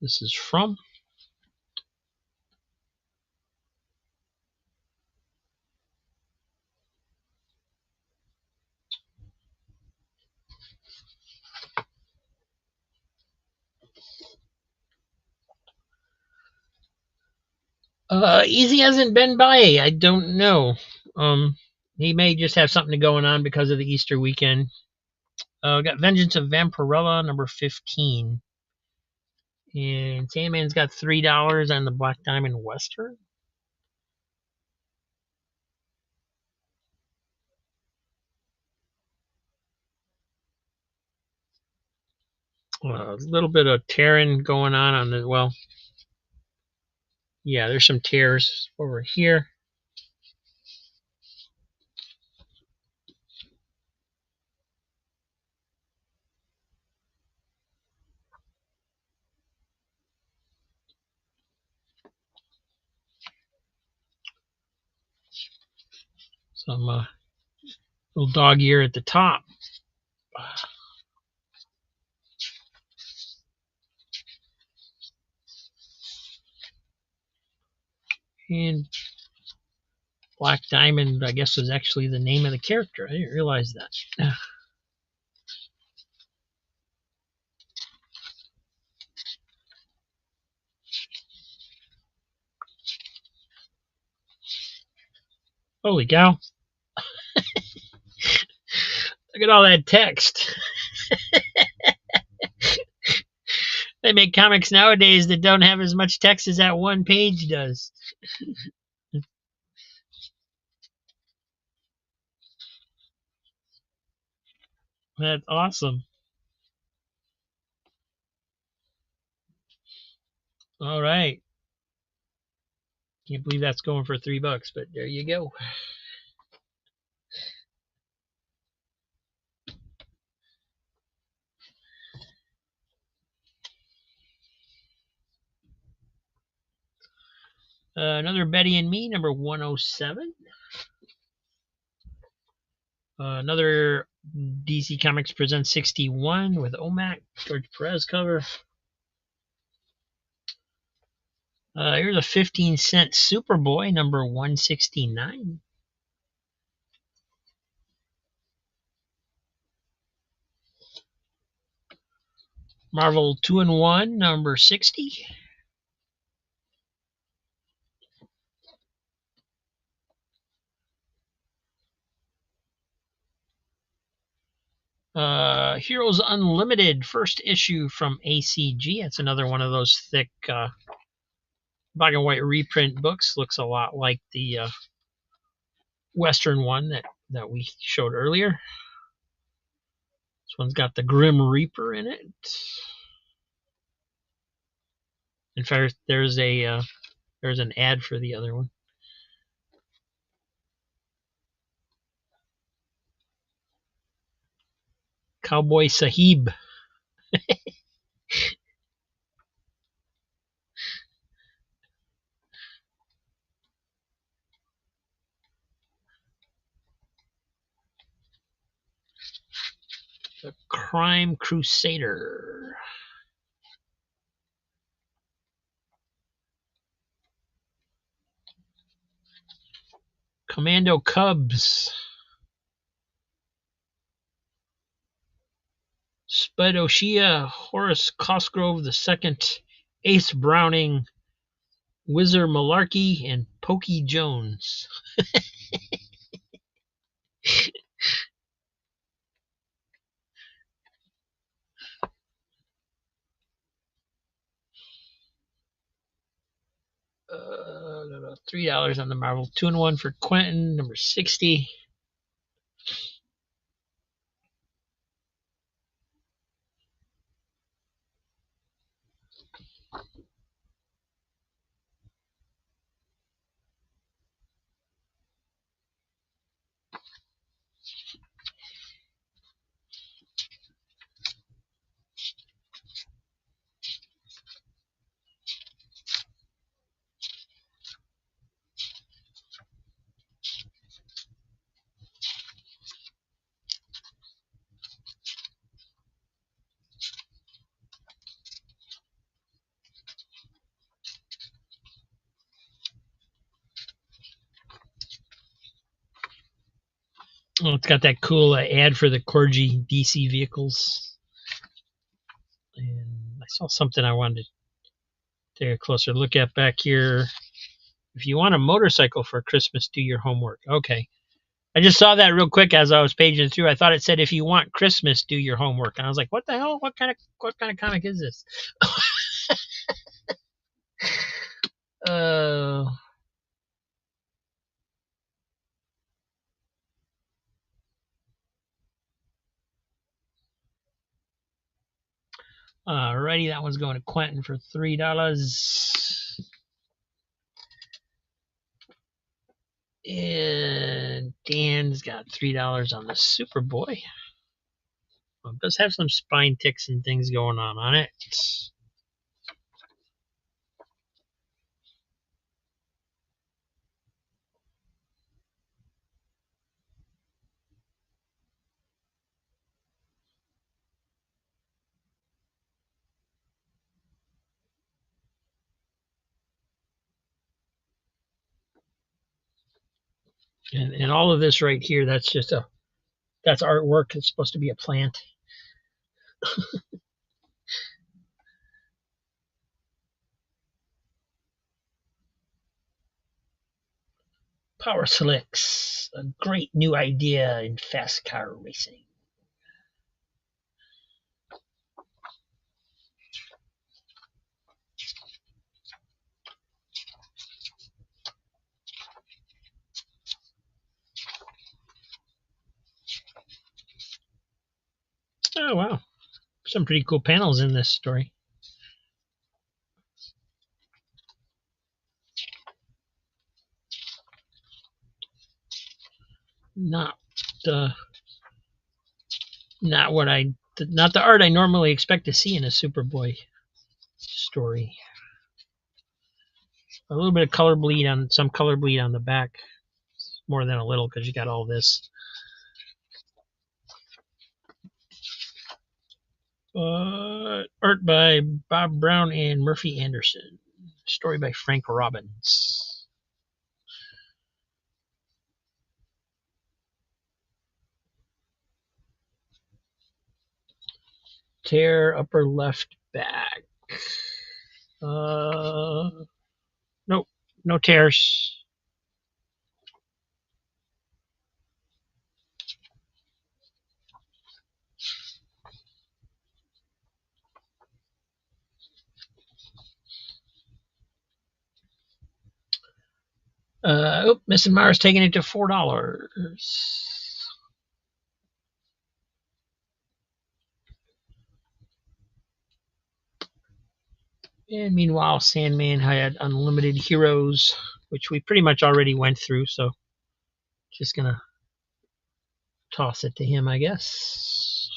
this is from. Easy hasn't been by. I don't know. He may just have something going on because of the Easter weekend. Got Vengeance of Vampirella, number 15. And Sandman's got $3 on the Black Diamond Western. A little bit of tearing going on the, well, yeah, there's some tears over here. Some little dog ear at the top. And Black Diamond, I guess, was actually the name of the character. I didn't realize that. Holy cow. Look at all that text. They make comics nowadays that don't have as much text as that one page does. That's awesome. All right. Can't believe that's going for $3, but there you go. Another Betty and Me, number 107. Another DC Comics Presents 61 with OMAC, George Perez cover. Here's a 15-cent Superboy, number 169. Marvel 2-in-1, number 60. Heroes Unlimited, first issue from ACG. That's another one of those thick black and white reprint books. Looks a lot like the Western one that we showed earlier. This one's got the Grim Reaper in it. In fact, there's an ad for the other one. Cowboy Sahib. The Crime Crusader. Commando Cubs. Spud O'Shea, Horace Cosgrove II, Ace Browning, Whizzer Malarkey, and Pokey Jones. $3 on the Marvel 2-in-1 for Quentin, number 60. Oh, it's got that cool ad for the Corgi DC vehicles. And I saw something I wanted to take a closer look at back here. If you want a motorcycle for Christmas, do your homework. Okay. I just saw that real quick as I was paging through. I thought it said, if you want Christmas, do your homework. And I was like, what the hell? What kind of comic is this? Alrighty, that one's going to Quentin for $3. And Dan's got $3 on the Superboy. Well, it does have some spine ticks and things going on it. And all of this right here, that's artwork. It's supposed to be a plant. Power Slicks, a great new idea in fast car racing. Oh, wow. Some pretty cool panels in this story. Not the art I normally expect to see in a Superboy story. A little bit of color bleed on the back, more than a little, because you got all this. Art by Bob Brown and Murphy Anderson. Story by Frank Robbins. Tear upper left back. Nope, no tears. Mrs. Myers taking it to $4. And meanwhile, Sandman had Unlimited Heroes, which we pretty much already went through, so just gonna toss it to him, I guess.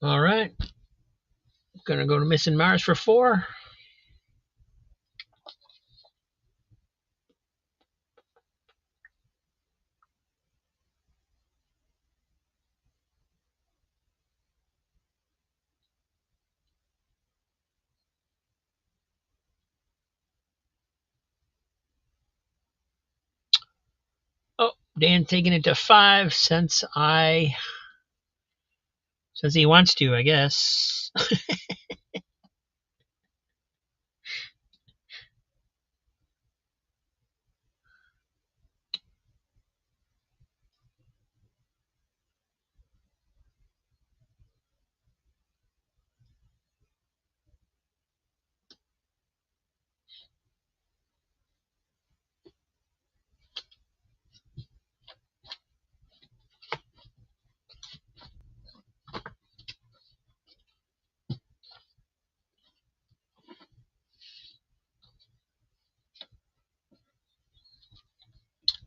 All right. Gonna go to Missing Mars for $4. Oh, Dan taking it to $5 since he wants to, I guess.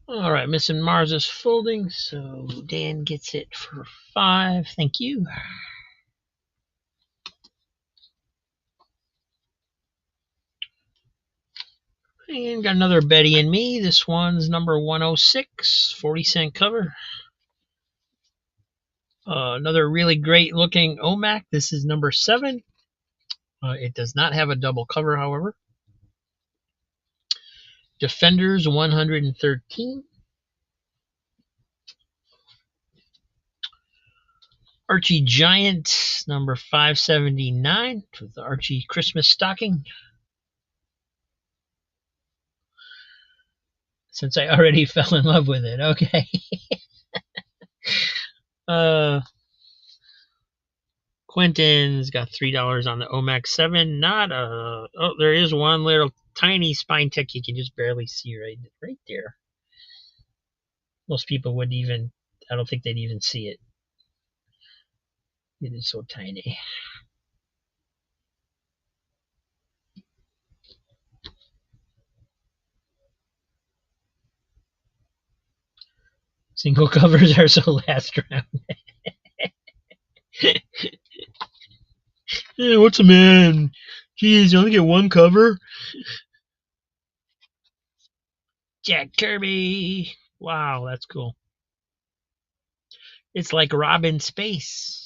All right, Missing Mars is folding, so Dan gets it for $5. Thank you. And got another Betty and Me. This one's number 106, 40-cent cover. Another really great looking OMAC. This is number 7. It does not have a double cover, however. Defenders 113. Archie Giant number 579 with the Archie Christmas stocking. Since I already fell in love with it, okay. Quentin's got $3 on the OMAC 7. There is one little tiny spine tick you can just barely see right there. Most people wouldn't even, I don't think they'd even see it. It is so tiny. Single covers are so last round. Yeah, what's a man? Geez, you only get one cover? Jack Kirby. Wow, that's cool. It's like Robin Space.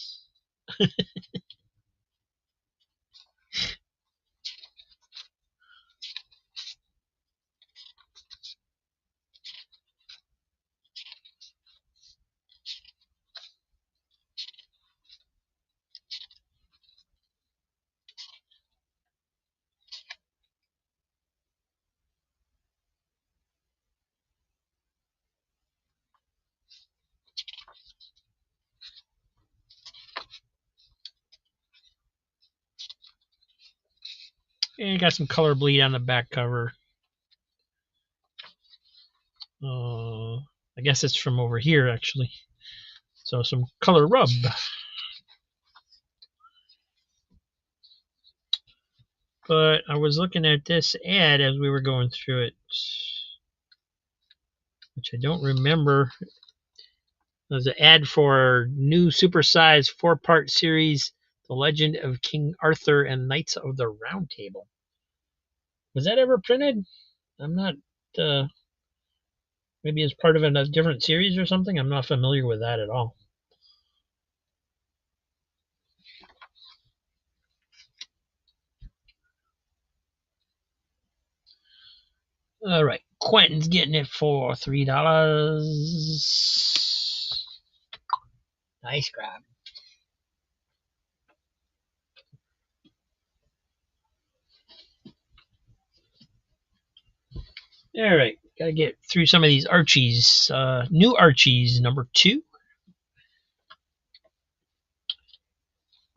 And you got some color bleed on the back cover. I guess it's from over here, actually. So some color rub. But I was looking at this ad as we were going through it, which I don't remember. There's an ad for new supersized 4-part series, The Legend of King Arthur and Knights of the Round Table. Was that ever printed? I'm not, maybe it's part of a different series or something. I'm not familiar with that at all. All right, Quentin's getting it for $3. Nice grab. All right, gotta get through some of these Archies. New Archies, number 2.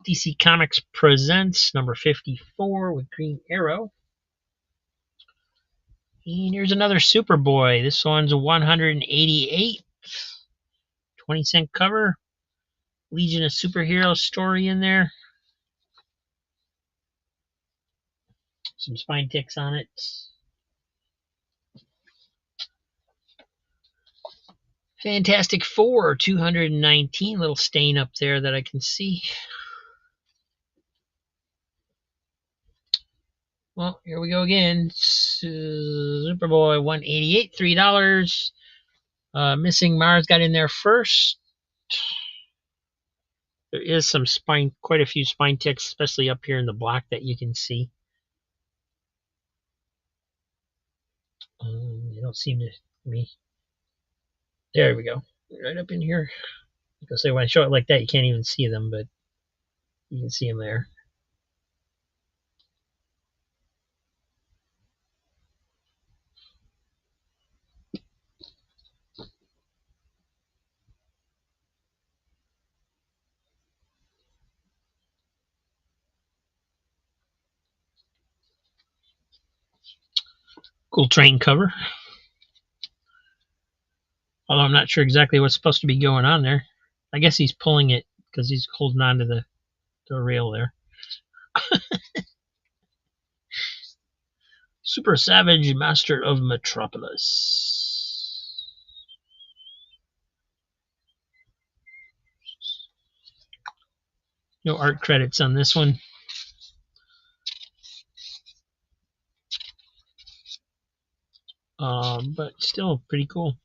DC Comics Presents, number 54 with Green Arrow. And here's another Superboy. This one's 188. 20-cent cover. Legion of Superheroes story in there. Some spine ticks on it. Fantastic Four, 219. Little stain up there that I can see. Well, here we go again. Superboy 188, $3. Missing Mars got in there first. There is some spine, quite a few spine ticks, especially up here in the black that you can see. They don't seem to me. There we go. Right up in here. Because when I show it like that, you can't even see them, but you can see them there. Cool train cover. Although I'm not sure exactly what's supposed to be going on there. I guess he's pulling it because he's holding on to the rail there. Super Savage, Master of Metropolis. No art credits on this one. but still pretty cool.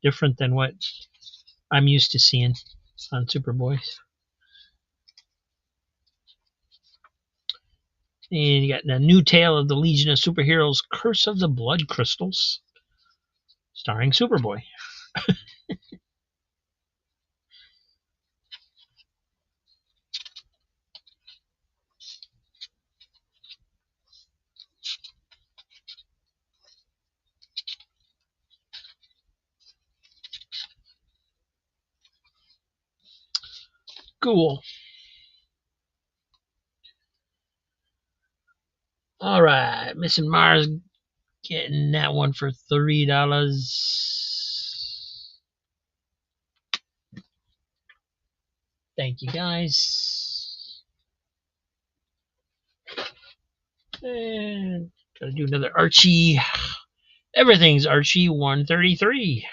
Different than what I'm used to seeing on Superboy. And you got the new tale of the Legion of Superheroes, Curse of the Blood Crystals, starring Superboy. Cool. All right, Missing Mars getting that one for $3. Thank you guys. And gotta do another Archie. Everything's Archie 133.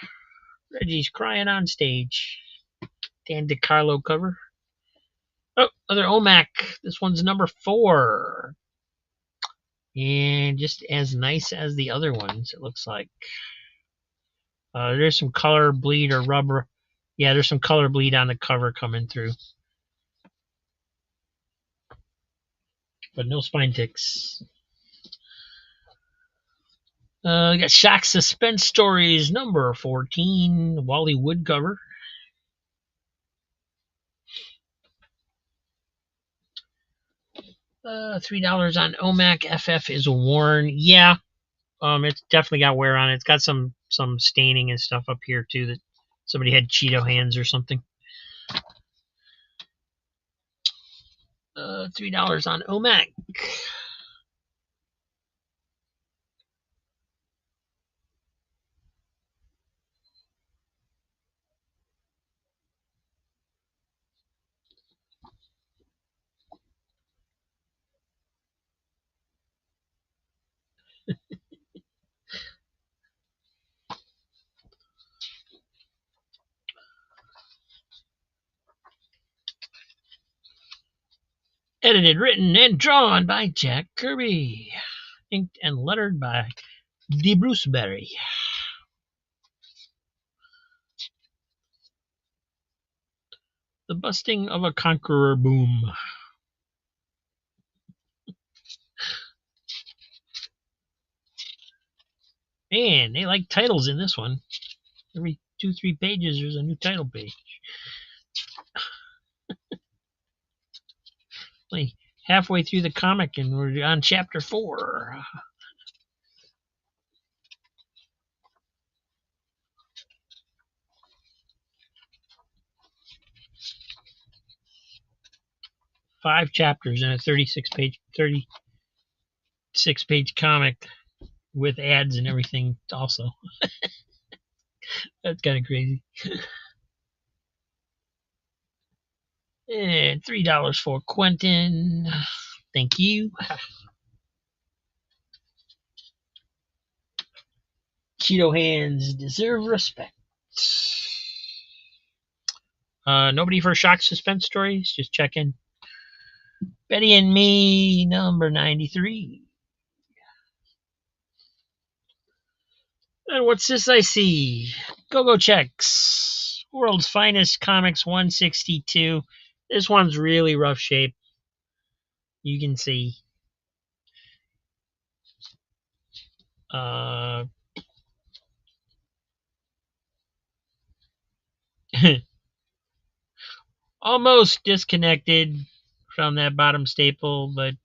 Reggie's crying on stage. Dan DiCarlo cover. Oh, another OMAC. This one's number 4. And just as nice as the other ones, it looks like. There's some color bleed or rubber. Yeah, there's some color bleed on the cover coming through. But no spine ticks. We got Shock Suspense Stories number 14, Wally Wood cover. $3 on OMAC. FF is worn. Yeah, it's definitely got wear on it. It's got some staining and stuff up here too. That somebody had Cheeto hands or something. $3 on OMAC. Edited, written, and drawn by Jack Kirby. Inked and lettered by D. Bruce Berry. The Busting of a Conqueror Boom. Man, they like titles in this one. Every 2-3 pages, there's a new title page. Like halfway through the comic, and we're on chapter 4. Five chapters in a 36-page comic with ads and everything. Also, that's kind of crazy. And $3 for Quentin. Thank you. Cheeto hands deserve respect. Nobody for Shock Suspense Stories? Just checking. Betty and Me, number 93. And what's this I see? Go-Go Checks. World's Finest Comics 162. This one's really rough shape. You can see. Almost disconnected from that bottom staple, but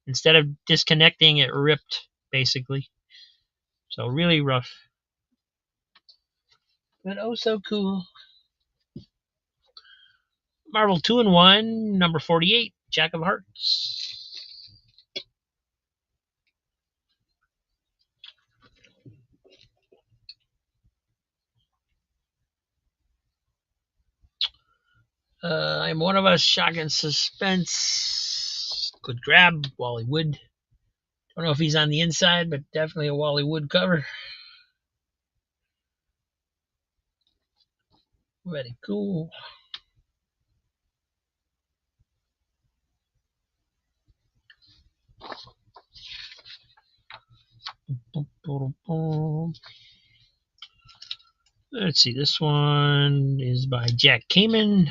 instead of disconnecting, it ripped, basically. So really rough. But oh so cool. Marvel 2-in-1, number 48, Jack of Hearts. I'm One of Us, Shock and Suspense. Good grab, Wally Wood. Don't know if he's on the inside, but definitely a Wally Wood cover. Very cool. Let's see. This one is by Jack Kamen.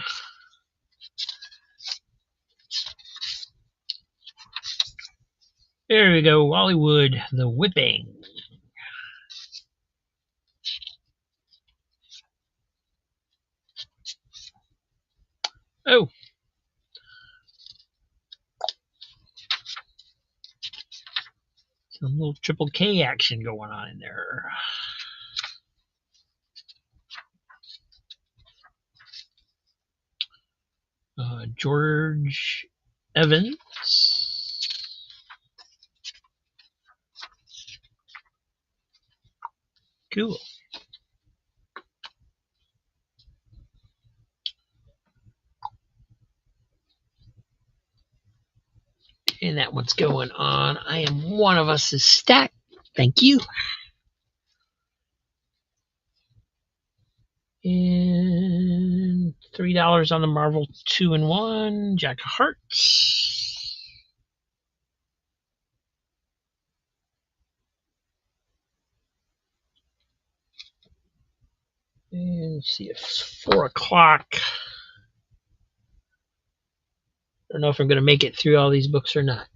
There we go. Hollywood, The Whipping. Oh. Some little Triple K action going on in there. George Evans. Cool. And that one's going on. I Am One of Us is stacked. Thank you. And $3 on the Marvel 2-in-1. Jack of Hearts. And let's see if it's 4 o'clock. I don't know if I'm going to make it through all these books or not.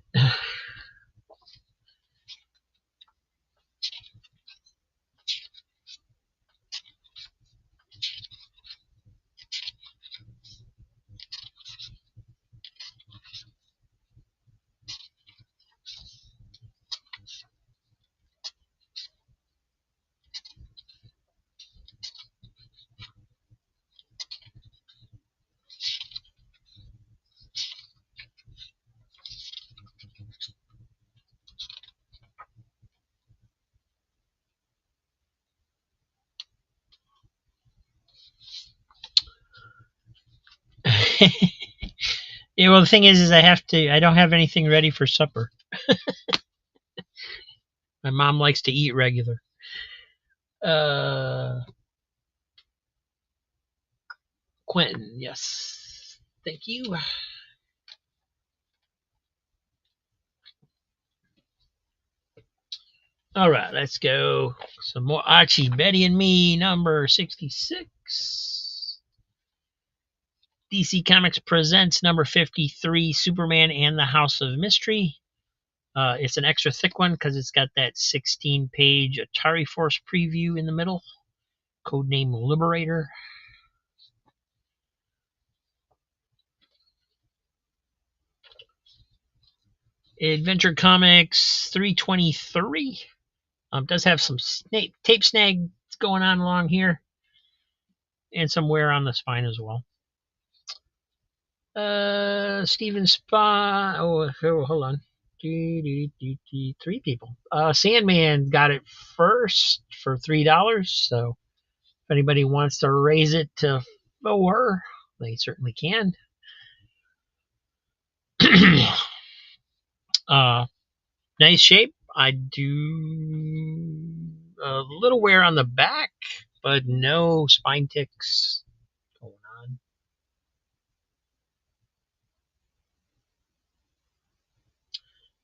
Yeah, well, the thing is I don't have anything ready for supper. My mom likes to eat regular. Quentin, yes. Thank you. All right, let's go. Some more Archie, Betty and Me, number 66. DC Comics presents number 53, Superman and the House of Mystery. It's an extra thick one because it's got that 16-page Atari Force preview in the middle. Codename Liberator. Adventure Comics 323. Does have some tape snags going on along here. And some wear on the spine as well. Steven Spa. Oh, hold on. 3 people. Sandman got it first for $3. So if anybody wants to raise it to 4, they certainly can. Nice shape. I do a little wear on the back, but no spine ticks going on.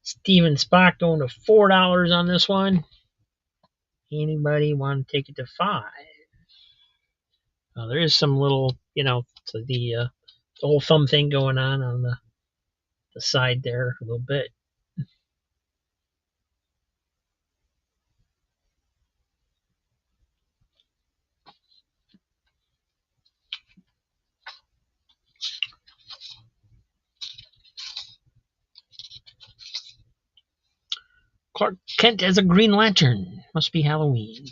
Steven Spock going to $4 on this one. Anybody want to take it to 5? There is some little, the whole thumb thing going on the side there a little bit. Clark Kent as a Green Lantern. Must be Halloween.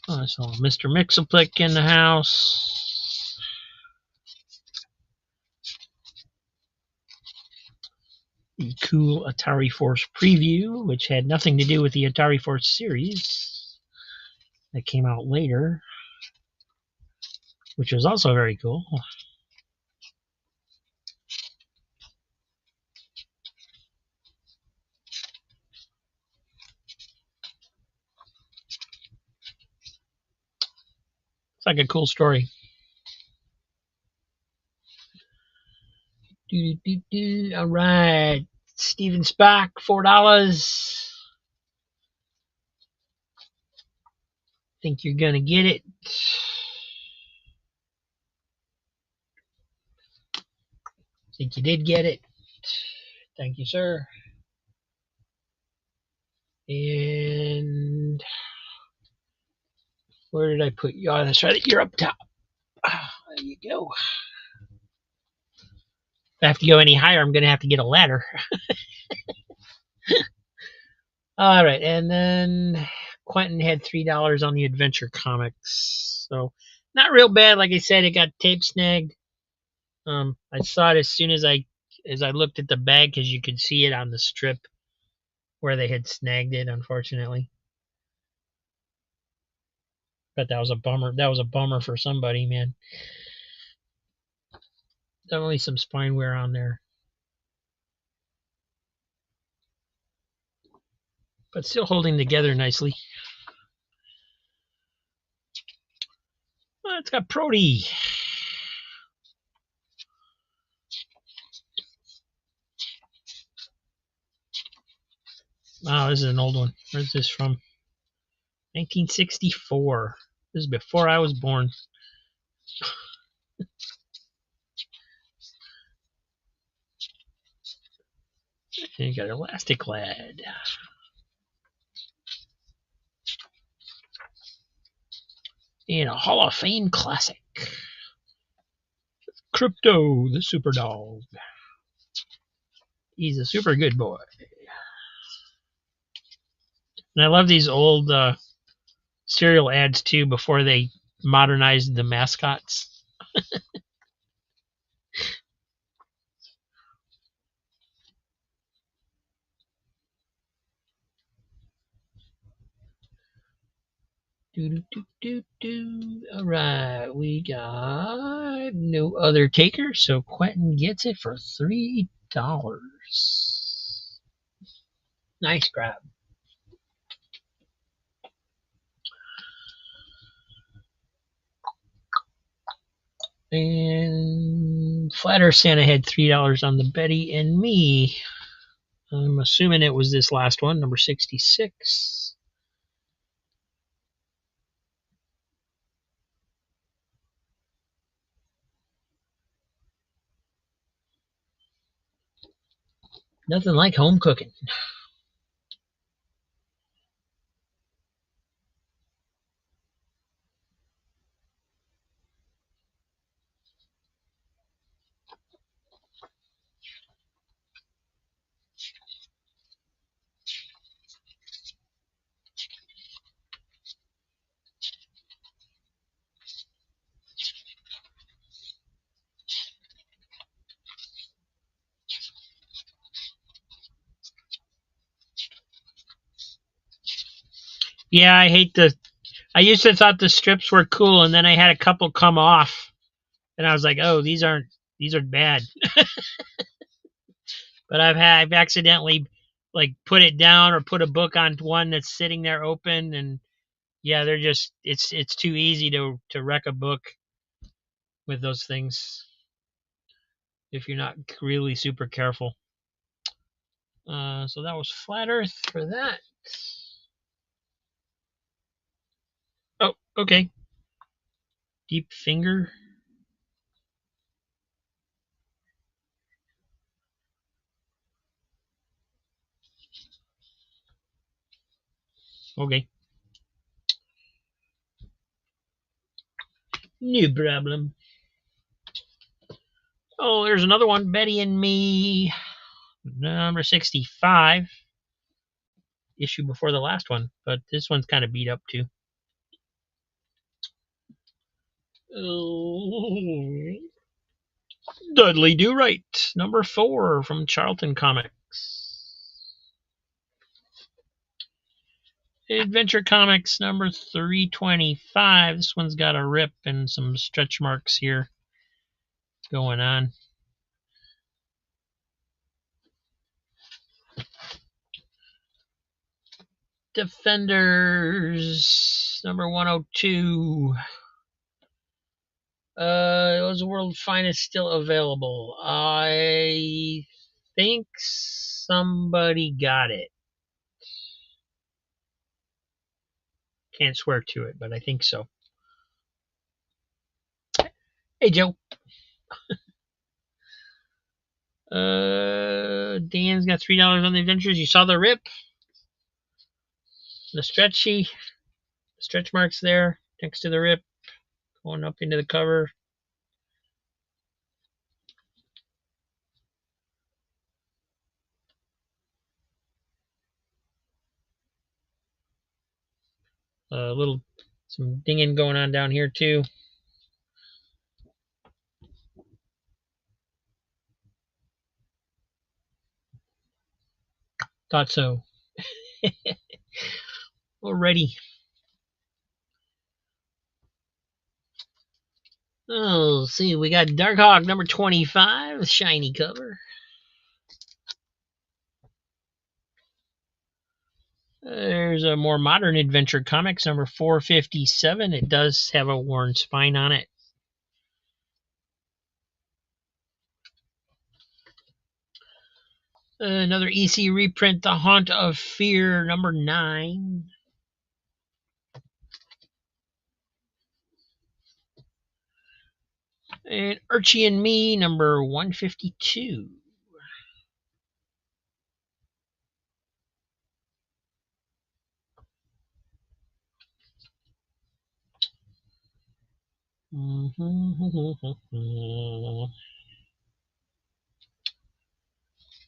Oh, so Mr. Mixoplick in the house. The cool Atari Force preview, which had nothing to do with the Atari Force series that came out later, which was also very cool. It's like a cool story. All right. Steven Spock, $4. Think you're gonna get it. Think you did get it. Thank you, sir. And where did I put you? Oh, that's right. You're up top. There you go. If I have to go any higher, I'm going to have to get a ladder. All right. And then Quentin had $3 on the Adventure Comics. So not real bad. Like I said, it got tape snagged. I saw it as soon as I looked at the bag because you could see it on the strip where they had snagged it, unfortunately. But that was a bummer. That was a bummer for somebody, man. Definitely some spine wear on there. But still holding together nicely. Oh, it's got Prody. Wow, this is an old one. Where's this from? 1964. This is before I was born. And you got Elastic Lad. And a Hall of Fame classic. Crypto, the super dog. He's a super good boy. And I love these old cereal ads too before they modernized the mascots. All right, we got no other taker, so Quentin gets it for $3. Nice grab. And Flat Earth Santa had $3 on the Betty and Me. I'm assuming it was this last one, number 66. Nothing like home cooking. Yeah, I used to thought the strips were cool, and then I had a couple come off, and I was like, oh, these are bad. But I've accidentally like put it down or put a book on one that's sitting there open, and yeah, they're just it's too easy to wreck a book with those things if you're not really super careful. So that was Flat Earth for that. Oh, okay. Deep Finger. Okay. No problem. Oh, there's another one. Betty and Me. Number 65. Issue before the last one. But this one's kind of beat up too. Oh. Dudley Do Right. Number 4 from Charlton Comics. Adventure Comics number 325. This one's got a rip and some stretch marks here going on. Defenders number 102. Was the World's Finest still available? I think somebody got it. Can't swear to it, but I think so. Hey, Joe. Dan's got $3 on the adventures. You saw the rip, the stretch marks there next to the rip, going up into the cover. Some dinging going on down here too. Thought so. Alrighty. Oh, see, we got Darkhawk number 25, shiny cover. There's a more modern adventure comics number 457. It does have a worn spine on it. Another EC reprint, The Haunt of Fear number 9. And Archie and Me number 152.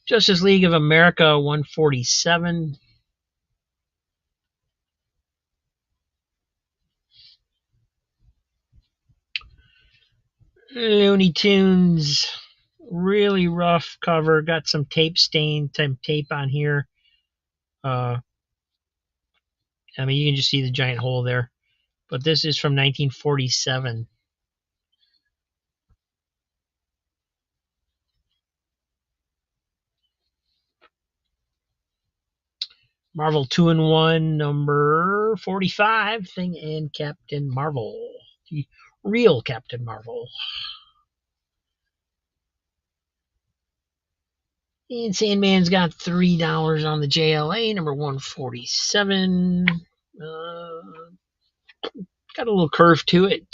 Justice League of America 147. Looney Tunes, really rough cover. Got some tape on here. I mean, you can just see the giant hole there. But this is from 1947. Marvel 2-in-1 number 45 thing, and Captain Marvel, the real Captain Marvel. And Sandman's got $3 on the JLA number 147. Got a little curve to it.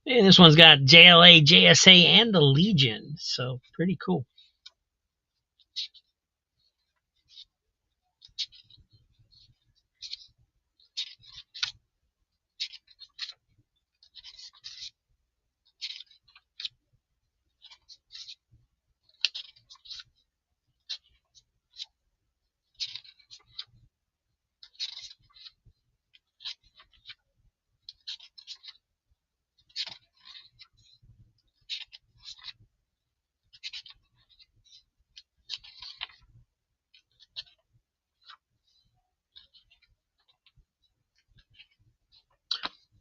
And this one's got JLA, JSA, and the Legion. So pretty cool.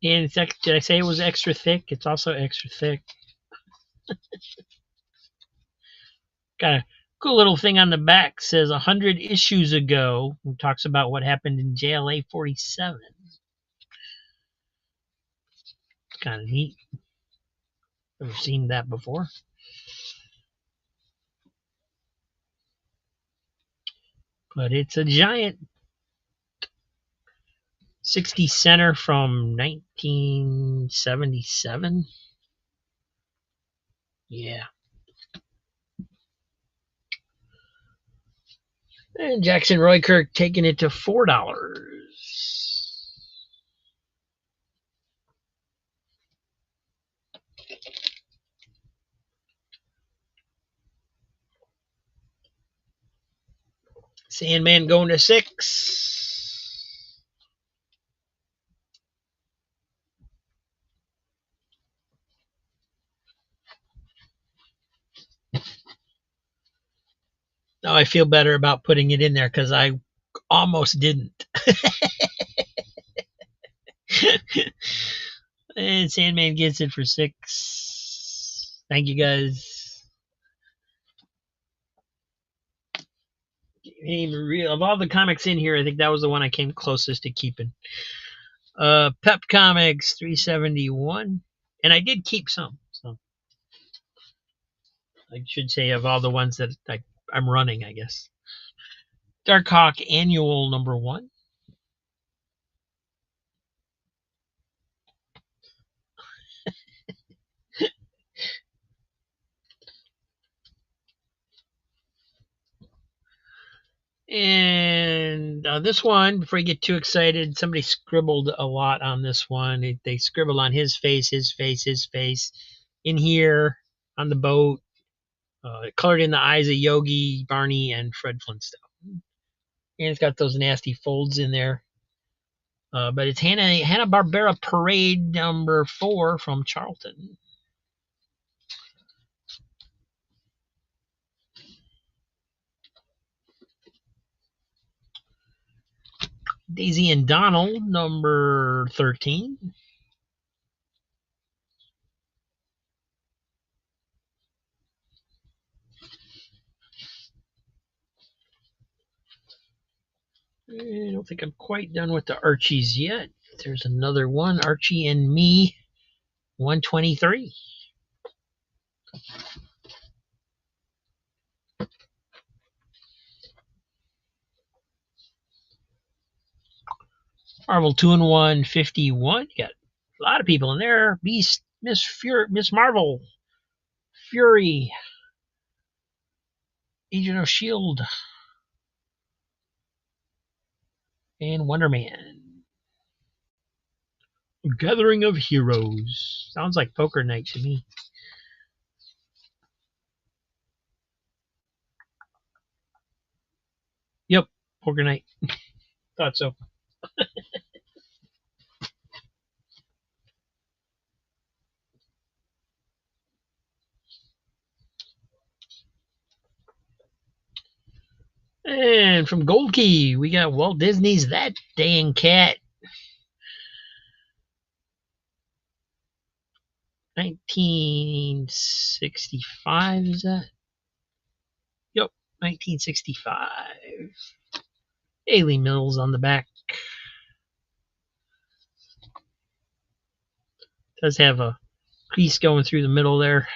And did I say it was extra thick? It's also extra thick. Got a cool little thing on the back. Says 100 issues ago. It talks about what happened in JLA 47. Kind of neat. Never seen that before. But it's a giant 60 center from 1977. Yeah. And Jackson Roykirk taking it to $4. Sandman going to $6. Now I feel better about putting it in there because I almost didn't. And Sandman gets it for 6. Thank you guys. Of all the comics in here, I think that was the one I came closest to keeping. Pep Comics 371, and I did keep some. So I should say of all the ones that I'm running, I guess. Darkhawk Annual #1. And this one, before you get too excited, somebody scribbled a lot on this one. They scribbled on his face, in here, on the boat, colored in the eyes of Yogi, Barney, and Fred Flintstone. And it's got those nasty folds in there. But it's Hanna-Barbera Parade #4 from Charlton. Daisy and Donald #13. I don't think I'm quite done with the Archies yet. There's another one, Archie and Me 123. Marvel 2-in-1 51. You got a lot of people in there. Beast, Miss Marvel, Fury, Agent of S.H.I.E.L.D., and Wonder Man. Gathering of Heroes. Sounds like Poker Night to me. Yep, Poker Night. Thought so. And from Gold Key, we got Walt Disney's That Dang Cat. 1965, is that? Yep, 1965. Haley Mills on the back. Does have a crease going through the middle there.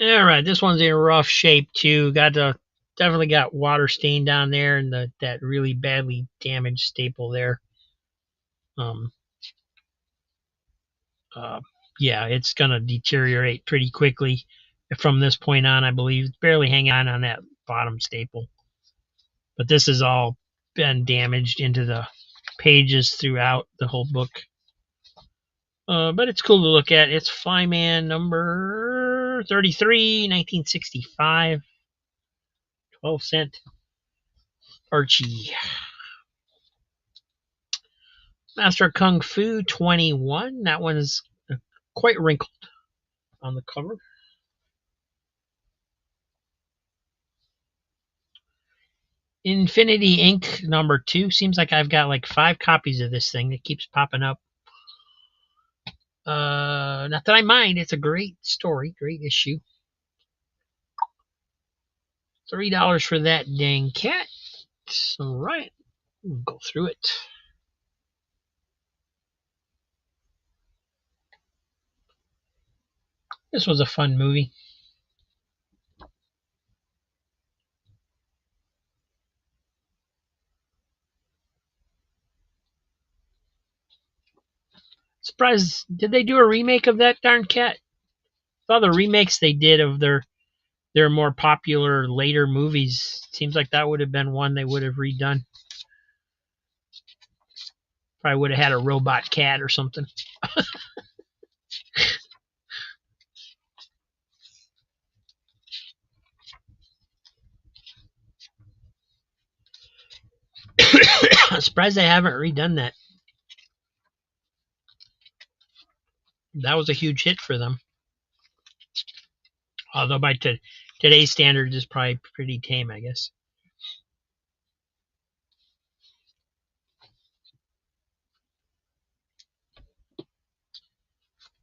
All right, this one's in rough shape too. Definitely got water stain down there, and that really badly damaged staple there. Yeah, it's gonna deteriorate pretty quickly from this point on. I believe it's barely hanging on that bottom staple, but this has all been damaged into the pages throughout the whole book. But it's cool to look at. It's Flyman number 33, 1965. 12-cent Archie. Master of Kung Fu 21. That one's quite wrinkled on the cover. Infinity Inc. #2. Seems like I've got like 5 copies of this thing that keeps popping up. Not that I mind. It's a great story, great issue. $3 for That Dang Cat. All right, we'll go through it. This was a fun movie. Surprised, did they do a remake of That Darn Cat? All the remakes they did of their more popular later movies, seems like that would have been one they would have redone. Probably would have had a robot cat or something. Surprised they haven't redone that. That was a huge hit for them. Although by today's standards, it's probably pretty tame, I guess.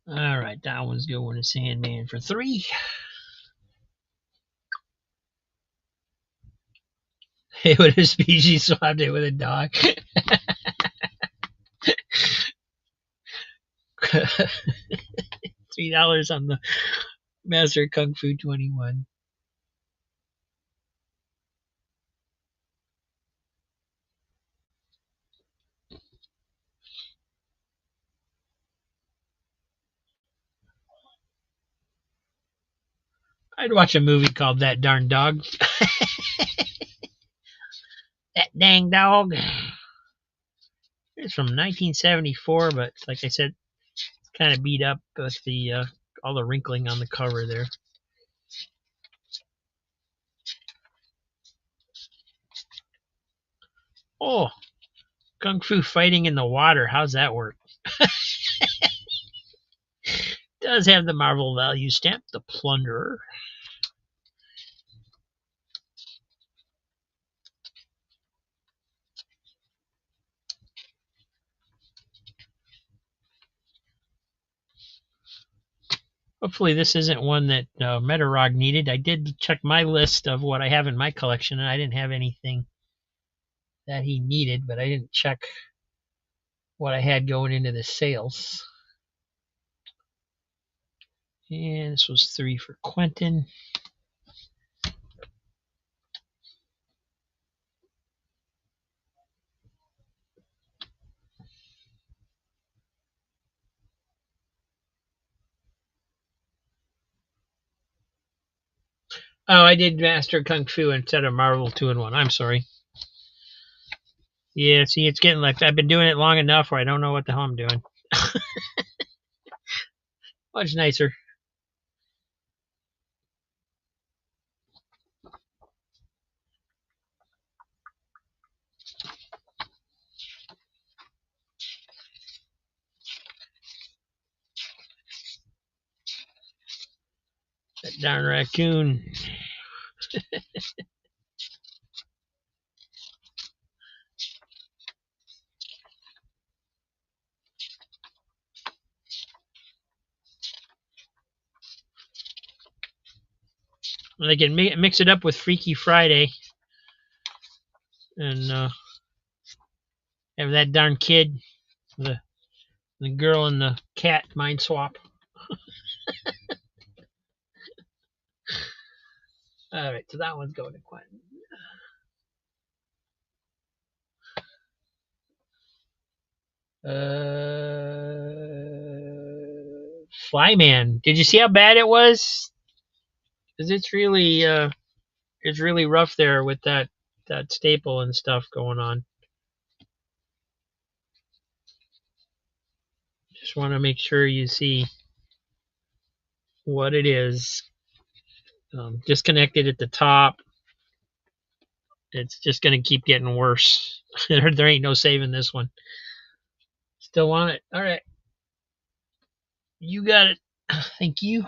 All right, that one's going to Sandman for 3. Hey, what a species swapped it with a dog. $3 on the Master Kung Fu 21. I'd watch a movie called That Darn Dog. That dang dog. It's from 1974, but like I said, it's kind of beat up with the all the wrinkling on the cover there. Oh, Kung Fu fighting in the water. How's that work? Does have the Marvel value stamp, the Plunderer. Hopefully this isn't one that Metarog needed. I did check my list of what I have in my collection, and I didn't have anything that he needed, but I didn't check what I had going into the sales. And this was 3 for Quentin. Oh, I did Master Kung Fu instead of Marvel 2-in-1. I'm sorry. Yeah, see, it's getting like I've been doing it long enough where I don't know what the hell I'm doing. Much nicer. That darn raccoon. I can mix it up with Freaky Friday and have that darn kid, the girl and the cat mind swap. All right, so that one's going to Quentin. Flyman. Did you see how bad it was? Because it's really rough there with that staple and stuff going on. Just want to make sure you see what it is. Disconnected at the top. It's just going to keep getting worse. There ain't no saving this one. Still want it? All right. You got it. Thank you.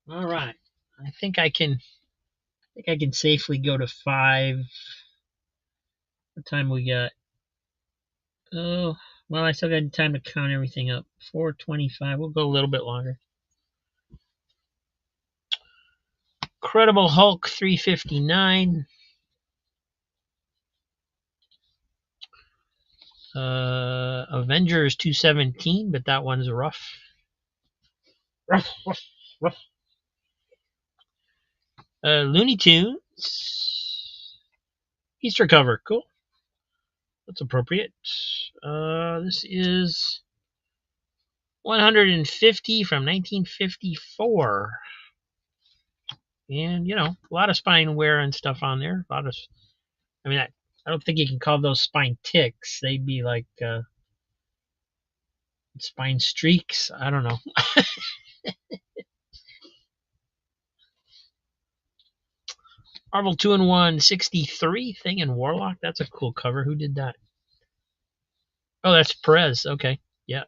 All right. I think I can safely go to 5. What time we got? Oh, well, I still got time to count everything up. 4:25. We'll go a little bit longer. Incredible Hulk 359. Avengers 217, but that one's rough. Rough. Looney Tunes Easter cover. Cool. That's appropriate. This is 150 from 1954. And, a lot of spine wear and stuff on there. A lot of, I don't think you can call those spine ticks. They'd be like spine streaks. I don't know. Marvel 2-in-1 63 Thing and Warlock. That's a cool cover. Who did that? Oh, that's Perez. Okay. Yeah.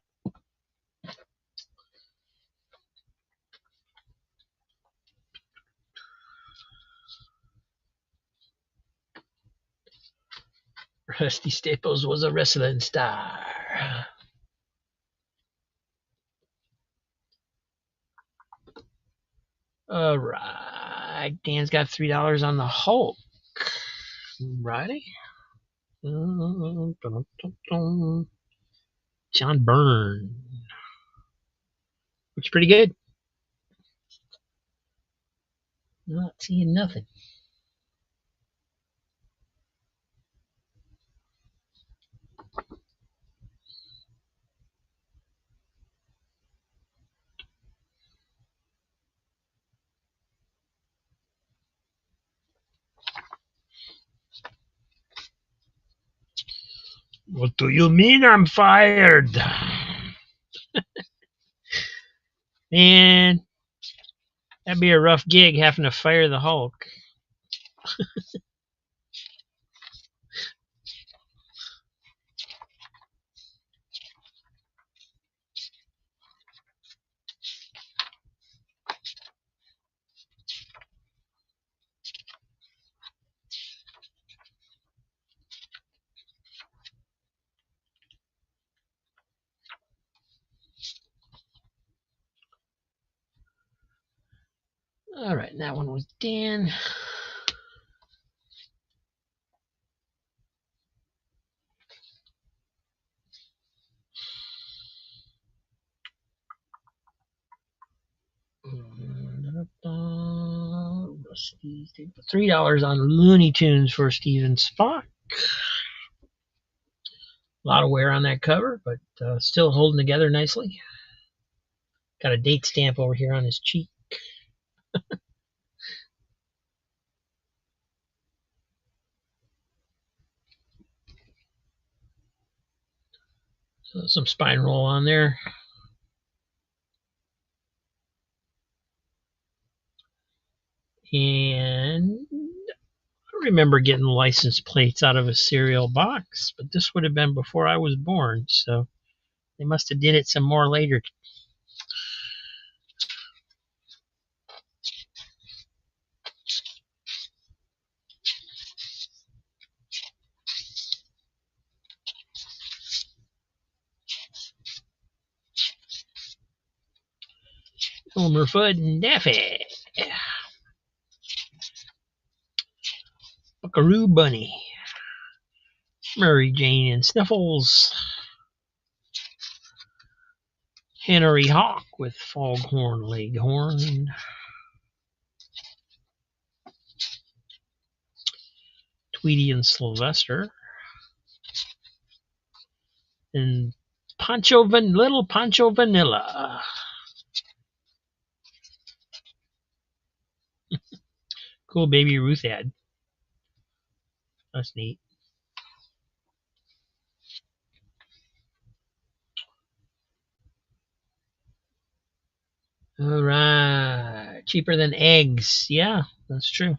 Rusty Staples was a wrestling star. All right. Dan's got $3 on the Hulk. Righty. John Byrne. Looks pretty good. Not seeing nothing. What do you mean I'm fired? Man, that'd be a rough gig having to fire the Hulk. All right, that one was Dan. $3 on Looney Tunes for Steven Spock. A lot of wear on that cover, but still holding together nicely. Got a date stamp over here on his cheek. So some spine roll on there. And I remember getting license plates out of a cereal box, but this would have been before I was born, so they must have did it some more later. Homer, Fudd, and Daffy. Buckaroo Bunny. Mary Jane and Sniffles. Henry Hawk with Foghorn Leghorn. Tweety and Sylvester. And Little Pancho Vanilla. Cool Baby Ruth ad. That's neat. All right. Cheaper than eggs. Yeah, that's true.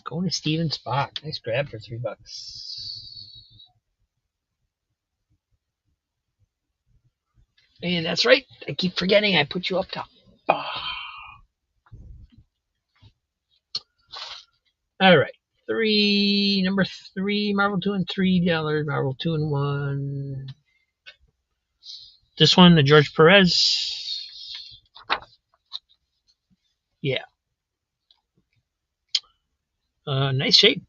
Going to Steven Spock. Nice grab for $3. And that's right. I keep forgetting I put you up top. Oh. All right. Number 3, Marvel 2 and $3, Marvel 2-in-1. This one, the George Perez. Yeah. Nice shape.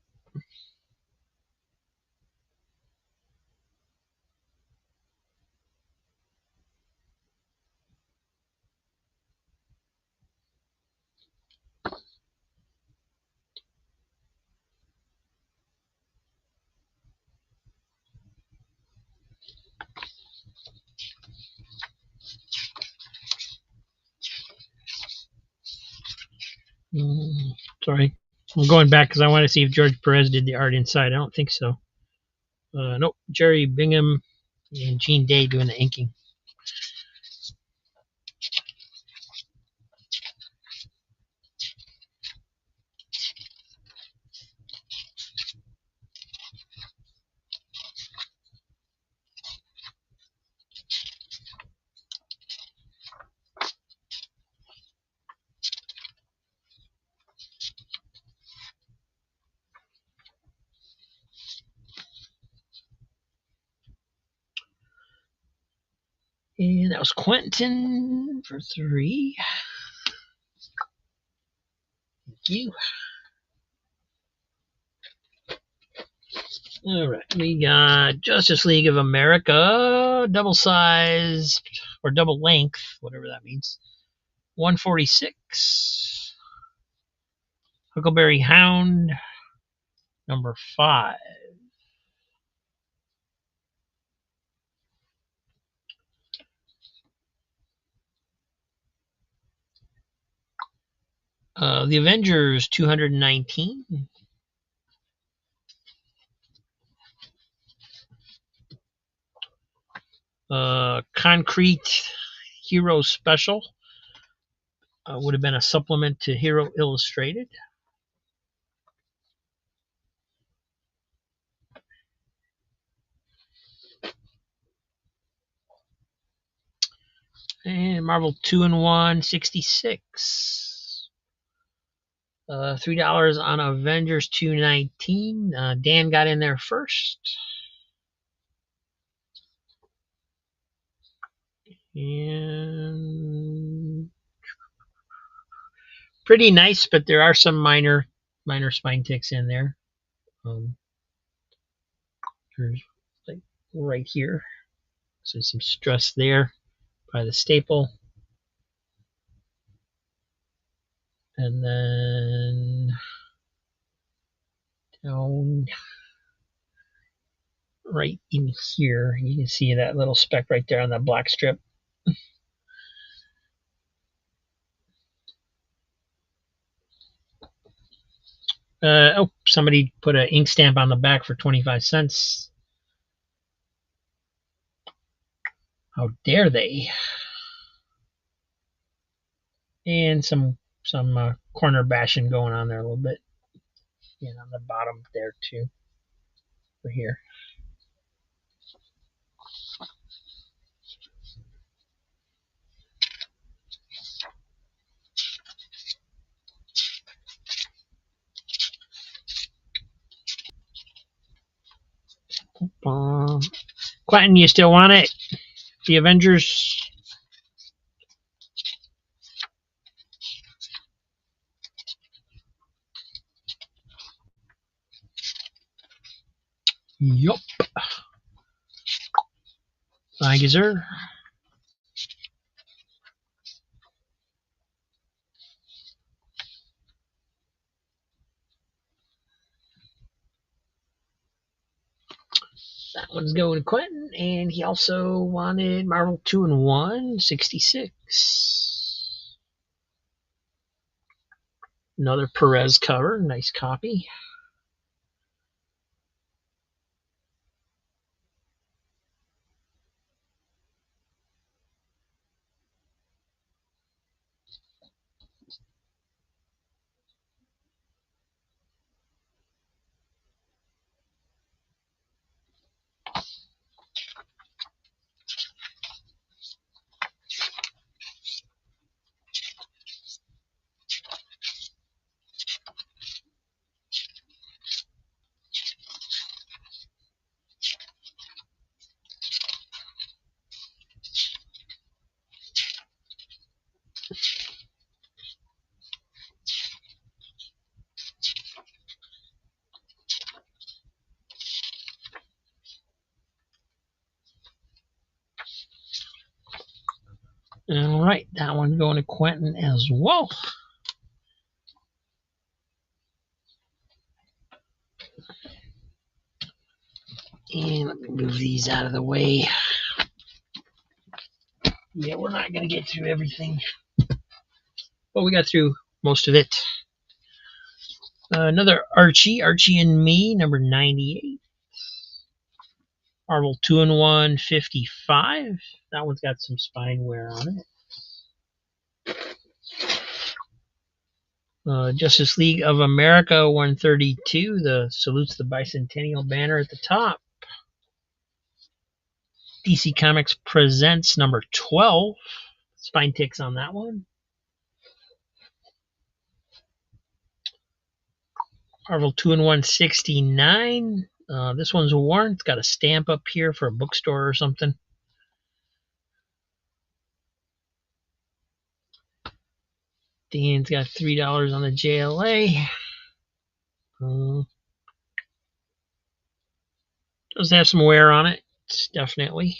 Sorry. I'm going back because I want to see if George Perez did the art inside. I don't think so. Nope. Jerry Bingham and Gene Day doing the inking. And that was Quentin for 3. Thank you. All right, we got Justice League of America, double size or double length, whatever that means. 146. Huckleberry Hound, number 5. The Avengers 219. Concrete Hero Special. Would have been a supplement to Hero Illustrated. And Marvel 2-in-1 66. $3 on Avengers 219. Dan got in there first. And pretty nice, but there are some minor spine ticks in there. There's like right here. So some stress there by the staple. And then down right in here, you can see that little speck right there on that black strip. Somebody put an ink stamp on the back for 25 cents. How dare they? And some corner bashing going on there a little bit. And on the bottom there too. Over here. Quentin, you still want it? The Avengers. Yup. Thank you, sir. That one's going to Quentin, and he also wanted Marvel 2-in-1 66. Another Perez cover, nice copy. All right, that one going to Quentin as well. And let me move these out of the way. Yeah, we're not going to get through everything. But we got through most of it. Another Archie and Me, number 98. Marvel 2-in-1 55. That one's got some spine wear on it. Justice League of America 132. The salutes the bicentennial banner at the top. DC Comics Presents number 12. Spine ticks on that one. Marvel 2-in-1 69. This one's worn. It's got a stamp up here for a bookstore or something. Dan's got $3 on the JLA. Does have some wear on it, definitely.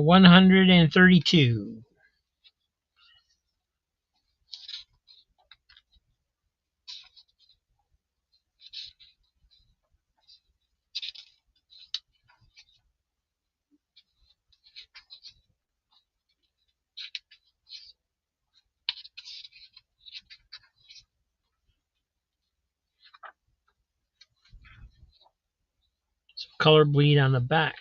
132. Some color bleed on the back.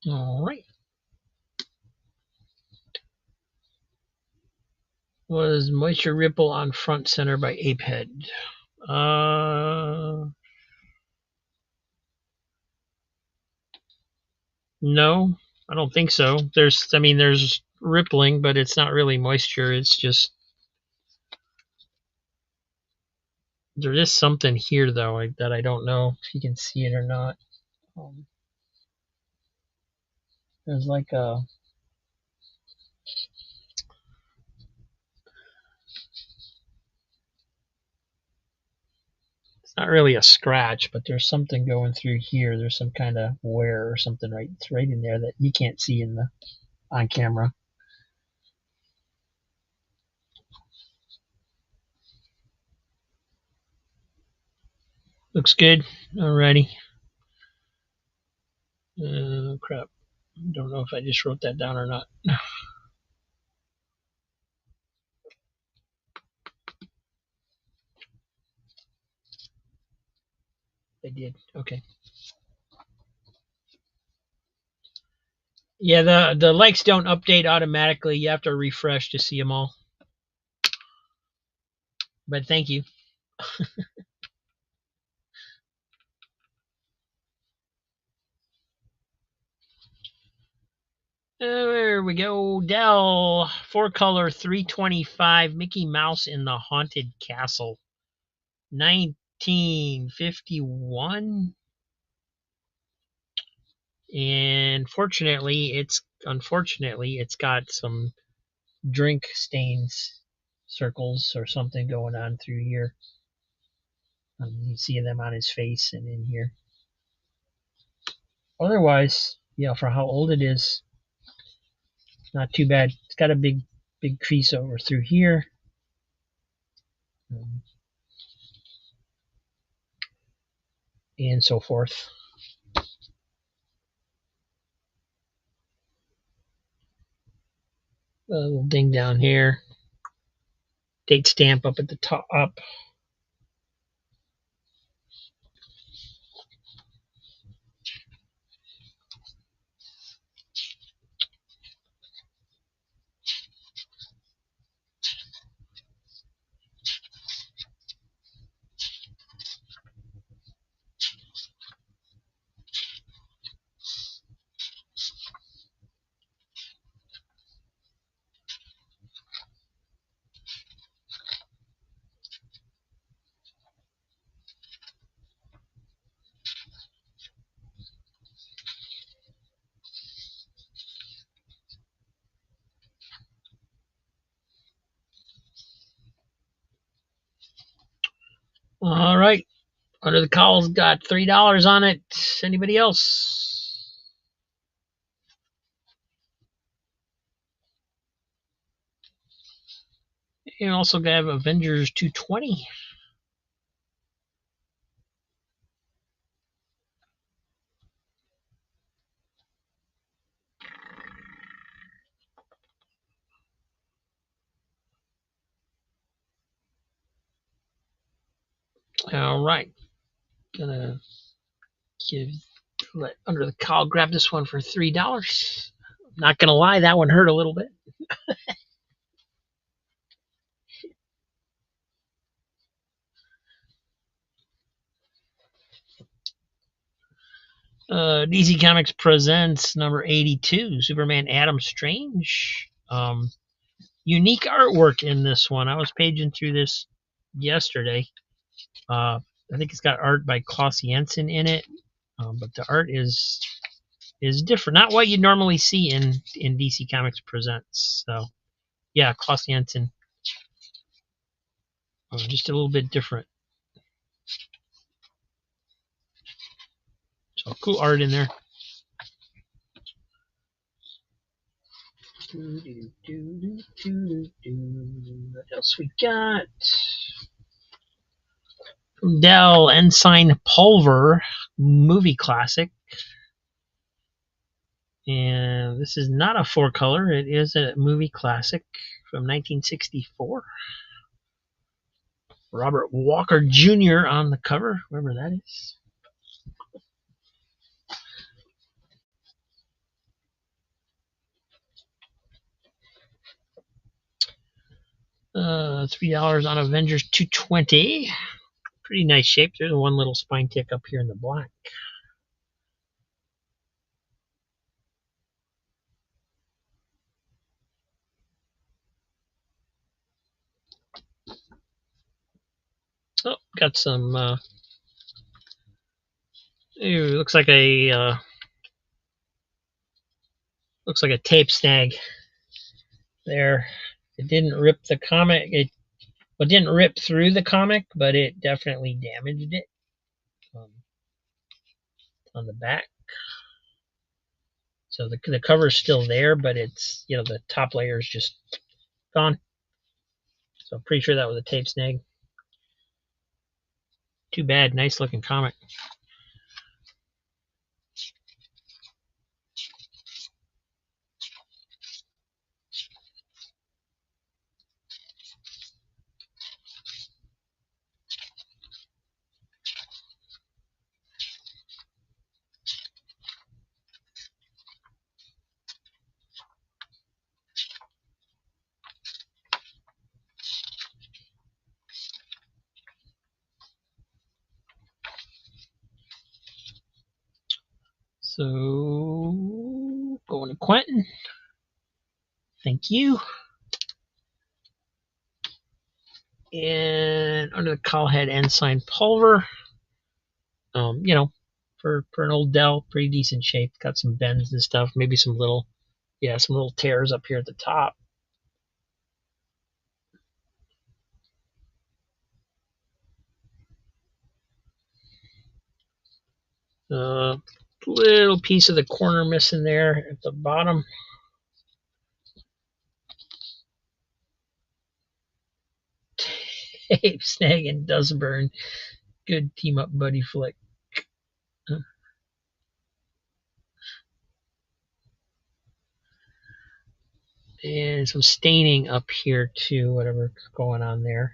All right. Was Moisture Ripple on Front Center by Apehead. No, I don't think so. There's rippling, but it's not really moisture. It's just there is something here though that I don't know if you can see it or not. There's like a it's not really a scratch, but there's something going through here. There's some kind of wear or something it's right in there that you can't see in the on camera. Looks good. Alrighty. Crap. Don't know if I just wrote that down or not. I did. Okay. Yeah, the likes don't update automatically. You have to refresh to see them all. But thank you. There we go. Dell 4-color 325 Mickey Mouse in the Haunted Castle. 1951. And unfortunately it's got some drink stains, circles or something going on through here. You see them on his face and in here. Otherwise, for how old it is, not too bad. It's got a big crease over through here. And so forth. A little ding down here. Date stamp up at the top. All right. Under the Cowl's got $3 on it. Anybody else? You also have Avengers 220. All right. Gonna let Under the Cowl grab this one for $3. Not gonna lie, that one hurt a little bit. DC Comics presents number 82, Superman Adam Strange. Unique artwork in this one. I was paging through this yesterday. I think it's got art by Klaus Jensen in it, but the art is different. Not what you normally see in DC Comics presents. So, yeah, Klaus Jensen. Just a little bit different. So cool art in there. What else we got? From Dell, Ensign Pulver, movie classic. And this is not a 4-color. It is a movie classic from 1964. Robert Walker Jr. on the cover, whoever that is. $3 on Avengers 220. Pretty nice shape. There's one little spine tick up here in the black. Oh, got some. Looks like a tape snag there. It didn't rip the comic. It didn't rip through the comic, but it definitely damaged it on the back. So the cover is still there, but it's, the top layer is just gone. So I'm pretty sure that was a tape snag. Too bad. Nice looking comic. So going to Quentin. Thank you. And Under the Cowl head Ensign Pulver. For an old Dell, pretty decent shape. Got some bends and stuff. Maybe some little tears up here at the top. Little piece of the corner missing there at the bottom. Tape snag and does burn. Good team up buddy flick. And some staining up here too, whatever's going on there.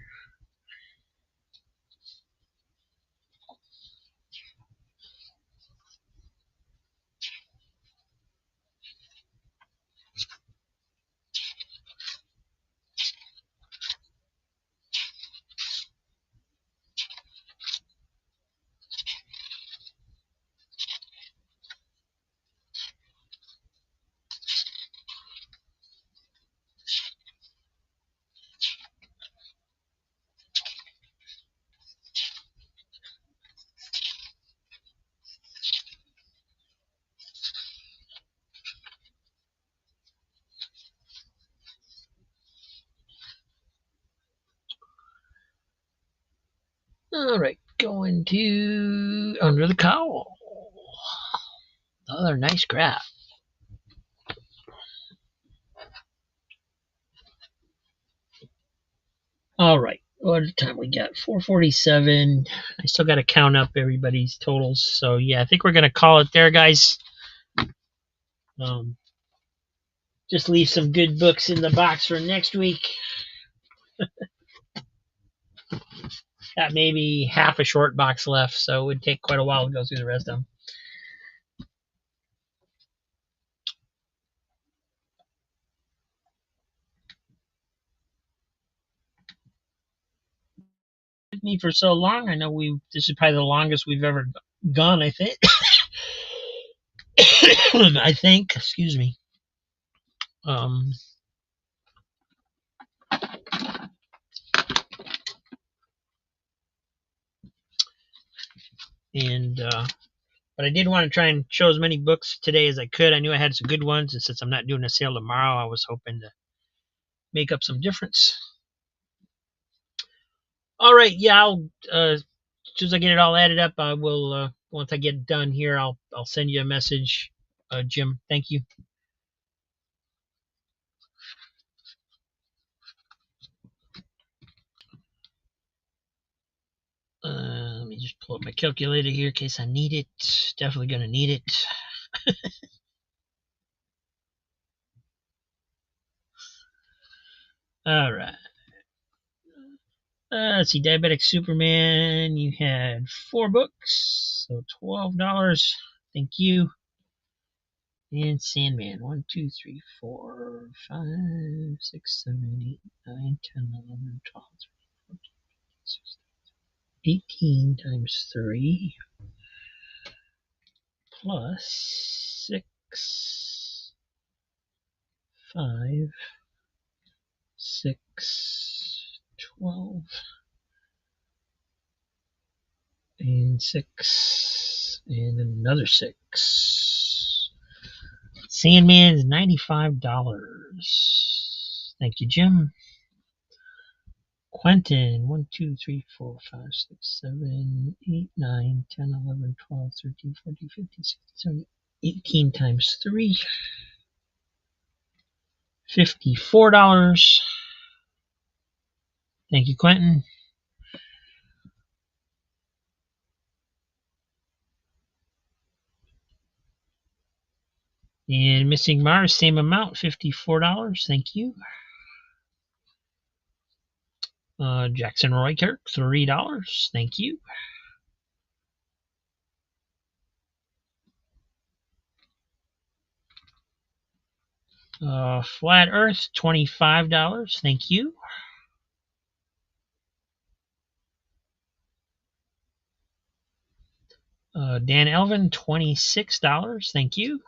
All right, going to Under the Cowl. Another nice graph. All right, what time we got? 4:47. I still got to count up everybody's totals. So yeah, I think we're gonna call it there, guys. Just leave some good books in the box for next week. Got maybe half a short box left, so it would take quite a while to go through the rest of them. With me for so long, I know this is probably the longest we've ever gone. I think. I think. Excuse me. But I did want to try and show as many books today as I could. I knew I had some good ones, and since I'm not doing a sale tomorrow, I was hoping to make up some difference. All right, yeah, I'll as soon as I get it all added up, I will. Once I get done here, I'll send you a message, Jim. Thank you. Let me just pull up my calculator here in case I need it. Definitely gonna need it. All right. Let's see, Diabetic Superman. You had 4 books, so $12. Thank you. And Sandman. 1, 2, 3, 4, 5, 6, 7, 8, 9, 10, 11, 12, 13, 14, 15, 16, 18 times 3 plus 6, 5, 6, 12, and 6, and another 6. Sandman is $95. Thank you, Jim. Quentin, 1, 2, 3, 4, 5, 6, 7, 8, 9, 10, 11, 12, 13, 14, 15, 16, 17, 18 times 3. $54. Thank you, Quentin. And Missing Mars, same amount, $54. Thank you. Jackson Roykirk, $3. Thank you. Flat Earth, $25. Thank you. Dan Elvin, $26. Thank you.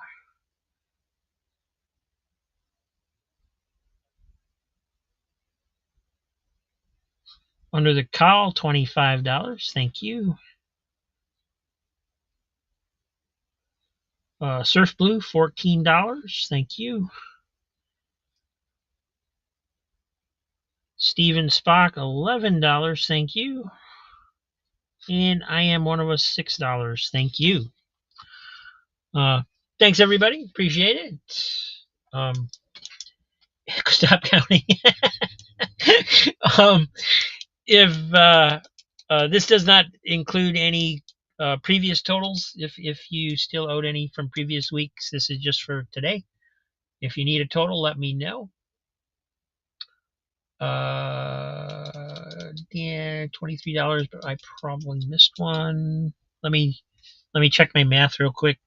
Under the Cowl, $25. Thank you. Surf Blue, $14. Thank you. Steven Spock, $11. Thank you. And I Am One of Us, $6. Thank you. Thanks, everybody. Appreciate it. Stop counting. If this does not include any previous totals, if you still owed any from previous weeks, this is just for today. If you need a total, let me know. Yeah, $23, but I probably missed one. Let me check my math real quick.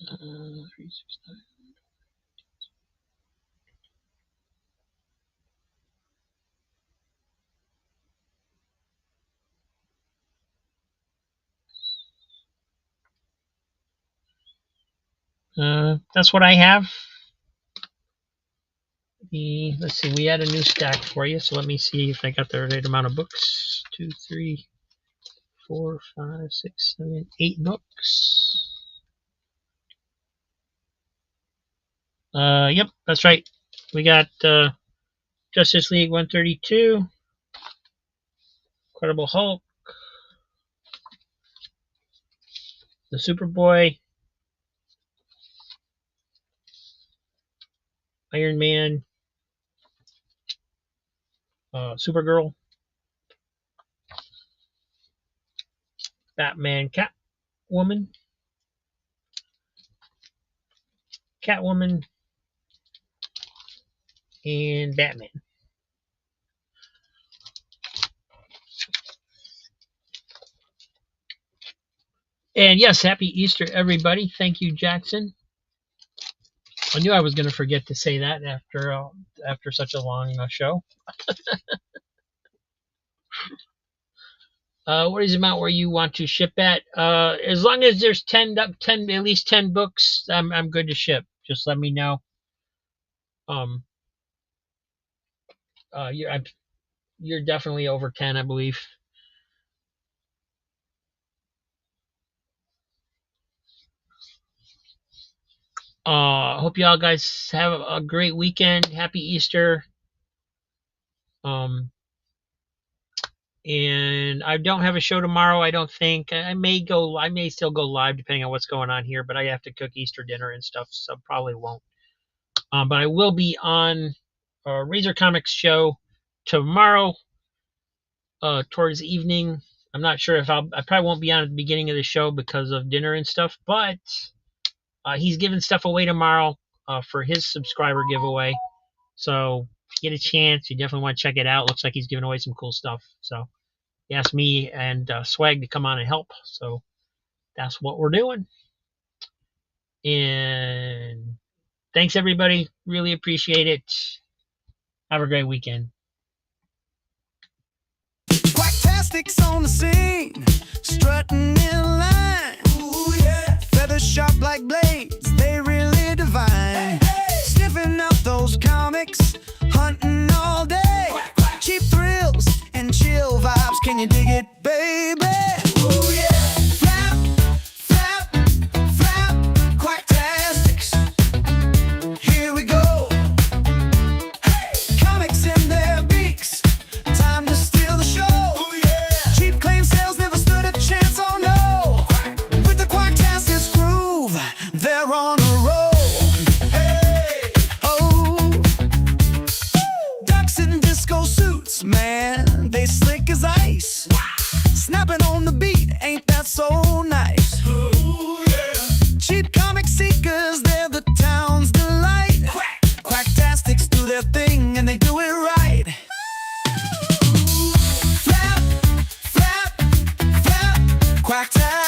3, 6, 9. That's what I have. Let's see, we had a new stack for you, so let me see if I got the right amount of books. 2, 3, 4, 5, 6, 7, 8 books. Yep, that's right. We got Justice League 132, Incredible Hulk, the Superboy, Iron Man, Supergirl, Batman, Catwoman, and Batman. And yes, happy Easter, everybody. Thank you, Jackson. I knew I was going to forget to say that after such a long show. What is the amount where you want to ship at? As long as there's at least 10 books, I'm good to ship. Just let me know. You're definitely over 10, I believe. Hope y'all guys have a great weekend. Happy Easter. And I don't have a show tomorrow, I don't think. I may still go live depending on what's going on here, but I have to cook Easter dinner and stuff, so probably won't. But I will be on Razor Comics show tomorrow towards the evening. I'm not sure if I probably won't be on at the beginning of the show because of dinner and stuff, but he's giving stuff away tomorrow for his subscriber giveaway. So if you get a chance, you definitely want to check it out. Looks like he's giving away some cool stuff. So he asked me and Swag to come on and help. So that's what we're doing. And thanks, everybody. Really appreciate it. Have a great weekend. Quacktastic's on the scene, strutting in line. Ooh, yeah. Feathers sharp like blades, they really divine. Hey, hey. Sniffing out those comics, hunting all day. Quack, quack. Cheap thrills and chill vibes, can you dig it, baby? Ooh, yeah. Flap, flap, flap, Quacktastics. Here we go. Hey. Comics in their beaks, time to steal the show. Ooh, yeah. Cheap claim sales never stood a chance, oh no. Quack. With the Quacktastics groove, they're on a roll. Hey, oh, ducks in disco suits, man, they slick as ice. Wow. Snapping on the beat, ain't that so nice? Ooh, yeah. Cheap comic seekers, they're the town's delight. Quack. Quacktastics do their thing and they do it right. Flap, flap, flap, Quacktastics.